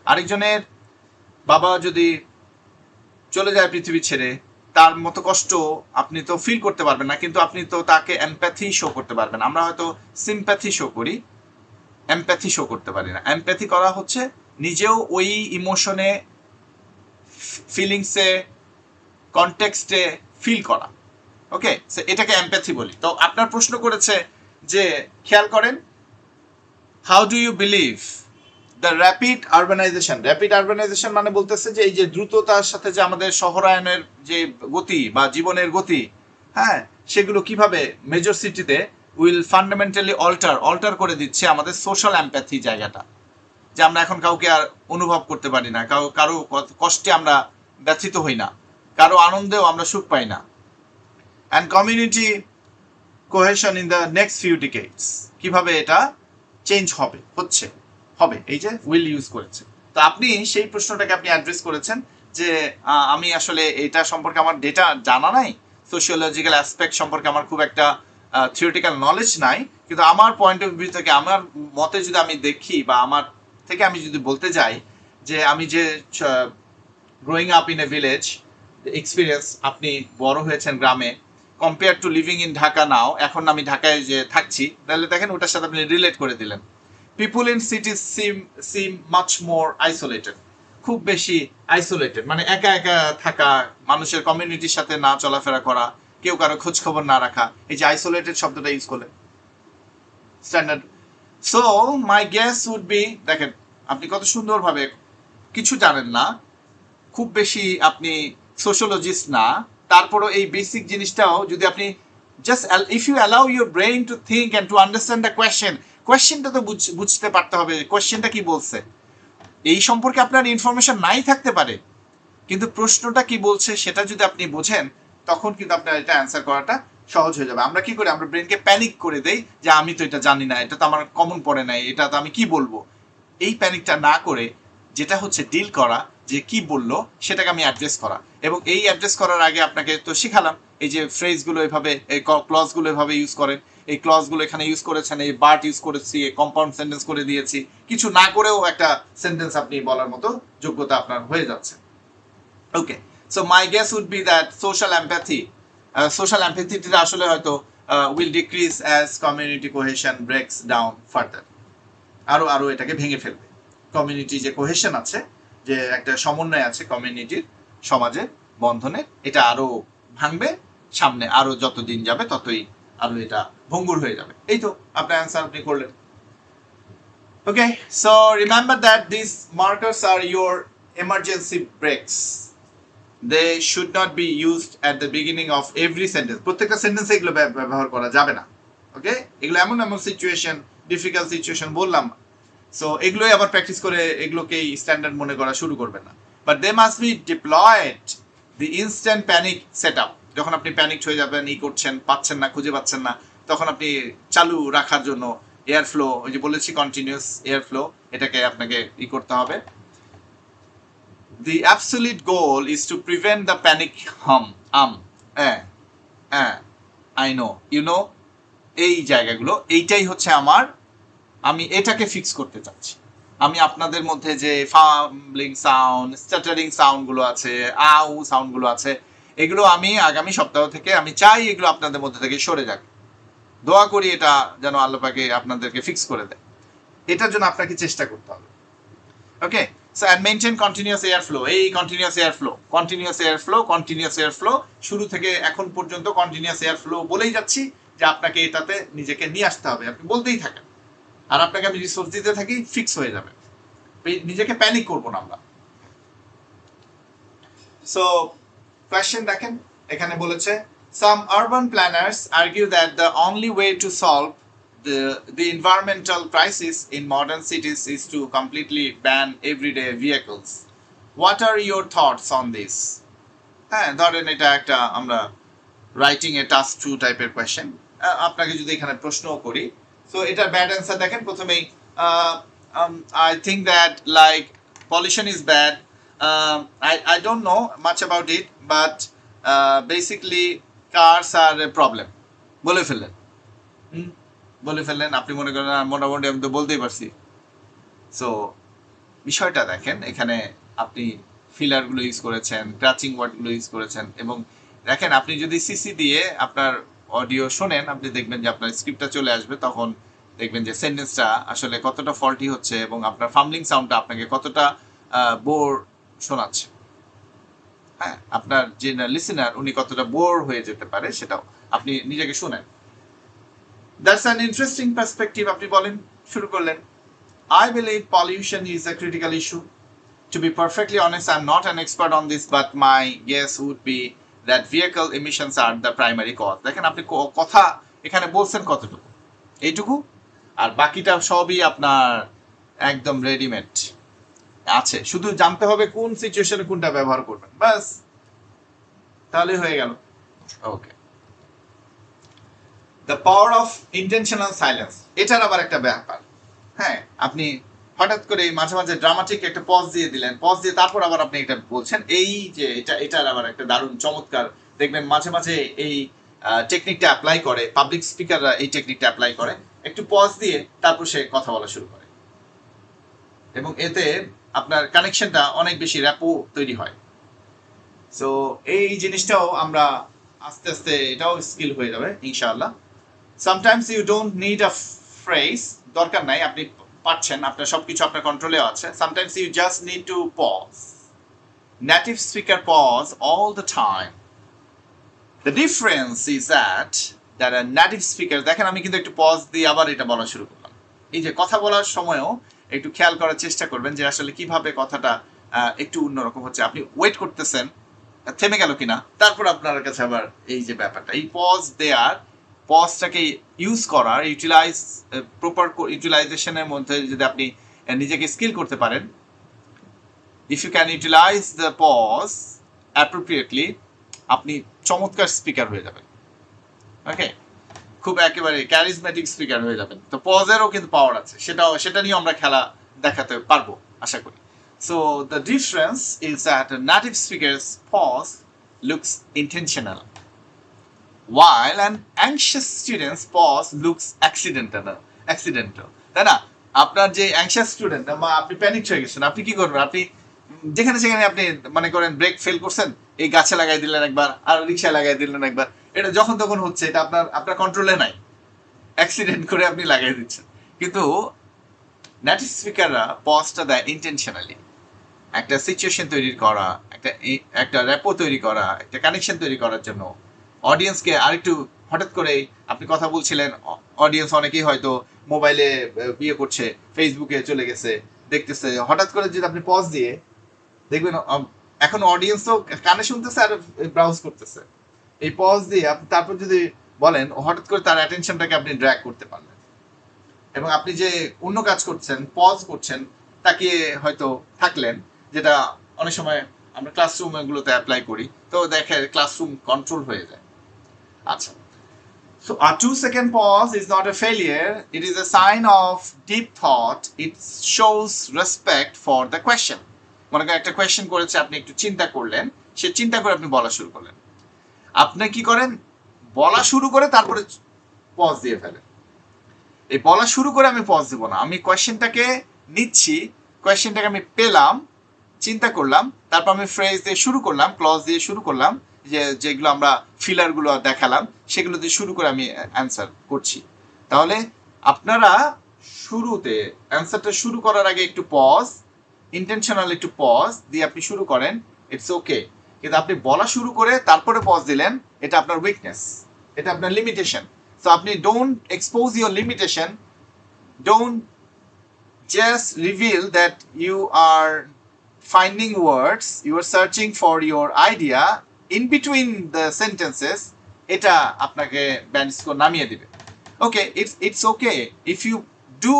আরেকজনের বাবা যদি চলে যায় পৃথিবী ছেড়ে, তার মতো কষ্ট আপনি তো ফিল করতে পারবেন না, কিন্তু আপনি তো তাকে এমপ্যাথি শো করতে পারবেন। আমরা হয়তো সিম্প্যাথি শো করি, এমপ্যাথি শো করতে পারি না। এমপ্যাথি করা হচ্ছে নিজেও ওই ইমোশনে, ফিলিংসে, কনটেক্সটে ফিল করা। ওকে, এটাকে এমপ্যাথি বলি। তো আপনার প্রশ্ন করেছে যে খেয়াল করেন, how do you believe the rapid urbanization মানে বলতেছে যে এই যে দ্রুততার সাথে যে আমাদের শহরায়নের যে গতি বা জীবনের গতি, হ্যাঁ, সেগুলো কিভাবে মেজর সিটিতে উইল ফান্ডামেন্টালি অল্টার করে দিচ্ছে আমাদের সোশ্যাল এমপ্যাথি জায়গাটা, যে আমরা এখন কাউকে আর অনুভব করতে পারি না, কারো কষ্টে আমরা ব্যথিত হই না, কারো আনন্দেও আমরা সুখ পাই না। And community cohesion in the next few ডিকেডস, কিভাবে এটা চেঞ্জ হবে, এই যে উইল ইউজ করেছে। তো আপনি সেই প্রশ্নটাকে আপনি অ্যাড্রেস করেছেন যে আমি আসলে এটা সম্পর্কে আমার ডেটা জানা নাই, সোশিওলজিক্যাল অ্যাসপেক্ট সম্পর্কে আমার খুব একটা থিওরিটিক্যাল নলেজ নাই, কিন্তু আমার পয়েন্ট অফ ভিউ থেকে, আমার মতে যদি আমি দেখি বা আমার থেকে আমি যদি বলতে যাই যে আমি যে growing up in a village experience, আপনি বড় হয়েছেন গ্রামে, compare to living in Dhaka now, এখন আমি ঢাকায় যে থাকছি, তাহলে দেখেন ওটার সাথে আপনি রিলেট করে দিলেন। People in সিটিজ SIM much more isolated, খুব বেশি আইসোলেটেড, মানে একা একা থাকা, মানুষের কমিউনিটির সাথে না চলাফেরা করা, কেউ কারো খোঁজ খবর না রাখা, এই যে আইসোলেটেড শব্দটা ইউজ করলেন standard. So my guess would be, দেখেন আপনি কত সুন্দরভাবে, কিছু জানেন না, খুব বেশি আপনি সোশ্যোলজিস্ট না, তারপরও এই বেসিক জিনিসটাও যদি আপনি just if you allow your brain to think and to understand the কোয়েশ্চেনটা তো বুঝতে পারতে হবে, কোয়েশ্চেনটা কি বলছে। এই সম্পর্কে আপনার ইনফরমেশন নাই থাকতে পারে, কিন্তু প্রশ্নটা কি বলছে সেটা যদি আপনি বোঝেন, তখন কিন্তু আপনার এটা অ্যান্সার করাটা সহজ হয়ে যাবে। আমরা কি করি, আমরা ব্রেনকে প্যানিক করে দেই যে আমি তো এটা জানি না, এটা তো আমার কমন পড়ে নাই, এটা তো আমি কি বলবো। এই প্যানিকটা না করে যেটা হচ্ছে ডিল করা, যে কি বললো সেটাকে আমি অ্যাড্রেস করা, এবং এই অ্যাড্রেস করার আগে আপনাকে তো শিখালাম এই যে ফ্রেজগুলো এভাবে, এই ক্লজগুলো এভাবে ইউজ করেন, এই ক্লজগুলো এখানে ইউজ করেছেন, এই বার্ট ইউজ করেছি, কম্পাউন্ড সেন্টেন্স করে দিয়েছি, কিছু না করেও একটা সেন্টেন্স আপনি বলার মতো যোগ্যতা আপনার হয়ে যাচ্ছে। Okay, so my guess would be that social এমপ্যাথিটা আসলে হয়তো will decrease as community cohesion breaks down further, আরো এটাকে ভেঙে ফেলবে। কমিউনিটি যে কোহেশন আছে, যে একটা সমন্বয় আছে কমিউনিটির, সমাজে বন্ধনে, এটা আরো ভাঙবে, সামনে আরো যত দিন যাবে ততই আরো এটা ভঙ্গুর হয়ে যাবে। এই তো আপনার অ্যান্সার আপনি করলেন। Okay, so remember that this markers are your emergency breaks. They should not be used at the beginning of every sentence. প্রত্যেকটা সেন্টেন্সে এগুলো ব্যবহার করা যাবে না। ওকে, এগুলো এমন এমন সিচুয়েশন, ডিফিকাল্ট সিচুয়েশন বললাম, সো এগুলোই আবার প্র্যাকটিস করে এগুলোকেই স্ট্যান্ডার্ড মনে করা শুরু করবেন না। But they must be deployed the instant panic set up. যখন আপনি প্যানিক হয়ে যাবেন, ই করছেন, পাচ্ছেন না, খুঁজে পাচ্ছেন না, তখন আপনি চালু রাখার জন্য এয়ার ফ্লো, ওই যে বলেছি কন্টিনিউয়াস এয়ার ফ্লো, এটাকে আপনাকে ই করতে হবে। The absolute goal is to prevent the panic hum, I know, you know, এই জায়গাগুলো, এইটাই হচ্ছে আমি এটাকে ফিক্স করতে চাচ্ছি। আমি আপনাদের মধ্যে যে ফাম্বলিং সাউন্ড, স্টাটারিং সাউন্ডগুলো আছে, আউ সাউন্ডগুলো আছে, এগুলো আমি আগামী সপ্তাহ থেকে আমি চাই এগুলো আপনাদের মধ্যে থেকে সরে যাক। দোয়া করি এটা যেন আল্লাহ পাকে আপনাদেরকে ফিক্স করে দেয়, এটার জন্য আপনাকে চেষ্টা করতে হবে। ওকে, so and maintain continuous airflow, এই continuous airflow শুরু থেকে এখন পর্যন্ত continuous airflow বলেই যাচ্ছি, যে আপনাকে এটাতে নিজেকে নিয়ে আসতে হবে, আপনি বলতেই থাকেন, আর আপনাকে আমি রিসোর্স দিতে থাকি, ফিক্স হয়ে যাবে, নিজেকে প্যানিক করবো না আমরা। সো কোয়েশ্চেন দেখেন, এখানে বলেছে some urban planners argue that the only way to solve the environmental crisis in modern cities is to completely ban everyday vehicles. What are your thoughts on this? হ্যাঁ, ধরেন এটা একটা আমরা রাইটিং এ task 2 টাইপের question, আপনাকে যদি এখানে প্রশ্নও করি, সো এটা ব্যাড অ্যান্সার দেখেন প্রথমেই। I think that like pollution is bad. I don't know much about it, but basically cars are a problem. বলে ফেললেন আপনি, মনে করেন মোটামুটি আমি তো বলতেই পারছি। সো বিষয়টা দেখেন, এখানে আপনি ফিলারগুলো ইউজ করেছেন, ক্রাচিং ওয়ার্ডগুলো ইউজ করেছেন, এবং দেখেন আপনি যদি সিসি দিয়ে আপনার অডিও শোনেন, আপনি দেখবেন যে আপনার স্ক্রিপ্টটা চলে আসবে, তখন দেখবেন যে সেন্টেন্সটা আসলে কতটা ফল্টি হচ্ছে, এবং আপনার ফাম্বলিং সাউন্ডটা আপনাকে কতটা বোর শোনাচ্ছে। হ্যাঁ, আপনার যে লিসেনার উনি কতটা বোর হয়ে যেতে পারে সেটাও আপনি নিজেকে শুনেন। That's an interesting perspective. আপনি বলেন, শুরু করলেন। I believe pollution is a critical issue. To be perfectly honest, I'm not an expert on this, but my guess would be that vehicle emissions are the primary cause. দেখেন আপনি কথা এখানে বলছেন কতটুকু, এইটুকু, আর বাকিটা সবই আপনার একদম রেডিমেড আছে, শুধু জানতে হবে কোন সিচুয়েশনে কোনটা ব্যবহার করবেন, বাস, তাহলে হয়ে গেল। Okay, the power of intentional silence, এটার আবার একটা ব্যাপার। হ্যাঁ, আপনি হঠাৎ করে মাঝে মাঝে ড্রামাটিক একটা পজ দিয়ে দিলেন, পজ দিয়ে তারপর আবার আপনি এটা বলছেন, এই যে এটার আবার একটা দারুণ চমৎকার দেখবেন মাঝে মাঝে এই টেকনিকটা অ্যাপ্লাই করে, পাবলিক স্পিকাররা এই টেকনিকটা অ্যাপ্লাই করে, একটু পজ দিয়ে তারপর সে কথা বলা শুরু করে, এবং এতে আপনার কানেকশনটা অনেক বেশি র্যাপো তৈরি হয়। সো এই জিনিসটাও আমরা আস্তে আস্তে এটাও স্কিল হয়ে যাবে ইনশাআল্লাহ। Sometimes you don't need a phrase, দরকার নাই, আপনি পারছেন, আপনার সবকিছু আপনার কন্ট্রোলে আছে। Sometimes you just need to pause. Native speaker pause all the time. The difference is that a native speaker, দেখেন আমি কিন্তু একটু পজ দিয়ে আবার এটা বলা শুরু করলাম। এই যে কথা বলার সময়ও একটু খেয়াল করার চেষ্টা করবেন যে আসলে কিভাবে কথাটা একটু অন্যরকম হচ্ছে, আপনি ওয়েট করতেছেন থেমে গেল কিনা, তারপর আপনার কাছে আবার এই যে ব্যাপারটা, এই পজ দেয়ার, পজটাকে ইউজ করার, ইউটিলাইজ, প্রপার ইউটিলাইজেশনের মধ্যে যদি আপনি নিজেকে স্কিল করতে পারেন, if you can utilize the pause appropriately, আপনি চমৎকার স্পিকার হয়ে যাবেন। ওকে, খুব একেবারে ক্যারিজমেটিক স্পিকার হয়ে যাবেন। তো পজেরও কিন্তু পাওয়ার আছে, সেটা নিয়ে আমরা খেলা দেখাতে পারবো আশা করি। So the difference is that a native speaker's pause looks intentional, while an anxious student's pause looks accidental. তাই না? আপনার যে anxious স্টুডেন্ট, আপনি প্যানিক হয়ে গেছেন, আপনি কি করবেন? আপনি যেখানে সেখানে আপনি মনে করেন ব্রেক ফেল করছেন, এই গাছে লাগাই দিলেন একবার, আর রিক্সায় লাগাই দিলেন একবার, এটা যখন তখন হচ্ছে, এটা আপনার কন্ট্রোলে নাই, অ্যাক্সিডেন্ট করে আপনি লাগাই দিচ্ছেন। কিন্তু নেটিভ স্পিকাররা পজটা দেয় ইন্টেনশনালি, একটা সিচুয়েশন তৈরি করা, একটা র্যাপো তৈরি করা, একটা কানেকশন তৈরি করার জন্য, অডিয়েন্সকে আরেকটু, হঠাৎ করে আপনি কথা বলছিলেন, অডিয়েন্স অনেকেই হয়তো মোবাইলে বিয়ে করছে, ফেসবুকে চলে গেছে, দেখতেছে, হঠাৎ করে যদি আপনি পজ দিয়ে দেখবেন, এখন অডিয়েন্স তো কানে শুনতেছে আর ব্রাউজ করতেছে, এই পজ দিয়ে আপনি তারপর যদি বলেন, হঠাৎ করে তার অ্যাটেনশনটাকে আপনি ড্র্যাগ করতে পারলেন, এবং আপনি যে অন্য কাজ করছেন, পজ করছেন, তাকিয়ে হয়তো থাকলেন, যেটা অনেক সময় আমরা ক্লাসরুমগুলোতে অ্যাপ্লাই করি, তো দেখে ক্লাসরুম কন্ট্রোল হয়ে যায়। আচ্ছা, so a 2-second pause is not a failure, it is a sign of deep thought, it shows respect for the question. মনে করেন একটা কোয়েশ্চেন করেছে, আপনি একটু চিন্তা করলেন, সে চিন্তা করে আপনি বলা শুরু করলেন, আপনি কি করেন, বলা শুরু করে তারপরে পজ দিয়ে ফেলেন। এই বলা শুরু করে আমি পজ দিব না, আমি কোয়েশ্চেনটাকে নিচ্ছি, কোয়েশ্চেনটাকে আমি পেলাম, চিন্তা করলাম, তারপর আমি ফ্রেজ দিয়ে শুরু করলাম, ক্লজ দিয়ে শুরু করলাম, যেগুলো আমরা ফিলারগুলো দেখালাম সেগুলো দিয়ে শুরু করে আমি অ্যান্সার করছি। তাহলে আপনারা শুরুতে অ্যান্সারটা শুরু করার আগে একটু পজ, ইন্টেনশনাল একটু পজ দিয়ে আপনি শুরু করেন, ইটস ওকে। কিন্তু আপনি বলা শুরু করে তারপরে পজ দিলেন, এটা আপনার উইকনেস, এটা আপনার লিমিটেশন। So আপনি don't expose your limitation, don't just reveal that you are finding words, you are searching for your idea in between the sentences, এটা আপনাকে ব্যান্ড স্কোর নামিয়ে দিবে। ওকে, it's okay if you do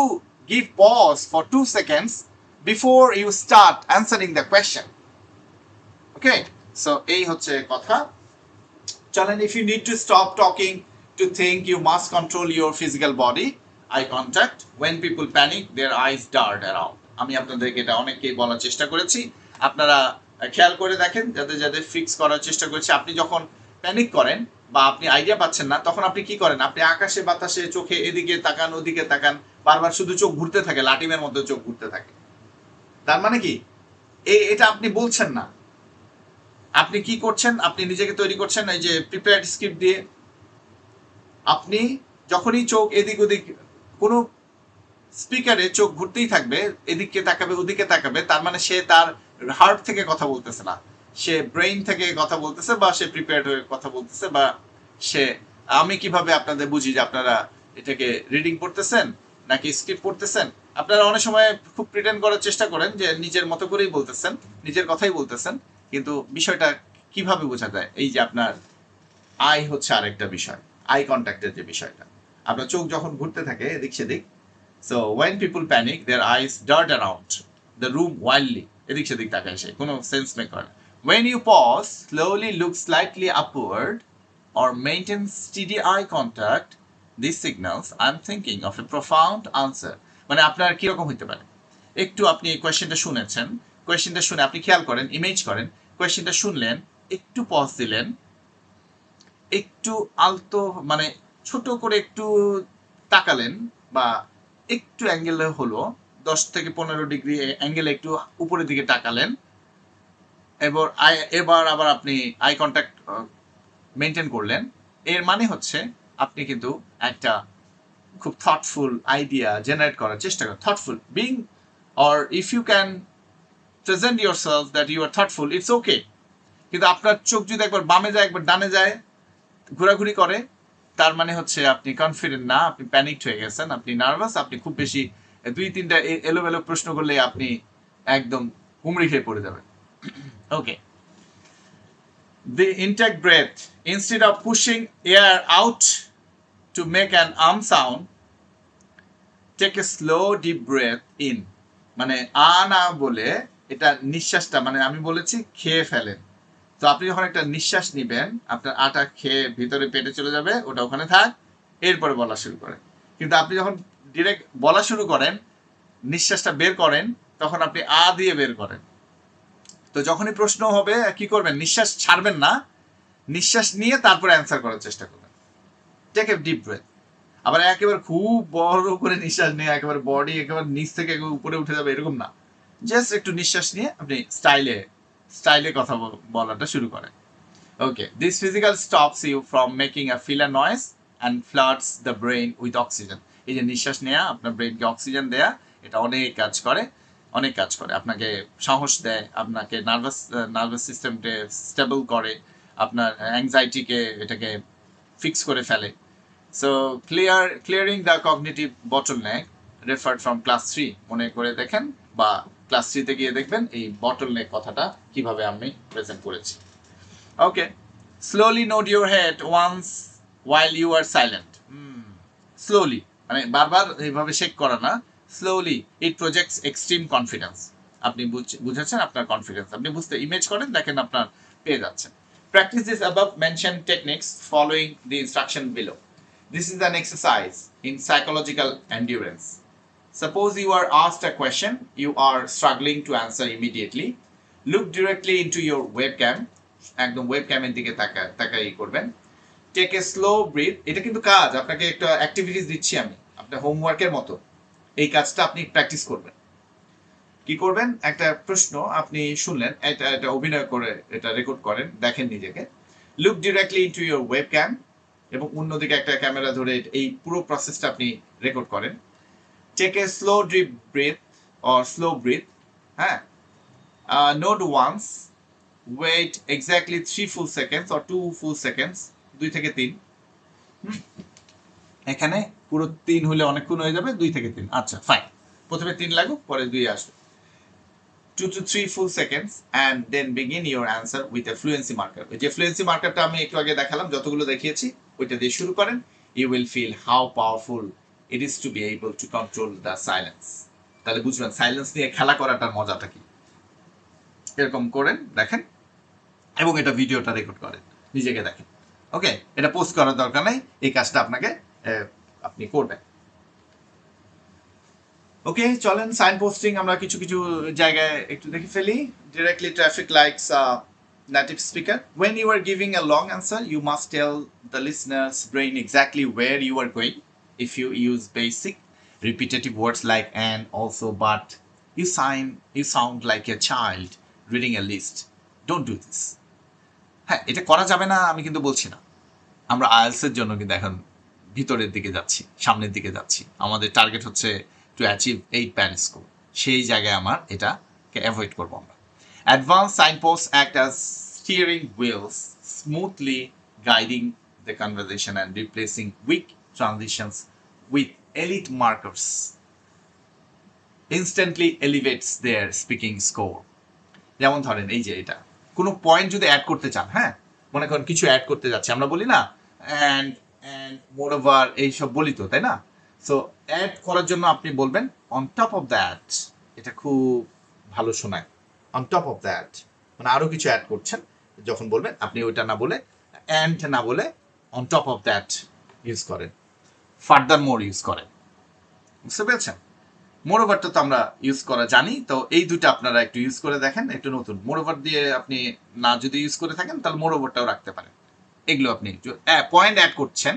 give pause for 2 seconds before you start answering the question. Okay, so এই হচ্ছে কথা। চলেন, if you need to stop talking to think, you must control your physical body. Eye contact. When people panic, their eyes dart around. আমি আপনাদেরকে এটা অনেককেই বলার চেষ্টা করেছি, আপনারা খেয়াল করে দেখেন, যাদের ফিক্স করার চেষ্টা করেছি। আপনি যখন প্যানিক করেন বা আপনি আইডিয়া পাচ্ছেন না, তখন আপনি কি করেন, আপনি আকাশে বাতাসে চোখে এদিকে তাকান ওদিকে তাকান, বারবার শুধু চোখ ঘুরতে থাকে, লাটিমের মধ্যে চোখ ঘুরতে থাকে। তার মানে কি, এটা আপনি বলছেন না, আপনি কি করছেন, আপনি নিজেকে তৈরি করছেন এই যে প্রিপেয়ার্ড স্ক্রিপ্ট দিয়ে। আপনি যখনই চোখ এদিক ওদিক, কোনো স্পিকারে চোখ ঘুরতেই থাকবে, এদিকে তাকাবে ওদিকে তাকাবে, তার মানে সে তার হার্ট থেকে কথা বলতেছে না, সে ব্রেইন থেকে কথা বলতেছে, বা সে প্রিপেয়ার্ড হয়ে কথা বলতেছে, বা সে, আমি কিভাবে আপনাদের বুঝি যে আপনারা এটাকে রিডিং পড়তেছেন নাকি স্ক্রিপ্ট পড়তেছেন? আপনারা অনেক সময় খুব প্রিটেন্ড করার চেষ্টা করেন যে নিজের মতো করেই বলতেছেন, নিজের কথাই বলতেছেন, কিন্তু বিষয়টা কিভাবে বোঝা যায়? এই যে আপনার আই হচ্ছে আরেকটা বিষয়, আই কন্ট্যাক্টের যে বিষয়টা, আপনার চোখ যখন ঘুরতে থাকে এদিক সেদিক, so when people panic their eyes dart around the room wildly, এদিক সেদিক তাকায়, সে কোনো সেন্স মেক করে না। When you pause, slowly look slightly upward or maintain steady eye contact, this signals I'm thinking of a profound answer. মানে আপনার কিরকম হইতে পারে, একটু আপনি কোয়েশ্চেনটা শুনেছেন, কোয়েশ্চেনটা শুনে আপনি খেয়াল করেন, ইমেজ করেন, কোয়েশ্চেনটা শুনলেন, একটু পজ দিলেন, একটু আলতো মানে ছোট করে একটু তাকালেন, বা একটু অ্যাঙ্গেলে হলো 10 থেকে 15 ডিগ্রি অ্যাঙ্গেলে একটু উপরের দিকে তাকালেন, এবার আবার আপনি আই কন্ট্যাক্ট মেনটেন করলেন। এর মানে হচ্ছে আপনি কিন্তু একটা খুব থটফুল আইডিয়া জেনারেট করার চেষ্টা করেন। Thoughtful being, or if you can present yourself that you are thoughtful, it's okay. কিন্তু আপনার চোখ যদি একবার বামে যায় একবার ডানে যায়, ঘোরাঘুরি করে, তার মানে হচ্ছে আপনি কনফিডেন্ট না, আপনি প্যানিকড হয়ে গেছেন, আপনি নার্ভাস, আপনি খুব বেশি 2-3টা এলোমেলো প্রশ্ন করলে আপনি একদম হুমড়ি খেয়ে পড়ে যাবেন। ওকে, the intake breath, instead of pushing air out to make an sound, take a slow deep breath in, মানে না বলে এটা নিঃশ্বাসটা, মানে আমি বলেছি খেয়ে ফেলেন। তো আপনি যখন একটা নিঃশ্বাস নিবেন, আপনার আটা খেয়ে ভিতরে পেটে চলে যাবে, ওটা ওখানে থাক, এরপরে বলা শুরু করেন। কিন্তু আপনি যখন ডিরেক্ট বলা শুরু করেন, নিঃশ্বাসটা বের করেন, তখন আপনি দিয়ে বের করেন। তো যখনই প্রশ্ন হবে কি করবেন, নিঃশ্বাস ছাড়বেন না, নিঃশ্বাস নিয়ে তারপরে অ্যান্সার করার চেষ্টা করবেন। Take a deep breath. আবার একেবারে খুব বড় করে নিঃশ্বাস নিয়ে একেবারে বডি একেবারে নিচ থেকে উপরে উঠে যাবে এরকম না, জাস্ট একটু নিঃশ্বাস নিয়ে আপনি স্টাইলে কথা বলাটা শুরু করেন। Okay, this physical stops you from making a filler noise and floods the brain with oxygen. এই যে নিঃশ্বাস নেওয়া আপনার ব্রেইনকে অক্সিজেন দেয়া, এটা অনেক কাজ করে, অনেক কাজ করে। আপনাকে সাহস দেয়, আপনাকে নার্ভাস সিস্টেমকে স্টেবল করে, আপনার অ্যাংজাইটিকে এটাকে ফিক্স করে ফেলে। So clearing the cognitive bottleneck referred from class 3, মনে করে দেখেন বা ক্লাস 3-তে গিয়ে দেখবেন এই বটলনেক কথাটা কিভাবে আমি প্রেজেন্ট করেছি। Okay, slowly nod your head once while you are silent. Slowly মানে বারবার এইভাবে শেক করা না, slowly it projects extreme confidence. আপনি বুঝেছেন আপনার কনফিডেন্স, আপনি বুঝতে ইমেজ করেন, দেখেন আপনার পেয়ে যাচ্ছেন। Practice this above mentioned techniques following the instruction below. This is an exercise in psychological endurance. Suppose you are asked a question you are struggling to answer immediately. Look directly into your webcam, একদম ওয়েবক্যামের দিকে তাকাই করবেন। Take a slow breathe, এটা কিন্তু কাজ, আপনাকে একটা activities দিচ্ছি আমি, আপনার হোমওয়ার্কের মতো। এই কাজটা আপনি প্র্যাকটিস করবেন। কি করবেন, একটা প্রশ্ন আপনি শুনলেন, এটা অভিনয় করে এটা রেকর্ড করেন, দেখেন নিজেকে। Look directly into your webcam, এবং অন্যদিকে একটা ক্যামেরা ধরে এই পুরো প্রসেসটা আপনি রেকর্ড করেন। Take a slow deep breath or slow breath, হ্যাঁ, nod once, wait exactly 3 full seconds or 2 full seconds, 2 থেকে 3। এখানে পুরো 3 হলে অনেকক্ষণ হয়ে যাবে, 2 থেকে 3, আচ্ছা ফাইন, প্রথমে 3 লাগুক, পরে 2 আসবে। 2 to 3 full seconds and then begin your answer with a fluency marker. যে ফ্লুয়েন্সি মার্কারটা আমি একটু আগে দেখালাম, যতগুলো দেখিয়েছি ওইটা দিয়ে শুরু করেন। You will feel how powerful it is to be able to control the silence. তাহলে বুঝবেন সাইলেন্স নিয়ে খেলা করাটার মজাটা কি। এরকম করেন, দেখেন, এবং এটা ভিডিওটা রেকর্ড করেন, নিজেকে দেখেন। ওকে, এটা পোস্ট করার দরকার নাই, এই কাজটা আপনাকে আপনি করবেন। ওকে, চলেন সাইন পোস্টিং আমরা কিছু কিছু জায়গায় একটু দেখে ফেলি। Directly traffic lights native speaker, when you are giving a long answer you must tell the listener's brain exactly where you are going. If you use basic repetitive words like and, also, but, you sound like a child reading a list. Don't do this. হ্যাঁ, এটা করা যাবে না আমি কিন্তু বলছি না, আমরা আইএলসের জন্য কিন্তু এখন ভিতরের দিকে যাচ্ছি, সামনের দিকে যাচ্ছি, আমাদের টার্গেট হচ্ছে টু অ্যাচিভ 8 প্যান স্কোর, সেই জায়গায় আমার এটাকে অ্যাভয়েড করবো আমরা। Advance signpost act as steering wheels, smoothly guiding the conversation and replacing weak transitions with elite markers instantly elevates their speaking score. যেমন ধরেন এই যে এটা, কোনো পয়েন্ট যদি অ্যাড করতে চান, হ্যাঁ, মনে করেন কিছু অ্যাড করতে যাচ্ছি, আমরা বলি না অ্যান্ড মোরওভার এইসব বলি তো, তাই না? সো অ্যাড করার জন্য আপনি বলবেন অন টপ অফ দ্যাট, এটা খুব ভালো শোনায়, অন টপ অফ দ্যাট, মানে আরো কিছু অ্যাড করছেন, যখন বলবেন আপনি ওইটা না বলে অ্যান্ড না বলে on top of that use করেন, ফার্দার মোর ইউজ করেন, বুঝতে পেরেছেন? মোরওভারটা তো আমরা ইউজ করা জানি, তো এই দুটো আপনারা একটু ইউজ করে দেখেন, একটু নতুন। মোরওভার দিয়ে আপনি না যদি ইউজ করে থাকেন তাহলে মোরওভারটাও রাখতে পারেন। এগুলো আপনি পয়েন্ট অ্যাড করছেন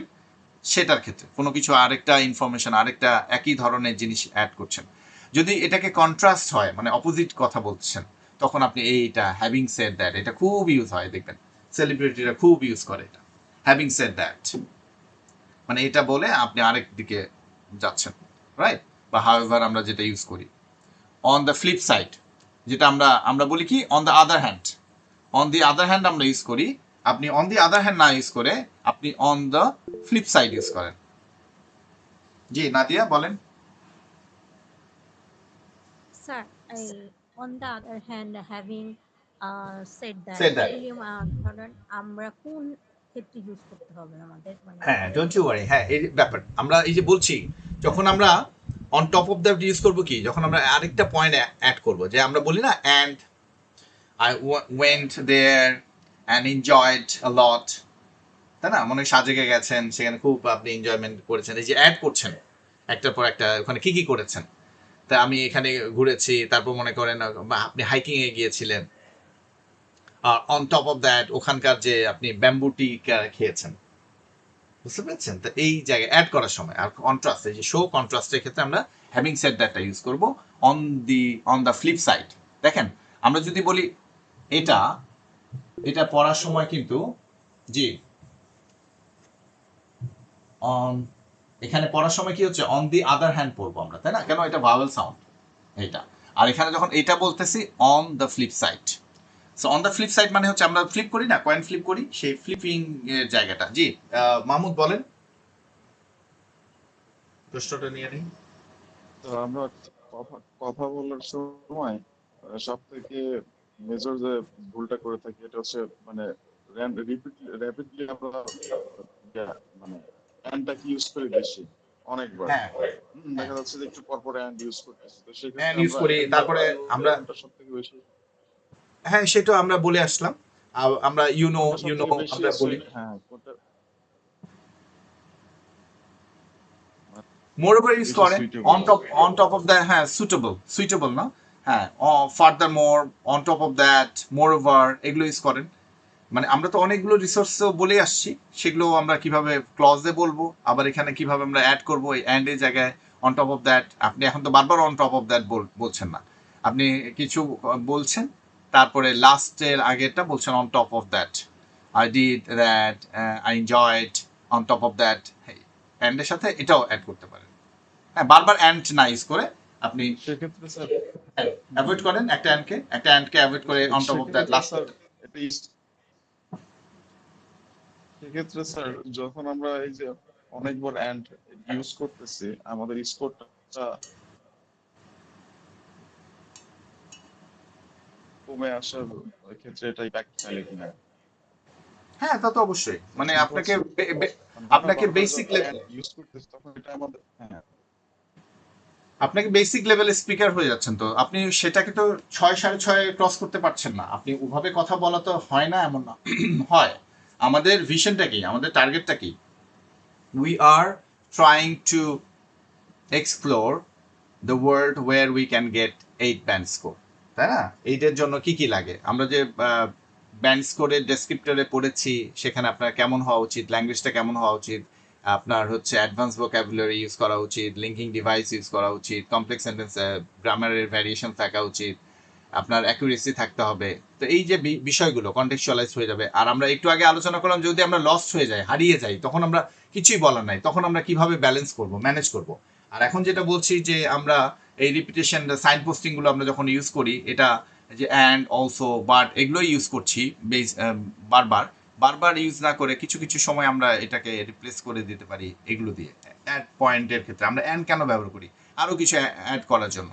সেটার ক্ষেত্রে, কোনো কিছু আরেকটা ইনফরমেশন, আরেকটা একই ধরনের জিনিস অ্যাড করছেন, যদি এটাকে কন্ট্রাস্ট হয়, মানে অপোজিট কথা বলছেন, তখন আপনি এইটা হ্যাভিং সেড দ্যাট, এটা খুব ইউজ হয়, দেখবেন সেলিব্রিটিরা খুব ইউজ করে এটা, হ্যাভিং সেড দ্যাট, মানে এটা বলে আপনি আরেক দিকে যাচ্ছেন, রাইট? বা হাউএভার আমরা যেটা ইউজ করি। অন দ্য ফ্লিপ সাইড, যেটা আমরা আমরা বলি কি on the other hand, on the other hand আমরা ইউজ করি, আপনি অন দি আদার হ্যান্ড না ইউজ করে আপনি on the flip side use করেন। জি নাদিয়া বলেন।
Sir, on the other hand, having said that,
said that,
এগুলি ধরেন আমরা কোন ক্ষেত্রে ইউজ করতে হবে আমাদের, মানে
হ্যাঁ ডোন্ট ইউ ওয়ারি, হ্যাঁ এই ব্যাপার আমরা এই যে বলছি, যখন আমরা on top of that use করবো কি, যখন আমরা আরেকটা পয়েন্ট অ্যাড করবো, যে আমরা বলি না and I went there and enjoyed a lot, তাই না? মনে হয় সাজেকে গেছেন, সেখানে খুব আপনি এনজয়মেন্ট করেছেন, এই যে অ্যাড করছেন একটার পর একটা, ওখানে কি কি করেছেন, তা আমি এখানে ঘুরেছি, তারপর মনে করেন বা আপনি হাইকিং এ গিয়েছিলেন, আর অন টপ অফ দ্যাট ওখানকার যে আপনি ব্যাম্বু টি খেয়েছেন, বুঝতে পেরেছেন? তো এই জায়গায় অ্যাড করার সময় আর কন্ট্রাস্ট, এই যে শো কন্ট্রাস্টের ক্ষেত্রে আমরা হ্যাভিং সেড দ্যাটটা ইউজ করব। On on the flip side, দেখেন আমরা যদি বলি এটা, এটা পড়ার সময় কিন্তু, জি অন, এখানে পড়ার সময় কি হচ্ছে অন দি আদার হ্যান্ড পড়বো আমরা, তাই না? কেন, এটা ভাওয়েল সাউন্ড এটা। আর এখানে যখন এটা বলতেছি on the flip side, so on the flip side মানে হচ্ছে আমরা ফ্লিপ করি না, কয়েন ফ্লিপ করি, সেই ফ্লিপিং এর জায়গাটা। জি মাহমুদ বলেন, প্রশ্নটা নিয়ে নিন।
তো আমরা কথা বলার সময় সব থেকে মেজর যে ভুলটা করে থাকি এটা হচ্ছে মানে র্যাপিডলি আমরা মানে অ্যান্ডটাকে ইউজ করি বেশি অনেকবার।
হ্যাঁ
দেখা যাচ্ছে যে একটু পর পর অ্যান্ড ইউজ করতেছি, তো
হ্যাঁ
সেক্ষেত্রে
ইউজ
আমরা
করি, তারপরে আমরা,
কোনটা সব থেকে বেশি
হ্যাঁ সেটা আমরা বলে আসলাম, আমরা ইউনো
কোনটা সব
ইউনো
থেকে বেশি
আমরা
আছে,
বলি।
হ্যাঁ কোনটা
মোরওভার ইউজ
বেশি
করেন
সুইটেবল আর কি।
অন টপ অফ দ্যাট, হ্যাঁ সুইটেবল, সুইটেবল না, হ্যাঁ further more, on top of that, moreover, এগুলো ইউজ করেন। মানে আমরা তো অনেকগুলো রিসোর্স বলে আসছি, সেগুলো আমরা কিভাবে ক্লজে বলবো, আবার এখানে কিভাবে আমরা অ্যাড করবো, এই অ্যান্ড এর জায়গায় অন টপ অফ দ্যাট, আপনি এখন তো বারবার অন টপ অফ দ্যাট বলছেন না, আপনি কিছু বলছেন, তারপরে লাস্টের আগেরটা বলছেন on top of that, I did that, I enjoyed, on top of that, অ্যান্ডের সাথে এটাও অ্যাড করতে পারেন। হ্যাঁ বারবার অ্যান্ড না ইউজ করে আপনি
সেক্ষেত্রে স্যার
অ্যাভয়েড করেন একটা অ্যান্ডকে অ্যাভয়েড করে অন টপ অফ দ্যাট
সেক্ষেত্রে
লাস্ট।
স্যার এটা সেক্ষেত্রে স্যার যখন আমরা এই যে অনেকবার অ্যান্ড ইউজ করতেছি আমাদের স্কোরটা কমে আসার ক্ষেত্রে এটা ইম্প্যাক্ট ফেলে কিনা।
হ্যাঁ তা তো অবশ্যই, মানে
সিম্পল
আপনাকে
মানে আমরা
আপনাকে
বারবার
বেসিক
যখন অ্যান্ড ইউজ করতেছি তখন এটা আমাদের হ্যাঁ
আপনাকে বেসিক লেভেলের স্পিকার হয়ে যাচ্ছেন, তো আপনি সেটাকে তো 6 6.5 ক্রস করতে পারছেন না, আপনি ওভাবে কথা বলা তো হয় না এমন না হয়। আমাদের ভিশনটা কি, আমাদের টার্গেটটা কি, we are trying to explore the world war we can get 8 band score, তাই না? এইটার জন্য কি কি লাগে, আমরা যে ব্যান্ড স্কোরের ডেসক্রিপ্টরে পড়েছি, সেখানে আপনার কেমন হওয়া উচিত, ল্যাঙ্গুয়েজটা কেমন হওয়া উচিত, আপনার হচ্ছে অ্যাডভান্স ভোকাবুলারি ইউজ করা উচিত, লিঙ্কিং ডিভাইস ইউজ করা উচিত, কমপ্লেক্স সেন্টেন্স গ্রামারের ভ্যারিয়েশন থাকা উচিত, আপনার অ্যাকুরেসি থাকতে হবে। তো এই যে বিষয়গুলো কন্টেক্সচুয়ালাইজ হয়ে যাবে। আর আমরা একটু আগে আলোচনা করলাম, যদি আমরা লস্ট হয়ে যাই, হারিয়ে যাই, তখন আমরা কিছুই বলার নাই, তখন আমরা কিভাবে ব্যালেন্স করব, ম্যানেজ করব। আর এখন যেটা বলছি যে আমরা এই রিপিটেশন সাইন পোস্টিং গুলো আমরা যখন ইউজ করি, এটা যে অ্যান্ড অলসো বাট এগুলো ইউজ করছি বেস, বারবার বারবার ইউজ না করে কিছু কিছু সময় আমরা এটাকে রিপ্লেস করে দিতে পারি এগুলো দিয়ে। অ্যাড পয়েন্টের ক্ষেত্রে আমরা অ্যান্ড কেন ব্যবহার করি, আরো কিছু অ্যাড করার জন্য,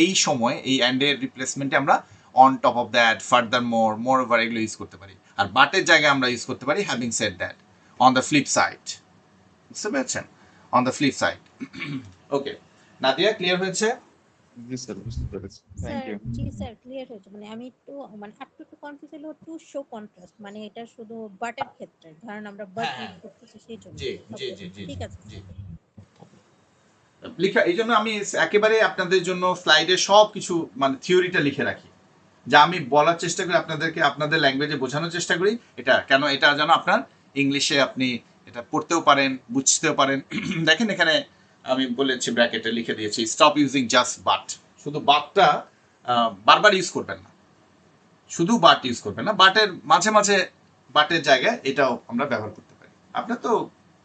এই সময় এই অ্যান্ডের রিপ্লেসমেন্টে আমরা on top of that, furthermore, moreover এগুলো ইউজ করতে পারি। আর বাটের জায়গায় আমরা ইউজ করতে পারি having said that, on the flip side, বুঝতে পেরেছেন? On the flip side. Okay Nadia, clear হয়েছে?
জি স্যার বুঝতে পেরেছি, থ্যাংক
স্যার,
ইউ।
জি স্যার ক্লিয়ার হয়েছে, মানে আমি একটু মানে একটু কনফিউজ হলো টু শো কন্ট্রাস্ট, মানে এটা শুধু বাটের ক্ষেত্রে, ধরেন আমরা বাট
হ্যাঁ
ইউজ
হ্যাঁ
করতেছি সেই জন্য।
জি জি
ওকে,
জি জি
ঠিক
জি
আছে
জি।
স্যার।
লেখা, এই জন্য আমি একেবারে আপনাদের জন্য স্লাইডে সব কিছু মানে থিওরিটা লিখে রাখি, যা আমি বলার চেষ্টা করি আপনাদেরকে, আপনাদের ল্যাঙ্গুয়েজে বোঝানোর চেষ্টা করি। এটা কেন, এটা যেন আপনার ইংলিশে আপনি এটা পড়তেও পারেন, বুঝতেও পারেন। দেখেন এখানে আমি বলেছি, ব্র্যাকেটে লিখে দিয়েছি, স্টপ ইউজিং জাস্ট বাট। শুধু বাটটা বারবার ইউজ করবেন না, শুধু বাট ইউজ করবেন না, বাটের মাঝে মাঝে, বাটের জায়গায় এটাও আমরা ব্যবহার করতে পারি। আপনার তো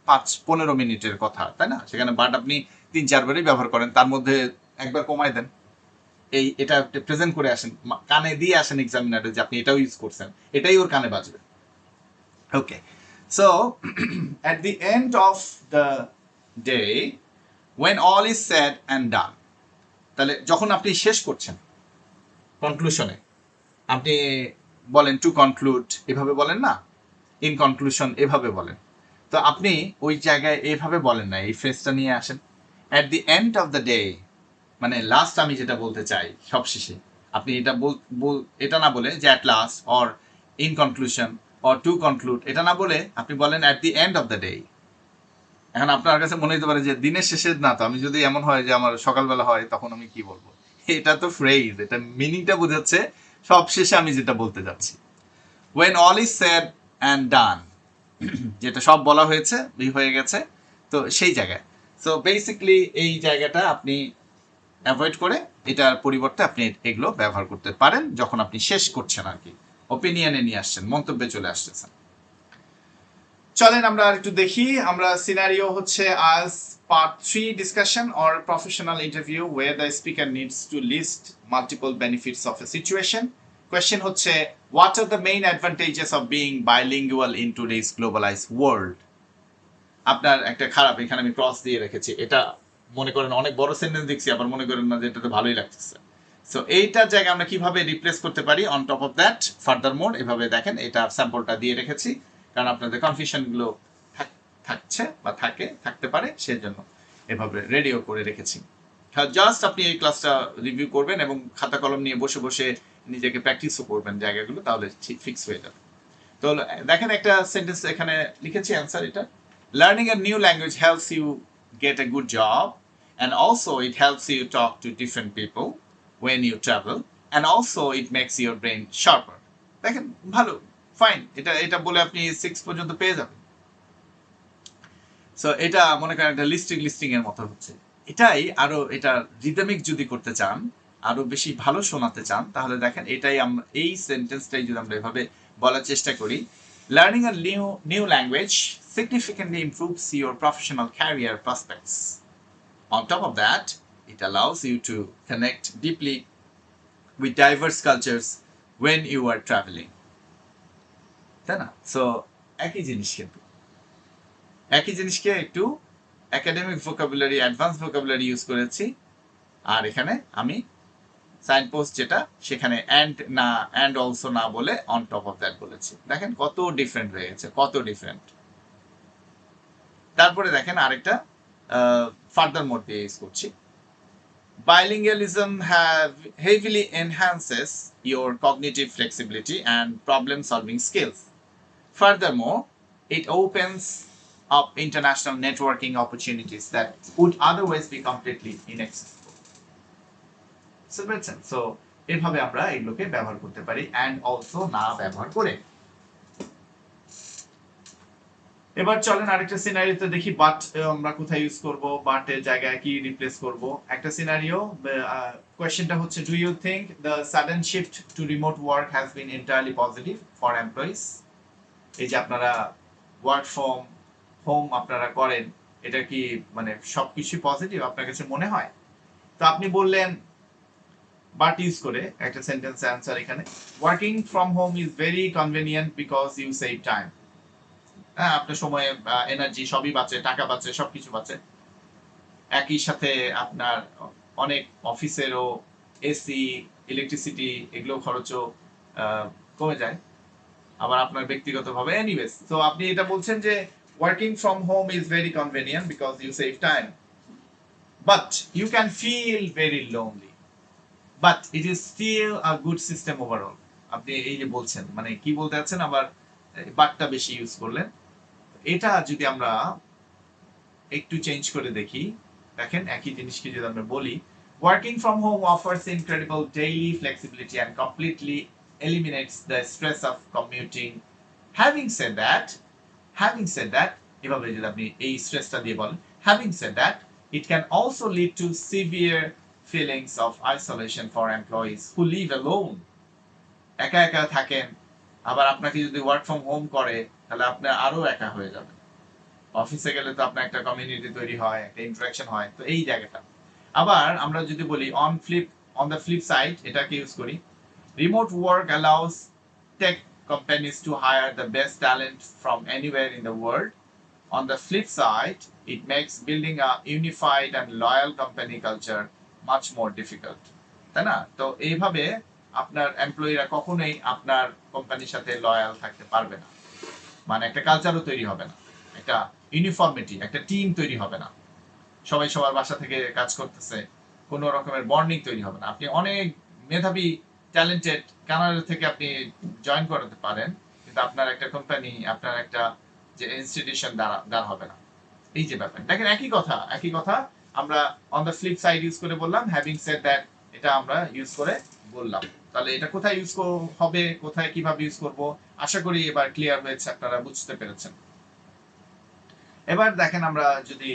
5-15 মিনিটের কথা, তাই না? সেখানে বাট আপনি 3-4 বারই ব্যবহার করেন, তার মধ্যে একবার কমায় দেন, এটা প্রেজেন্ট করে আসেন, কানে দিয়ে আসেন এক্সামিনারে যে আপনি এটাও ইউজ করছেন, এটাই ওর কানে বাজবে। Okay, so at the end of the day when all is said and done, তাহলে যখন আপনি শেষ করছেন, কনক্লুশনে আপনি বলেন টু কনক্লুড, এভাবে বলেন না, ইন কনক্লুশন এভাবে বলেন। তো আপনি ওই জায়গায় এভাবে বলেন না, এই ফ্রেজটা নিয়ে আসেন, at the end of the day, মানে লাস্ট আমি যেটা বলতে চাই সবশেষে, আপনি এটা না বলে যে at last or in conclusion or to conclude, এটা না বলে আপনি বলেন at the end of the day. এখন আপনার কাছে মনে হতে পারে যে দিনের শেষে না, তো আমি যদি এমন হয় যে আমার সকালবেলা হয় তখন আমি কি বলবো? এটা তো ফ্রেজ, এটা মিনিংটা বোঝাচ্ছে সব শেষে আমি যেটা বলতে যাচ্ছি। when all is said and done, যেটা সব বলা হয়েছে, হয়ে গেছে, তো সেই জায়গায়, সো বেসিক্যালি এই জায়গাটা আপনি অ্যাভয়েড করে এটার পরিবর্তে আপনি এগুলো ব্যবহার করতে পারেন যখন আপনি শেষ করছেন আর কি, ওপিনিয়নে নিয়ে আসছেন, মন্তব্যে চলে আসতেছেন। চলেন আমরা আর একটু দেখি। আমরা সিনারিও হচ্ছে আজ part 3 discussion or professional interview where the speaker needs to list multiple benefits of a situation. Question হচ্ছে, what are the main advantages of being bilingual in today's globalised world. আপনার একটা খারাপ, এখানে আমি ক্রস দিয়ে রেখেছি, এটা মনে করেন অনেক বড় সেন্টেন্স দেখছি, আবার মনে করেন না যে এটাতে ভালোই লাগতেছে। সো এইটার জায়গায় আমরা কিভাবে রিপ্লেস করতে পারি, on top of that furthermore, এভাবে দেখেন, এটা স্যাম্পলটা দিয়ে রেখেছি কারণ আপনাদের কনফিউশনগুলো থাকছে বা থাকতে পারে, সেজন্য এভাবে রেডিও করে রেখেছি। জাস্ট আপনি এই ক্লাসটা রিভিউ করবেন এবং খাতা কলম নিয়ে বসে বসে নিজেকে প্র্যাকটিসও করবেন জায়গাগুলো, তাহলে ফিক্স হয়ে যাবে। তো দেখেন একটা সেন্টেন্স এখানে লিখেছি, অ্যান্সার এটা, learning a new language helps you get a good job, and also it helps you talk to different people when you travel, and also it makes your brain sharper. দেখেন ভালো, fine, এটা বলে আপনি 6 পর্যন্ত পেয়ে যাবেন। So এটা মনে করেন একটা লিস্টিং এর মতো হচ্ছে। এটাই আরো, এটা রিদমিক যদি করতে চান, আরো বেশি ভালো শোনাতে চান, তাহলে দেখেন এটাই আমরা, এই সেন্টেন্সটাই যদি আমরা এভাবে বলার চেষ্টা করি, learning a new language significantly improves your professional career prospects. On top of that, it allows you to connect deeply with diverse cultures when you are traveling. তাই না? সো একই জিনিস, কিন্তু একই জিনিসকে একটু academic vocabulary, advance vocabulary use করেছি, আর এখানে আমি সাইন পোস্ট যেটা, সেখানে অ্যান্ড অলসো না বলে অন টপ অফ দ্যাট বলেছি। দেখেন কত ডিফারেন্ট হয়ে গেছে, কত ডিফারেন্ট। তারপরে দেখেন আরেকটা ফার্দার মোড দিয়ে ইউজ করছি, bilingualism heavily enhances your cognitive flexibility and problem solving skills. Furthermore, it opens up international networking opportunities that would otherwise be completely inaccessible. So এভাবে আমরা এগুলোকে ব্যবহার করতে পারি and also না ব্যবহার করে। এবার চলেন আরেকটা সিনারিওতে দেখি, বাট আমরা কোথায় ইউজ করব, বাটের জায়গায় কি রিপ্লেস করব। একটা সিনারিও, কোয়েশ্চেনটা হচ্ছে, do you think the sudden shift to remote work has been entirely positive for employees. এই যে আপনারা ওয়ার্ক ফ্রম হোম আপনারা করেন, এটা কি মানে সবকিছু পজিটিভ আপনার কাছে মনে হয়? তো আপনি বললেন বাট ইউজ করে একটা সেন্টেন্স অ্যান্সার এখানে, working from home is very convenient because you save time. হ্যাঁ, আপনার সময়, এনার্জি সবই বাঁচে, টাকা বাঁচে, সবকিছু বাঁচে। একই সাথে আপনার অনেক অফিসেরও এসি, ইলেকট্রিসিটি, এগুলো খরচও কমে যায়, আবার আপনার ব্যক্তিগতভাবে এনিওয়েজ। তো আপনি এটা বলছেন যে working from home is very convenient because you save time, but you can feel very lonely, but it is still a good system overall. আপনি এই যে বলছেন, মানে কি বলতে চাচ্ছেন, আবার বাটটা বেশি ইউজ করলেন। এটা যদি আমরা একটু চেঞ্জ করে দেখি, দেখেন একই জিনিসকে যদি আমরা বলি, working from home offers incredible daily flexibility and completely eliminates the stress of commuting. Having said that, এভাবে যদি আপনি এই স্ট্রেসটা দিয়ে বলেন, having said that, it can also lead to severe feelings of isolation for employees who live alone. একা একা থাকেন, আবার আপনাকে যদি ওয়ার্ক ফ্রম হোম করে তাহলে আপনি আরো একা হয়ে যাবেন। অফিসে গেলে তো আপনার একটা কমিউনিটি তৈরি হয়, একটা ইন্টারাকশন হয়, তো এই জায়গাটা। আবার আমরা যদি বলি অন দ্য ফ্লিপ সাইড, এটাকে ইউজ করি, remote work allows tech companies to hire the best talent from anywhere in the world. On the flip side, it makes building a unified and loyal company culture much more difficult. তাই না? তো এইভাবে আপনার এমপ্লয়িরা কখনোই আপনার কোম্পানির সাথে loyal থাকতে পারবে না, মানে একটা কালচারও তৈরি হবে না, একটা ইউনিফর্মিটি, একটা টিম তৈরি হবে না, সবাই সবার বাসা থেকে কাজ করতেছে, কোনো রকমের বন্ডিং তৈরি হবে না। আপনি অনেক মেধাবী ট্যালেন্টেড কানাডা থেকে আপনি জয়েন করাতে পারেন, কিন্তু আপনার একটা কোম্পানি, আপনার একটা যে ইনস্টিটিউশন দাঁড় হবে না। এই যে ব্যাপার, দেখেন একই কথা আমরা on the flip side use করে বললাম, হ্যাভিং সেড দ্যাট এটা আমরা ইউজ করে বললাম। তাহলে এটা কোথায় ইউজ হবে, কোথায় কিভাবে ইউজ করব, আশা করি এবার ক্লিয়ার হয়েছে, আপনারা বুঝতে পেরেছেন। এবার দেখেন আমরা যদি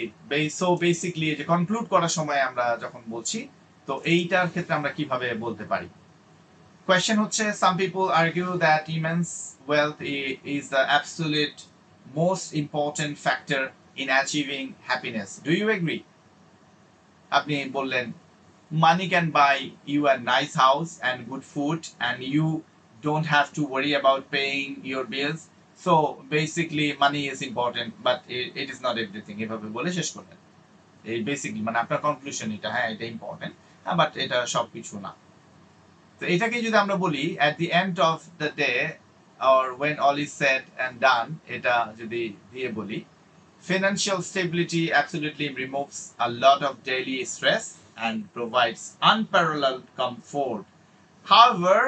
বেসিকলি যে কনক্লুড করার সময় আমরা যখন বলছি, তো এইটার ক্ষেত্রে আমরা কিভাবে বলতে পারি। কোয়েশ্চেন হচ্ছে, some people argue that immense wealth is the absolute most important factor in achieving happiness. Do you agree? আপনি বললেন, money can buy you a nice house and good food and you don't have to worry about paying your bills. So basically money is important but it is not everything. এভাবে বলে শেষ করলেন। এই basically মানে আপনার conclusion এটা, হ্যাঁ এটা ইম্পর্টেন্ট, বাট এটা সবকিছু না। তো এটাকে যদি আমরা বলি at the end of the day or when all is said and done, এটা যদি দিয়ে বলি, financial stability absolutely removes a lot of daily stress and provides unparalleled comfort. However,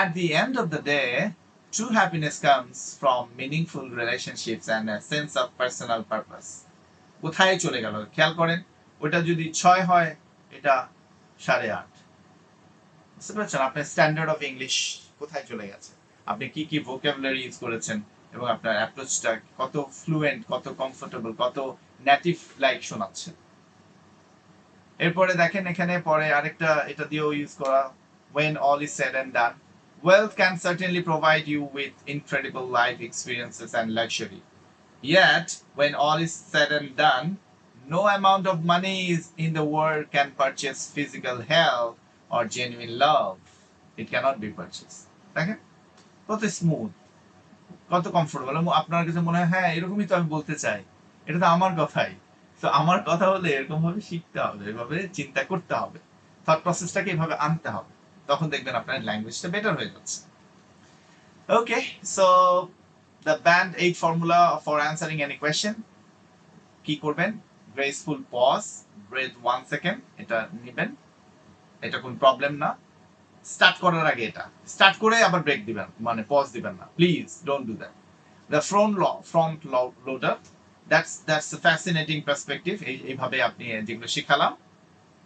at the end of the day, true happiness comes from meaningful relationships and a sense of personal purpose. কোথায় চলে গেল খেয়াল করেন, ওটা যদি 6 হয় এটা 8.5। বুঝতে পারছেন আপনার স্ট্যান্ডার্ড অফ ইংলিশ কোথায় চলে গেছে, আপনি কি কি ভোকাবুলারি ইউজ করেছেন এবং আপনার অ্যাপ্রোচটা কত ফ্লুয়েন্ট, কত কমফোর্টেবল, কত নেটিভ লাইক শোনাচ্ছে। এরপরে দেখেন এখানে পরে আরেকটা এটা দিয়েও ইউজ করা, when all is said and done, wealth can certainly provide you with incredible life experiences and luxury. Yet, when all is said and done, no amount of money is in the world can purchase physical health or genuine love. It cannot be purchased. দেখেন কত smooth, কত comfortable. আপনার কাছে মনে হয় হ্যাঁ এরকমই তো আমি বলতে চাই, এটা তো আমার কথাই। তো আমার কথা হলে এরকম ভাবে শিখতে হবে, এভাবে চিন্তা করতে হবে, থট প্রসেসটাকে এভাবে আনতে হবে, তখন দেখবেন আপনার ল্যাঙ্গুয়েজটা বেটার হয়ে যাচ্ছে। Okay, so the band 8 formula for answering any question, কি করবেন, গ্রেসফুল পজ, ব্রেথ 1 সেকেন্ড, এটা নেবেন, এটা কোনো প্রবলেম না। স্টার্ট করার আগে এটা স্টার্ট করে আবার ব্রেক দিবেন, মানে পজ দিবেন না, please don't do that. The front loader, that's a fascinating perspective, এইভাবে আপনি যেগুলো শিখালাম।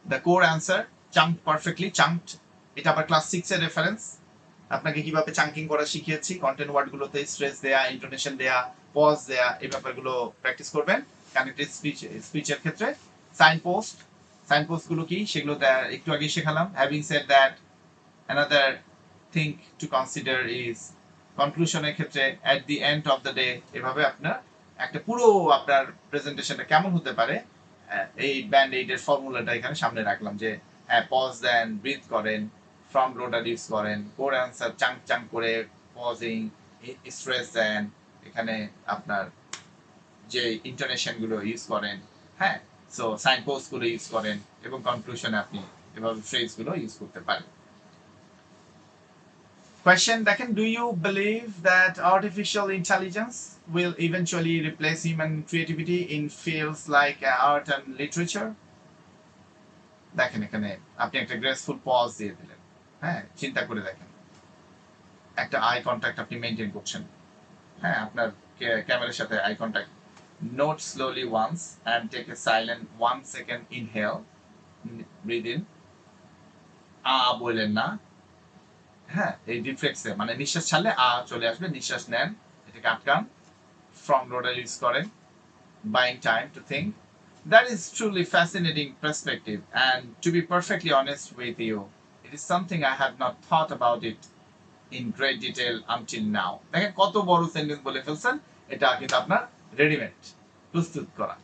The core answer, chunk perfectly chunked, এটা আবার ক্লাস 6 এর রেফারেন্স, আপনাকে কিভাবে চাঙ্কিং করা শিখিয়েছি, কন্টেন্ট ওয়ার্ডগুলোতে স্ট্রেস দেয়া, ইন্টোনেশন দেয়া, পজ দেয়া, এই ব্যাপারগুলো প্র্যাকটিস করবেন কানেক্টেড স্পিচের ক্ষেত্রে। সাইনপোস্ট গুলো কি সেগুলো একটু আগে শেখালাম। Having said that, another thing to consider is কনক্লুশনের ক্ষেত্রে at the end of the day, এভাবে আপনার একটা পুরো আপনার প্রেজেন্টেশনটা কেমন হতে পারে, এই ব্যান্ড 8 এর ফর্মুলাটা এখানে সামনে রাখলাম, যে পজ দেন, ব্রিথ করেন, ফ্রন্ট লোডার ইউজ করেন, কোর অ্যান্সার চাঙ্ক করে পজিং, স্ট্রেস দেন, এখানে আপনার যে ইন্টোনেশন গুলো ইউজ করেন, হ্যাঁ, সো সাইনপোস্ট গুলো ইউজ করেন, এবং কনক্লুশনে আপনি এভাবে ফ্রেজ গুলো ইউজ করতে পারেন। Question, দেখেন, do you believe that artificial intelligence will eventually replace human creativity in fields like art and literature? দেখেন এখানে আপনি একটা গ্রেসফুল পজ দিয়ে দিলেন, হ্যাঁ, চিন্তা করে দেখেন, একটা আই কন্টাক্ট আপনি মেনটেন করছেন, হ্যাঁ, আপনার ক্যামেরার সাথে eye contact Note slowly once and take a silent 1 second inhale. Breathe in. বললেন না, হ্যাঁ, এই রিফ্লেক্সে মানে নিঃশ্বাস ছাড়লে চলে আসবে, নিঃশ্বাস নেন, এটাকে আটকান, ফ্রন্ট লোডার ইউজ করেন, buying time to think. That is truly fascinating perspective, and to be perfectly honest with you, it is something I have not thought about it in great detail until now. দেখেন কত বড় sentence বলে ফেলছেন, এটা কিন্তু আপনার readymade প্রস্তুত করা।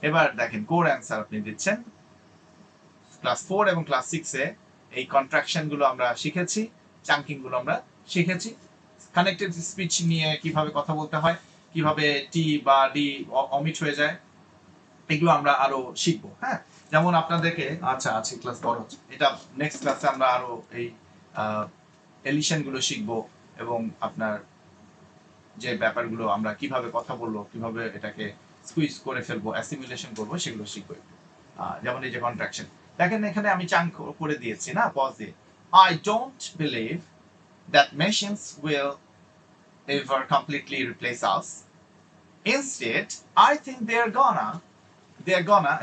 এবার দেখেন কোর অ্যান্সার আপনি দিচ্ছেন। ক্লাস 4 এবং ক্লাস 6 এ এই কন্ট্রাকশন গুলো আমরা শিখেছি, চাঙ্কিং গুলো আমরা শিখেছি, কানেক্টেড স্পিচ নিয়ে কিভাবে কথা বলতে হয়, কিভাবে টি বা ডি অমিট হয়ে যায়, এগুলো আমরা আরো শিখবো। হ্যাঁ, যেমন আপনাদেরকে আচ্ছা আজকে ক্লাস বড় হচ্ছে, এটা নেক্সট ক্লাসে আমরা আরো এই এলিশন গুলো শিখবো এবং আপনার যে ব্যাপারগুলো আমরা কিভাবে কথা বলবো, কিভাবে এটাকে স্কুইজ করে ফেলবো, অ্যাসিমিলেশন করবো, সেগুলো শিখবো। যেমন এই যে কন্ট্রাকশন দেখেন, এখানে আমি চাঙ্ক করে দিয়েছি না, পজ দিয়ে। I don't believe that machines will ever completely replace us. Instead, I think they're gonna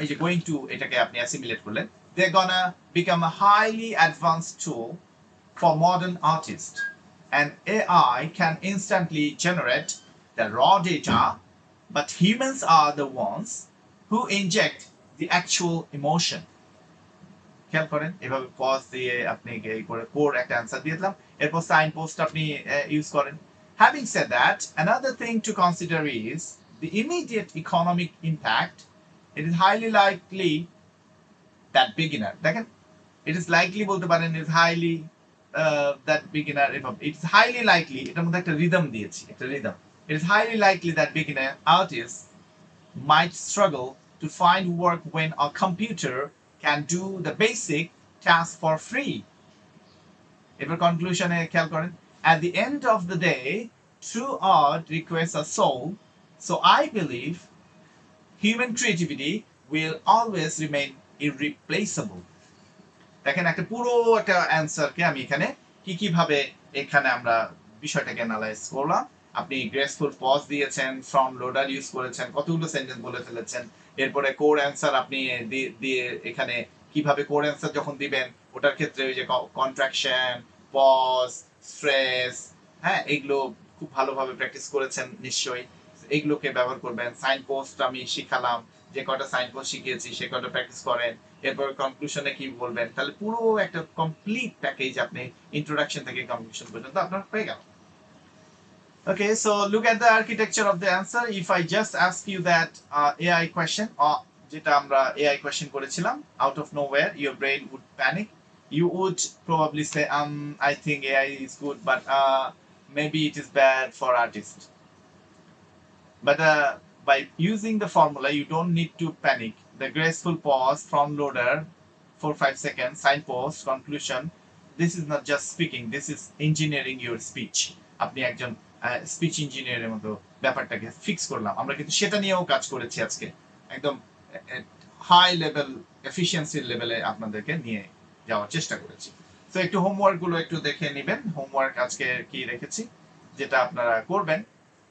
এই যে going to এটাকে আপনি অ্যাসিমিলেট করলেন, they're gonna become a highly advanced tool for modern artists. And AI can instantly generate the raw data, but humans are the ones who inject the actual emotion. খেয়াল করেন, এভাবে pause দিয়ে আপনি এই করে কোর একটা answer দিয়ে দিলাম, এরপর সাইন পোস্ট আপনি ইউজ করেন। Having said that, another thing to consider is the immediate economic impact. It is highly likely that beginner, দেখেন, it is likely বলতে পারেন, it is highly that beginner, it is highly likely, এটার মধ্যে একটা rhythm দিয়েছি, একটা rhythm, it is highly likely that beginner artists might struggle to find work when a computer can do the basic task for free. এবার কনক্লুশনে খেয়াল করেন, at the end of the day true art requires a soul, so I believe human creativity will always remain irreplaceable. দেখেন একটা পুরো একটা অ্যান্সারকে আমি এখানে কিভাবে এখানে আমরা বিষয়টাকে অ্যানালাইজ করলাম। আপনি গ্রেসফুল পজ দিয়েছেন, ফ্রন্ট লোডার ইউজ করেছেন, কতগুলো সেন্টেন্স বলে ফেলেছেন, এরপরে কোর অ্যান্সার আপনি দিয়ে এখানে কিভাবে কোর অ্যান্সার যখন দিবেন ওটার ক্ষেত্রে ওই যে কন্ট্রাকশন, পজ, স্ট্রেস, হ্যাঁ, এগুলো খুব ভালোভাবে প্র্যাকটিস করেছেন নিশ্চয়ই, এগুলোকে ব্যবহার করবেন। সাইন পোস্ট আমি শিখালাম, যে কটা সাইন পোস্ট শিখিয়েছি সে কটা প্র্যাকটিস করেন, এরপর কনক্লুশনে কি বলবেন, তাহলে পুরো একটা কমপ্লিট প্যাকেজ আপনি ইন্ট্রোডাকশন থেকে কনক্লুশন পর্যন্ত আপনার হয়ে গেল। Okay, so look at the architecture of the answer. If I just ask you that AI question, যেটা আমরা AI question করেছিলাম, out of nowhere your brain would panic. You would probably say, I think AI is good, but maybe it is bad for artists. But by using the formula, you don't need to panic. The graceful pause, front loader, 4-5 seconds, sign post, conclusion. This is not just speaking, this is engineering your speech. আপনি একজন speech ইঞ্জিনিয়ারের মতো ব্যাপারটাকে fix করলাম। আমরা কিন্তু সেটা নিয়েও কাজ করেছি আজকে, একদম হাই লেভেল এফিসিয়েন্সির লেভেলে আপনাদেরকে নিয়ে যাওয়ার চেষ্টা করেছি। তো একটু হোমওয়ার্ক গুলো একটু দেখে নেবেন। হোমওয়ার্ক আজকে কি রেখেছি, যেটা আপনারা করবেন,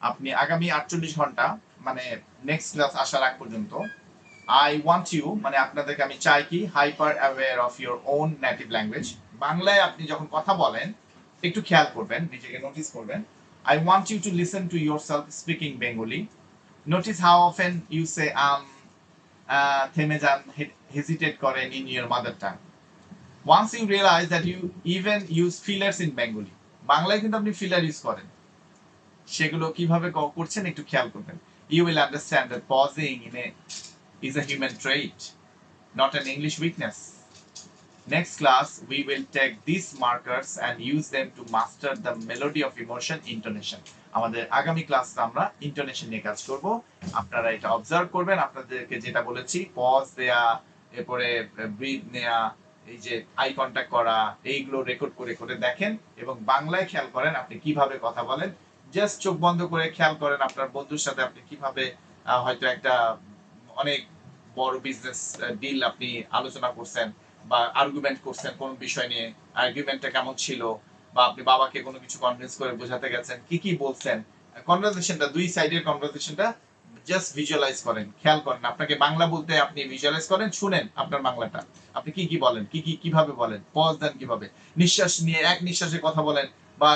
আপনি আগামী 48 ঘন্টা মানে নেক্সট ক্লাস আসার আগ পর্যন্ত আই ওয়ান্ট ইউ, মানে আপনাদেরকে আমি চাই কি, hyper aware of your own native language. বাংলায় আপনি যখন কথা বলেন একটু খেয়াল করবেন, নিজেকে নোটিস করবেন। I want you to listen to yourself speaking Bengali. Notice how often you say থেমে যান, hesitate করেন in your mother tongue. Once you realize that you even use fillers in Bengali, বাংলায় কিন্তু আপনি ফিলার ইউজ করেন, সেগুলো কিভাবে করছেন একটু খেয়াল করবেন। You will understand that pausing is a human trait, not an English weakness. Next class, we will take these markers and use them to master the melody of emotion intonation. আমাদের আগামী ক্লাসে আমরা ইন্টোনেশন নিয়ে কাজ করব। আপনারা এটা observe করবেন, আপনাদেরকে যেটা বলেছি, পজ দেয়া, এরপরে ব্রিথ নেয়া, এই যে আই কন্টাক্ট করা, এইগুলো রেকর্ড করে করে দেখেন এবং বাংলায় খেয়াল করেন আপনি কিভাবে কথা বলেন। জাস্ট চোখ বন্ধ করে খেয়াল করেন আপনার বন্ধুর সাথে আপনি কিভাবে হয়তো একটা অনেক বড় বিজনেস ডিল আপনি আলোচনা করছেন বা আর্গুমেন্ট করছেন কোন বিষয় নিয়ে, আর্গুমেন্টটা কেমন ছিল, বা আপনি বাবাকে কোনো কিছু কনভিন্স করে বোঝাতে গেছেন, কি কি বলছেন, কনভারসেশনটা, দুই সাইডের কনভারসেশনটা জাস্ট ভিজুয়ালাইজ করেন, খেয়াল করেন। আপনাকে বাংলা বলতে আপনি ভিজুয়ালাইজ করেন, শুনেন আপনার বাংলাটা আপনি কি কি বলেন, কিভাবে বলেন, পজ দেন কিভাবে, নিঃশ্বাস নিয়ে এক নিঃশ্বাসে কথা বলেন, বা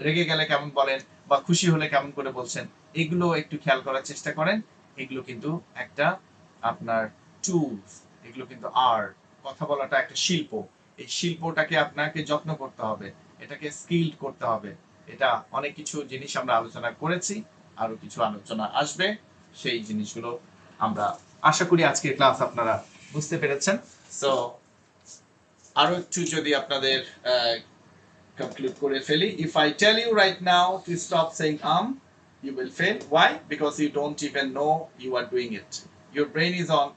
রেগে গেলে কেমন বলেন, বা খুশি হলে কেমন করে বলছেন, এগুলো একটু খেয়াল করার চেষ্টা করেন। এগুলো কিন্তু একটা আপনার টুলস, এগুলো কিন্তু আর্ট। কথা বলাটা একটা শিল্প, এই শিল্পটাকে আপনাকে যত্ন করতে হবে, এটাকে স্কিলড করতে হবে। এটা অনেক কিছু জিনিস আমরা আলোচনা করেছি, আরো কিছু আলোচনা আসবে, সেই জিনিসগুলো আমরা আশা করি আজকের ক্লাস আপনারা বুঝতে পেরেছেন। সো আরো একটু যদি আপনাদের conclude করে ফেলি, if I tell you right now to stop saying you will fail. Why? Because you don't even know you are doing it. Your brain is on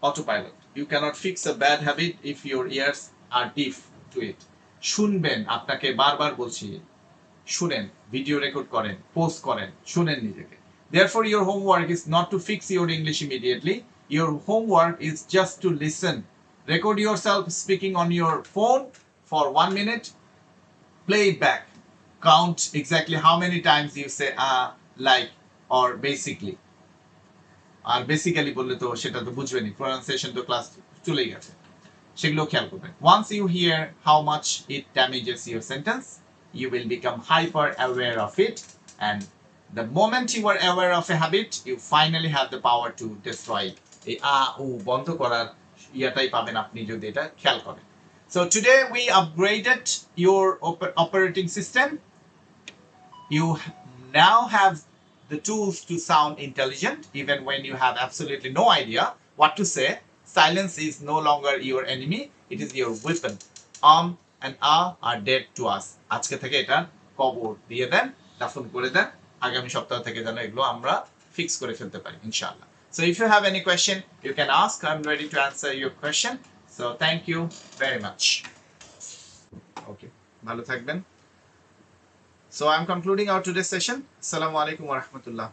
autopilot. You cannot fix a bad habit if your ears are deaf to it. শুনবেন, আপনাকে বারবার বলছি, শুনেন, video record করেন, post করেন, শুনেন নিজেকে। Therefore your homework is not to fix your English immediately. Your homework is just to listen. Record yourself speaking on your phone for 1 minute. Play it back. Count exactly how many times you say like or basically. আর basically বললে তো সেটা তো বুঝবেনি, pronunciation তো class চলেই গেছে, সেগুলো খেয়াল করবেন। Once you hear how much it damages your sentence, you will become hyper aware of it, and the moment you are aware of a habit, you finally have the power to destroy it. এই বন্ধ করার ইয়াটাই পাবেন আপনি যদি এটা খেয়াল করেন। So today we upgraded your operating system. You now have the tools to sound intelligent even when you have absolutely no idea what to say. Silence is no longer your enemy, it is your weapon. And are dead to us. আজকে থেকে এটা কবর দিয়ে দেন, দাফন করে দেন, আগামী সপ্তাহ থেকে যেন এগুলো আমরা ফিক্স করে ফেলতে পারি ইনশাআল্লাহ। So if you have any question, you can ask. I'm ready to answer your question. So thank you very much. Okay, ভালো থাকবেন। So I'm concluding our today's session. Assalamu alaikum wa rahmatullah.